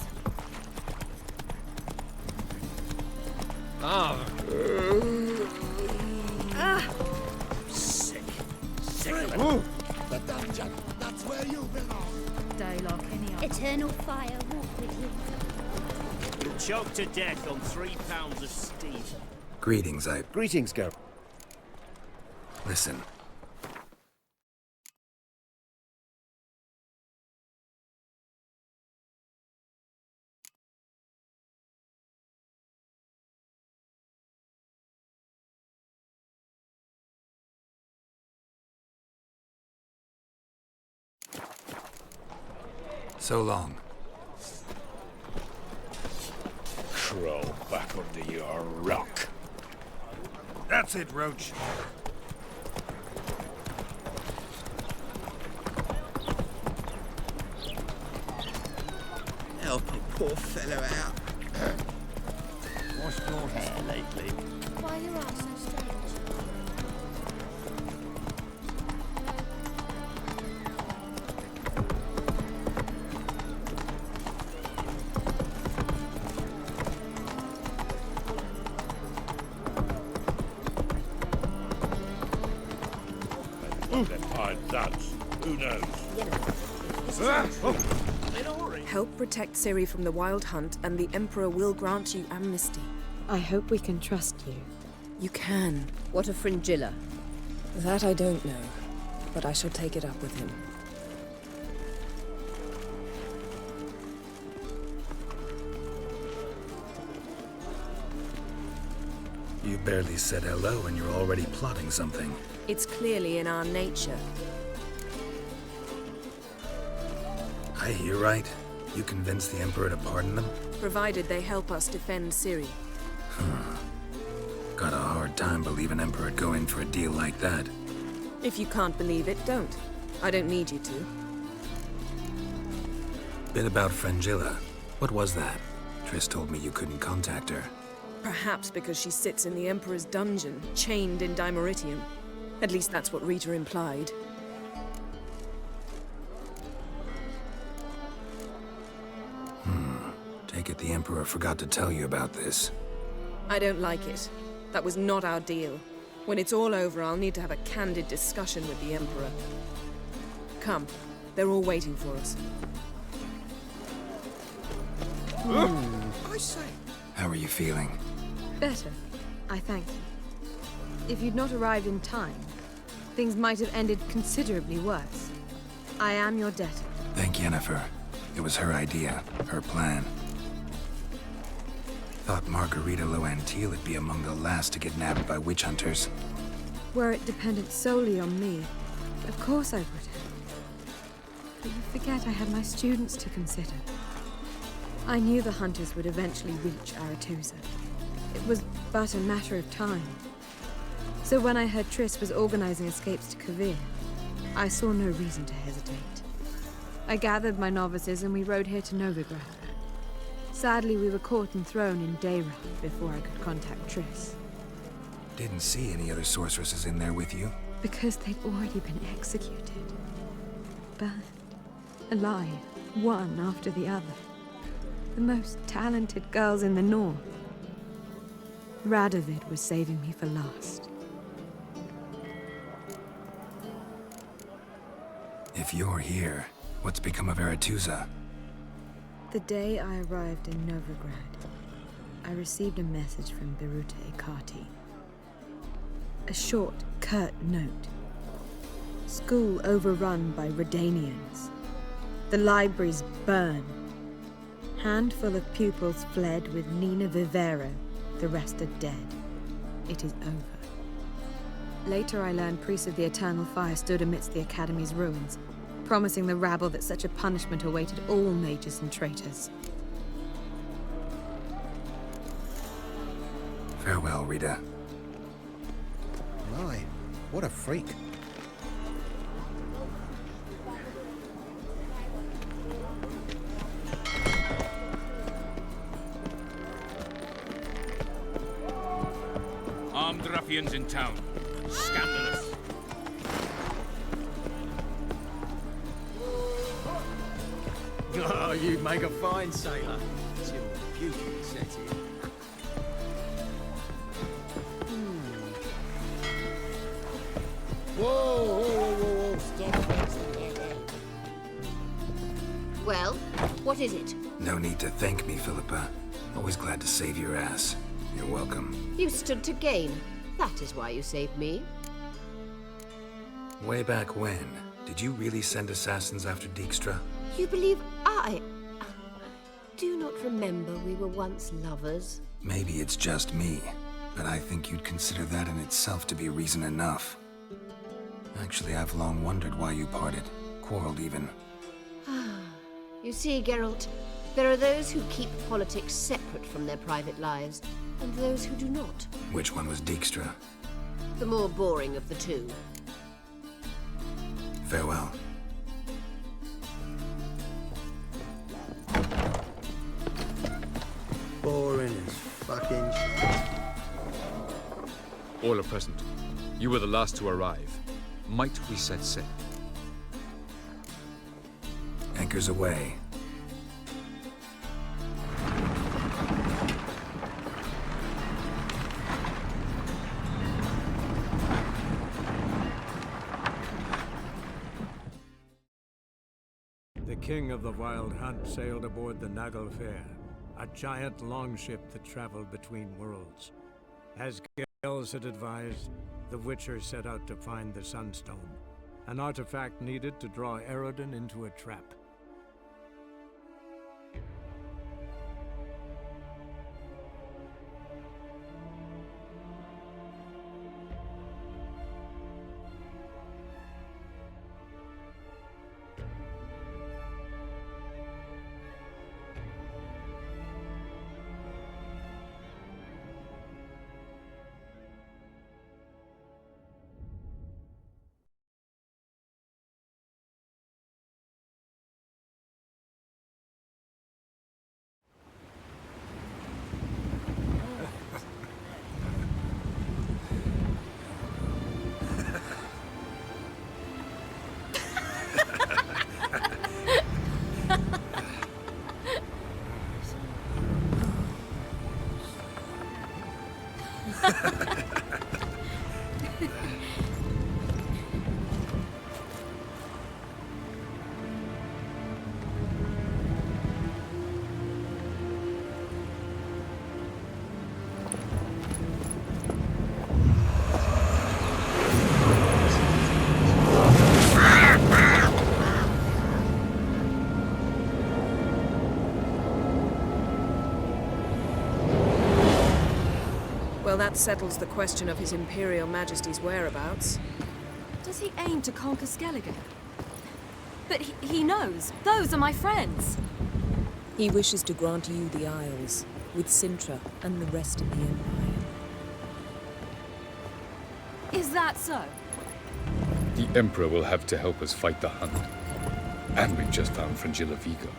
Sick. Sick of it. The dungeon. That's where you belong. Daylock, any other. Eternal fire walk with you. You'll choke to death on 3 pounds of steam. Greetings, Greetings, Geralt. Listen. So long. Crawl back under your rock. That's it, Roach. poor fellow out. Washed your hair lately? Why you are so strange? Fine, that's. Who knows? Help protect Ciri from the Wild Hunt, and the Emperor will grant you amnesty. I hope we can trust you. You can. What of Fringilla? That I don't know, but I shall take it up with him. You barely said hello and you're already plotting something. It's clearly in our nature. I hear right. You convinced the Emperor to pardon them? Provided they help us defend Ciri. Got a hard time believing Emperor'd go in for a deal like that. If you can't believe it, don't. I don't need you to. Bit about Fringilla. What was that? Triss told me you couldn't contact her. Perhaps because she sits in the Emperor's dungeon, chained in Dimeritium. At least that's what Rita implied. Take it the Emperor forgot to tell you about this. I don't like it. That was not our deal. When it's all over, I'll need to have a candid discussion with the Emperor. Come. They're all waiting for us. I say. How are you feeling? Better. I thank you. If you'd not arrived in time, things might have ended considerably worse. I am your debtor. Thank Yennefer. It was her idea, her plan. Thought Margarita Loantil would be among the last to get nabbed by witch hunters. Were it dependent solely on me, of course I would have. But you forget I had my students to consider. I knew the hunters would eventually reach Aretusa. It was but a matter of time. So when I heard Triss was organizing escapes to Kovir, I saw no reason to hesitate. I gathered my novices and we rode here to Novigrad. Sadly, we were caught and thrown in Dayrun before I could contact Triss. Didn't see any other sorceresses in there with you? Because they'd already been executed. Burned. Alive. One after the other. The most talented girls in the north. Radovid was saving me for last. If you're here, what's become of Aretusa? The day I arrived in Novigrad, I received a message from Beruta Ikati. A short, curt note. School overrun by Redanians. The libraries burned. Handful of pupils fled with Nina Vivero. The rest are dead. It is over. Later I learned priests of the Eternal Fire stood amidst the Academy's ruins, promising the rabble that such a punishment awaited all mages and traitors. Farewell, Rita. My, what a freak. Armed ruffians in town. Scandalous. Oh, you make a fine sailor. It's your beauty that sets you. Whoa, stop that. Well, what is it? No need to thank me, Philippa. Always glad to save your ass. You're welcome. You stood to gain. That is why you saved me. Way back when, did you really send assassins after Dijkstra? You believe I... Do you not remember we were once lovers? Maybe it's just me, but I think you'd consider that in itself to be reason enough. Actually, I've long wondered why you parted. Quarreled even. You see, Geralt, there are those who keep politics separate from their private lives, and those who do not. Which one was Dijkstra? The more boring of the two. Farewell. Boring as fucking shit. All are present. You were the last to arrive. Might we set sail? Anchors away. The king of the Wild Hunt sailed aboard the Naglfar, a giant longship that traveled between worlds. As Gels had advised, the Witcher set out to find the Sunstone, an artifact needed to draw Eredin into a trap. Well, that settles the question of His Imperial Majesty's whereabouts. Does he aim to conquer Skellige? But he knows. Those are my friends. He wishes to grant you the Isles, with Sintra and the rest of the Empire. Is that so? The Emperor will have to help us fight the Hunt. And we've just found Fringilla Vigo.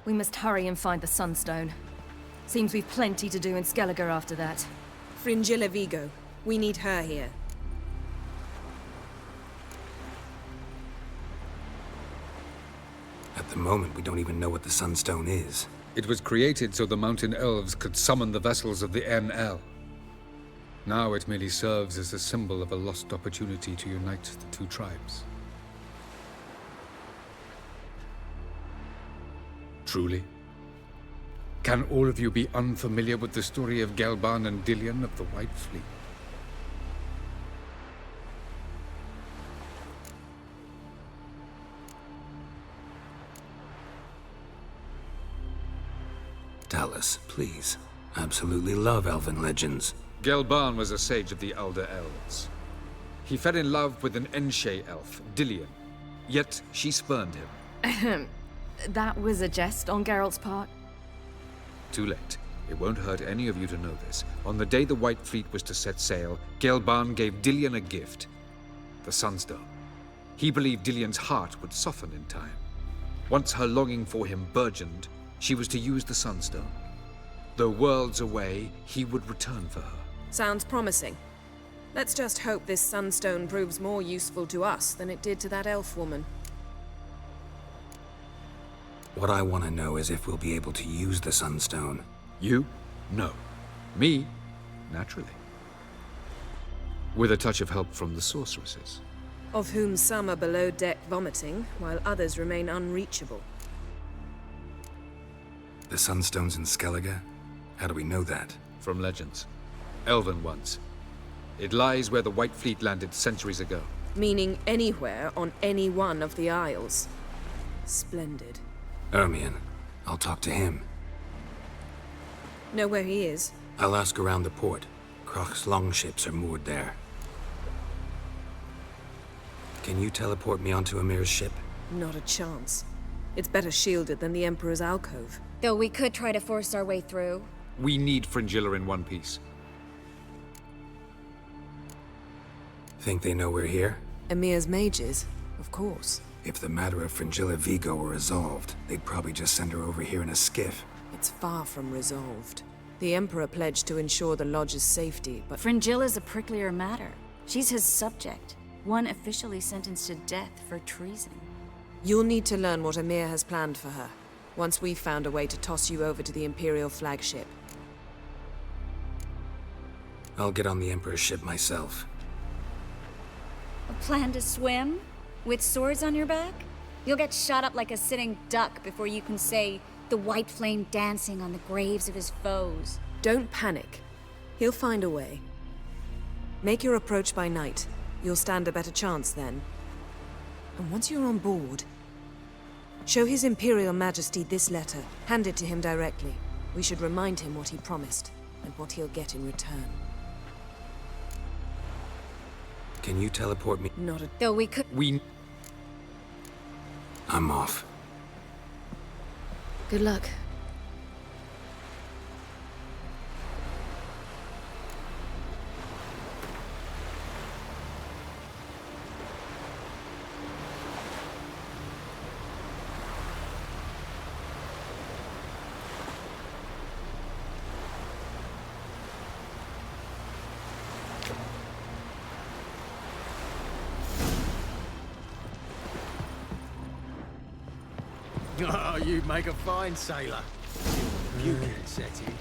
We must hurry and find the Sunstone. Seems we've plenty to do in Skellige after that. Fringilla Vigo. We need her here. At the moment, we don't even know what the Sunstone is. It was created so the Mountain Elves could summon the vessels of the NL. Now it merely serves as a symbol of a lost opportunity to unite the two tribes. Truly? Can all of you be unfamiliar with the story of Gelban and Dillion of the White Fleet? Tell us, please. I absolutely love elven legends. Gelban was a sage of the Elder Elves. He fell in love with an Enshe elf, Dillion. Yet she spurned him. That was a jest on Geralt's part. Too late. It won't hurt any of you to know this. On the day the White Fleet was to set sail, Gelban gave Dillion a gift. The Sunstone. He believed Dillion's heart would soften in time. Once her longing for him burgeoned, she was to use the Sunstone. Though worlds away, he would return for her. Sounds promising. Let's just hope this Sunstone proves more useful to us than it did to that elf woman. What I want to know is if we'll be able to use the Sunstone. You? No. Me? Naturally. With a touch of help from the sorceresses. Of whom some are below deck vomiting, while others remain unreachable. The Sunstone's in Skellige? How do we know that? From legends. Elven ones. It lies where the White Fleet landed centuries ago. Meaning anywhere on any one of the Isles. Splendid. Ermion. I'll talk to him. Know where he is? I'll ask around the port. Croc's longships are moored there. Can you teleport me onto Amir's ship? Not a chance. It's better shielded than the Emperor's alcove. Though we could try to force our way through. We need Fringilla in one piece. Think they know we're here? Emir's mages, of course. If the matter of Fringilla Vigo were resolved, they'd probably just send her over here in a skiff. It's far from resolved. The Emperor pledged to ensure the Lodge's safety, but... Fringilla's a pricklier matter. She's his subject, one officially sentenced to death for treason. You'll need to learn what Emir has planned for her, once we've found a way to toss you over to the Imperial flagship. I'll get on the Emperor's ship myself. A plan to swim? With swords on your back? You'll get shot up like a sitting duck before you can say the white flame dancing on the graves of his foes. Don't panic. He'll find a way. Make your approach by night. You'll stand a better chance then. And once you're on board, show His Imperial Majesty this letter. Hand it to him directly. We should remind him what he promised, and what he'll get in return. Can you teleport me? Not a... Though we could... I'm off. Good luck. Oh, you make a fine sailor. You can set him.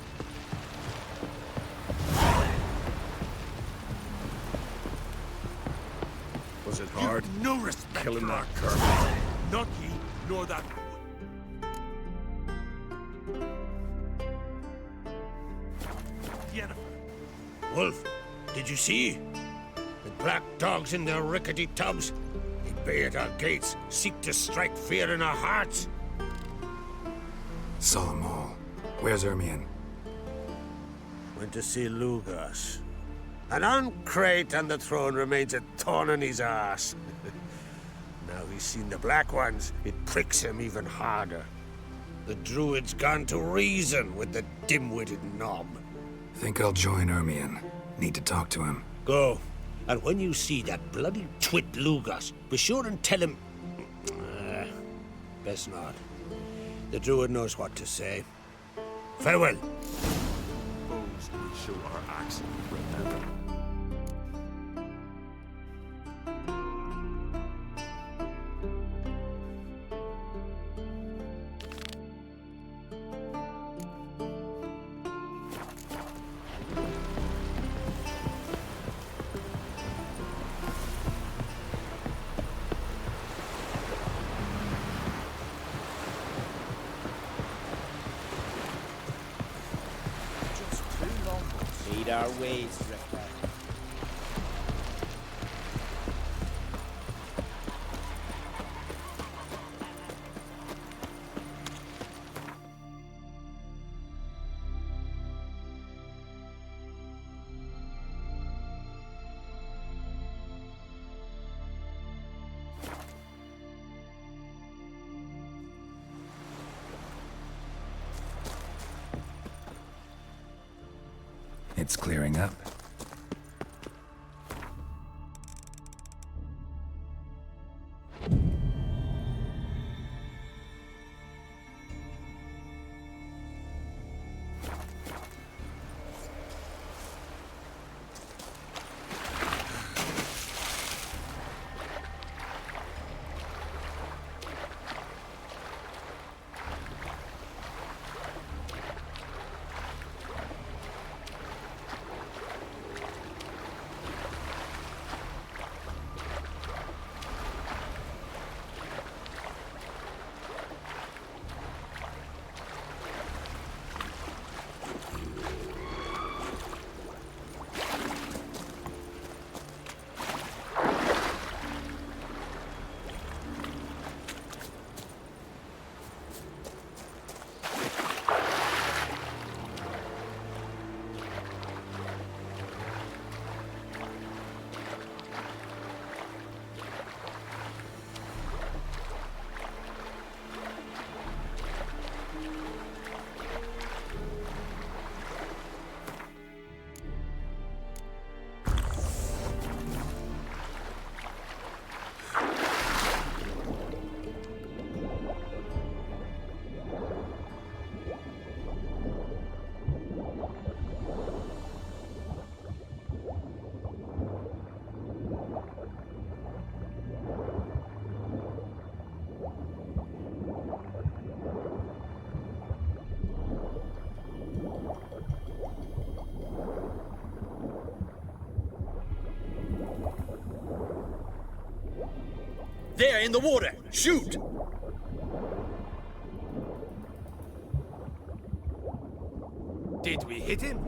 Was it hard? No respect Killing for that our Kermit. Not ye, nor that. Yennefer. Wolf, did you see? The black dogs in their rickety tubs. They bay at our gates, seek to strike fear in our hearts. Saw them all. Where's Ermion? Went to see Lugas. And on Crate and the throne remains a thorn in his ass. Now he's seen the Black Ones, it pricks him even harder. The Druid's gone to reason with the dim-witted knob. Think I'll join Ermion. Need to talk to him. Go. And when you see that bloody twit Lugas, be sure and tell him... best not. The Druid knows what to say. Farewell. Bones will show our axe forever. Lead our ways, Drifter. It's clearing up. There, in the water! Shoot! Did we hit him?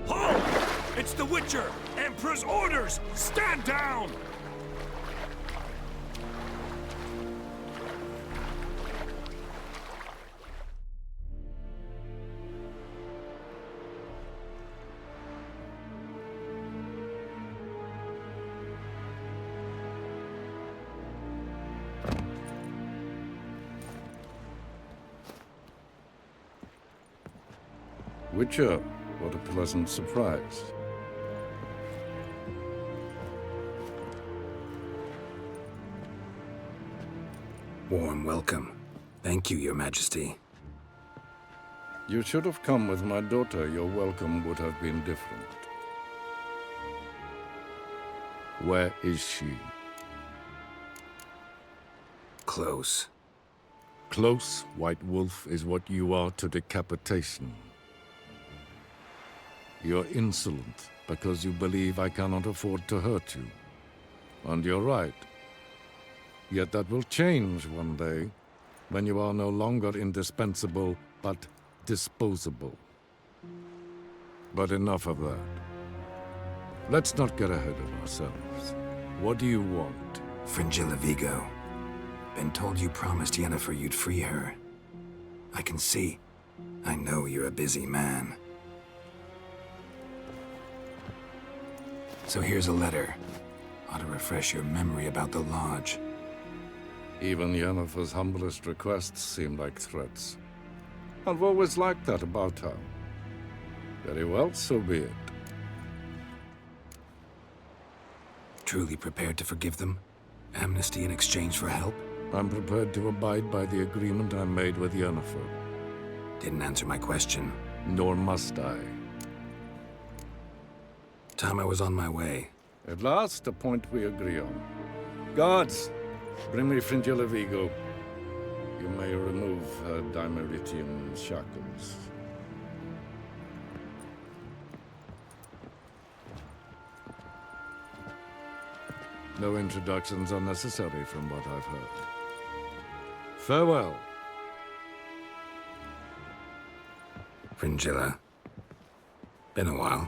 Halt! It's the Witcher! Emperor's orders! Stand down! Witcher, what a pleasant surprise. Warm welcome. Thank you, Your Majesty. You should have come with my daughter. Your welcome would have been different. Where is she? Close. Close, White Wolf, is what you are to decapitation. You're insolent because you believe I cannot afford to hurt you. And you're right. Yet that will change one day, when you are no longer indispensable, but disposable. But enough of that. Let's not get ahead of ourselves. What do you want? Fringilla Vigo. Been told you promised Yennefer you'd free her. I can see. I know you're a busy man. So here's a letter. Ought to refresh your memory about the Lodge. Even Yennefer's humblest requests seem like threats. I've always liked that about her. Very well, so be it. Truly prepared to forgive them? Amnesty in exchange for help? I'm prepared to abide by the agreement I made with Yennefer. Didn't answer my question. Nor must I. Time I was on my way. At last, a point we agree on. Guards, bring me Fringilla Vigo. You may remove her Dimeritian shackles. No introductions are necessary from what I've heard. Farewell. Fringilla. Been a while.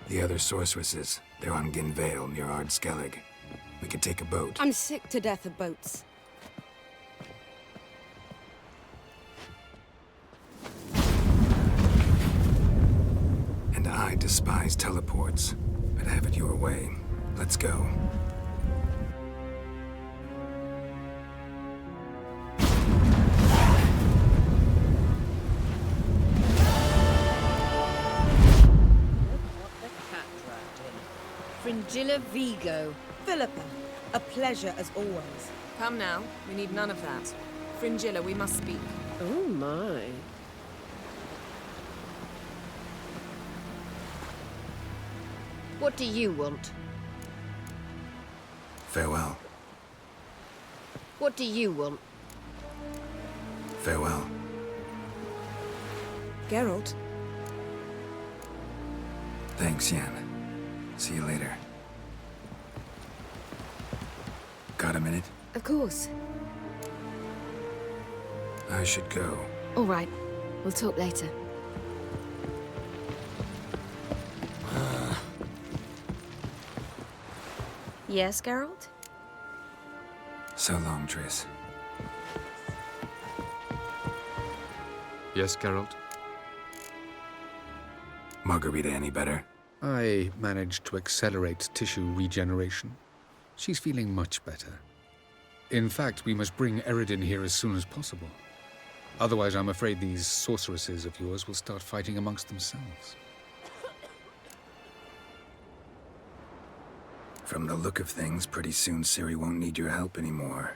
The other sorceresses, they're on Ginvale near Ard Skellig. We could take a boat. I'm sick to death of boats. And I despise teleports, but have it your way. Let's go. Fringilla Vigo. Philippa, a pleasure as always. Come now, we need none of that. Fringilla, we must speak. Oh my. What do you want? Farewell. What do you want? Farewell. Geralt? Thanks, Yen. See you later. Got a minute? Of course. I should go. All right. We'll talk later. Yes, Geralt? So long, Triss. Yes, Geralt? Margarita any better? I managed to accelerate tissue regeneration. She's feeling much better. In fact, we must bring Eredin here as soon as possible. Otherwise, I'm afraid these sorceresses of yours will start fighting amongst themselves. From the look of things, pretty soon Ciri won't need your help anymore.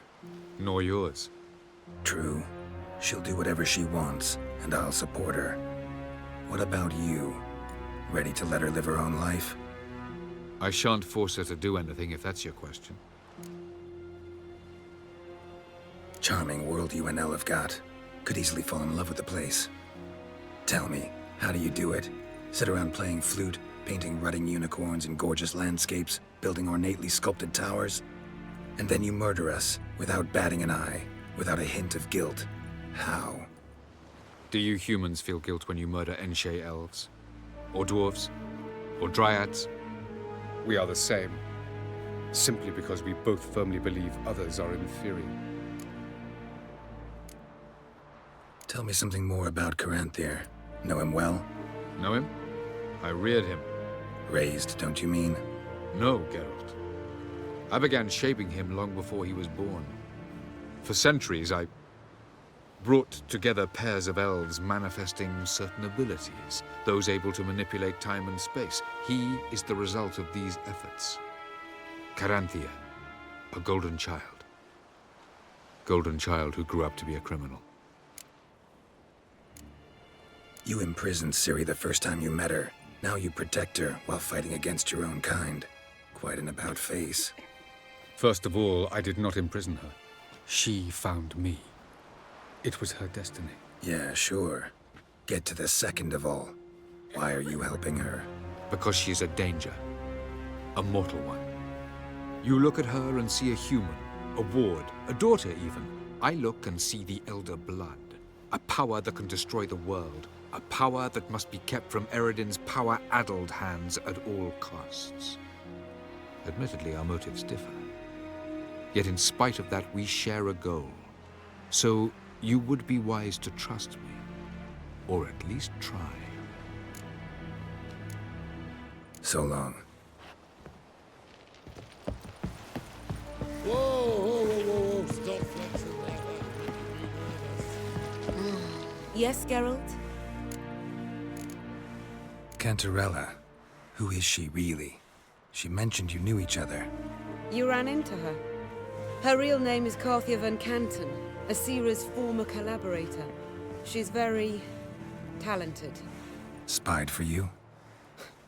Nor yours. True. She'll do whatever she wants, and I'll support her. What about you? Ready to let her live her own life? I shan't force her to do anything, if that's your question. Charming world you and Elle have got. Could easily fall in love with the place. Tell me, how do you do it? Sit around playing flute, painting rutting unicorns in gorgeous landscapes, building ornately sculpted towers. And then you murder us, without batting an eye, without a hint of guilt. How? Do you humans feel guilt when you murder Enshe elves? Or dwarves? Or dryads? We are the same, simply because we both firmly believe others are inferior. Tell me something more about Caranthir. Know him well? Know him? I reared him. Raised, don't you mean? No, Geralt. I began shaping him long before he was born. For centuries, I brought together pairs of elves manifesting certain abilities, those able to manipulate time and space. He is the result of these efforts. Caranthir, a golden child. Golden child who grew up to be a criminal. You imprisoned Ciri the first time you met her. Now you protect her while fighting against your own kind. Quite an about-face. First of all, I did not imprison her. She found me. It was her destiny. Yeah, sure. Get to the second of all. Why are you helping her? Because she is a danger. A mortal one. You look at her and see a human, a ward, a daughter even. I look and see the Elder Blood. A power that can destroy the world. A power that must be kept from Eredin's power-addled hands at all costs. Admittedly, our motives differ. Yet in spite of that, we share a goal. So, you would be wise to trust me. Or at least try. So long. Whoa, whoa, whoa, whoa, whoa. Stop flexing like that. Yes, Geralt? Cantarella. Who is she, really? She mentioned you knew each other. You ran into her. Her real name is Carthia van Canton, Asira's former collaborator. She's very talented. Spied for you?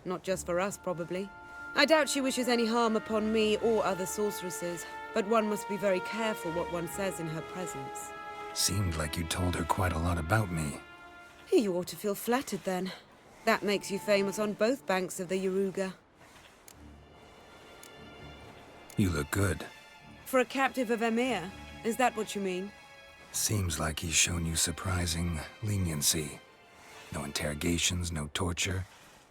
Not just for us, probably. I doubt she wishes any harm upon me or other sorceresses, but one must be very careful what one says in her presence. Seemed like you told her quite a lot about me. You ought to feel flattered, then. That makes you famous on both banks of the Yaruga. You look good. For a captive of Emir, is that what you mean? Seems like he's shown you surprising leniency. No interrogations, no torture.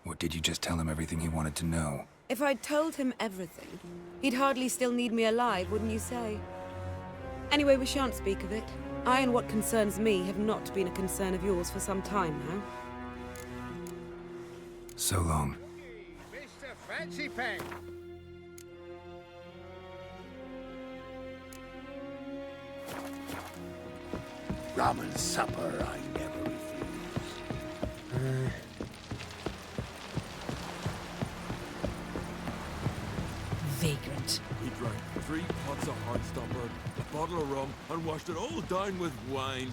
Or did you just tell him everything he wanted to know? If I'd told him everything, he'd hardly still need me alive, wouldn't you say? Anyway, we shan't speak of it. I and what concerns me have not been a concern of yours for some time now. So long. Mr. Fancy Pen! Ramen supper I never refuse. Vagrant. He drank 3 pots of Heartstopper, a bottle of rum, and washed it all down with wine.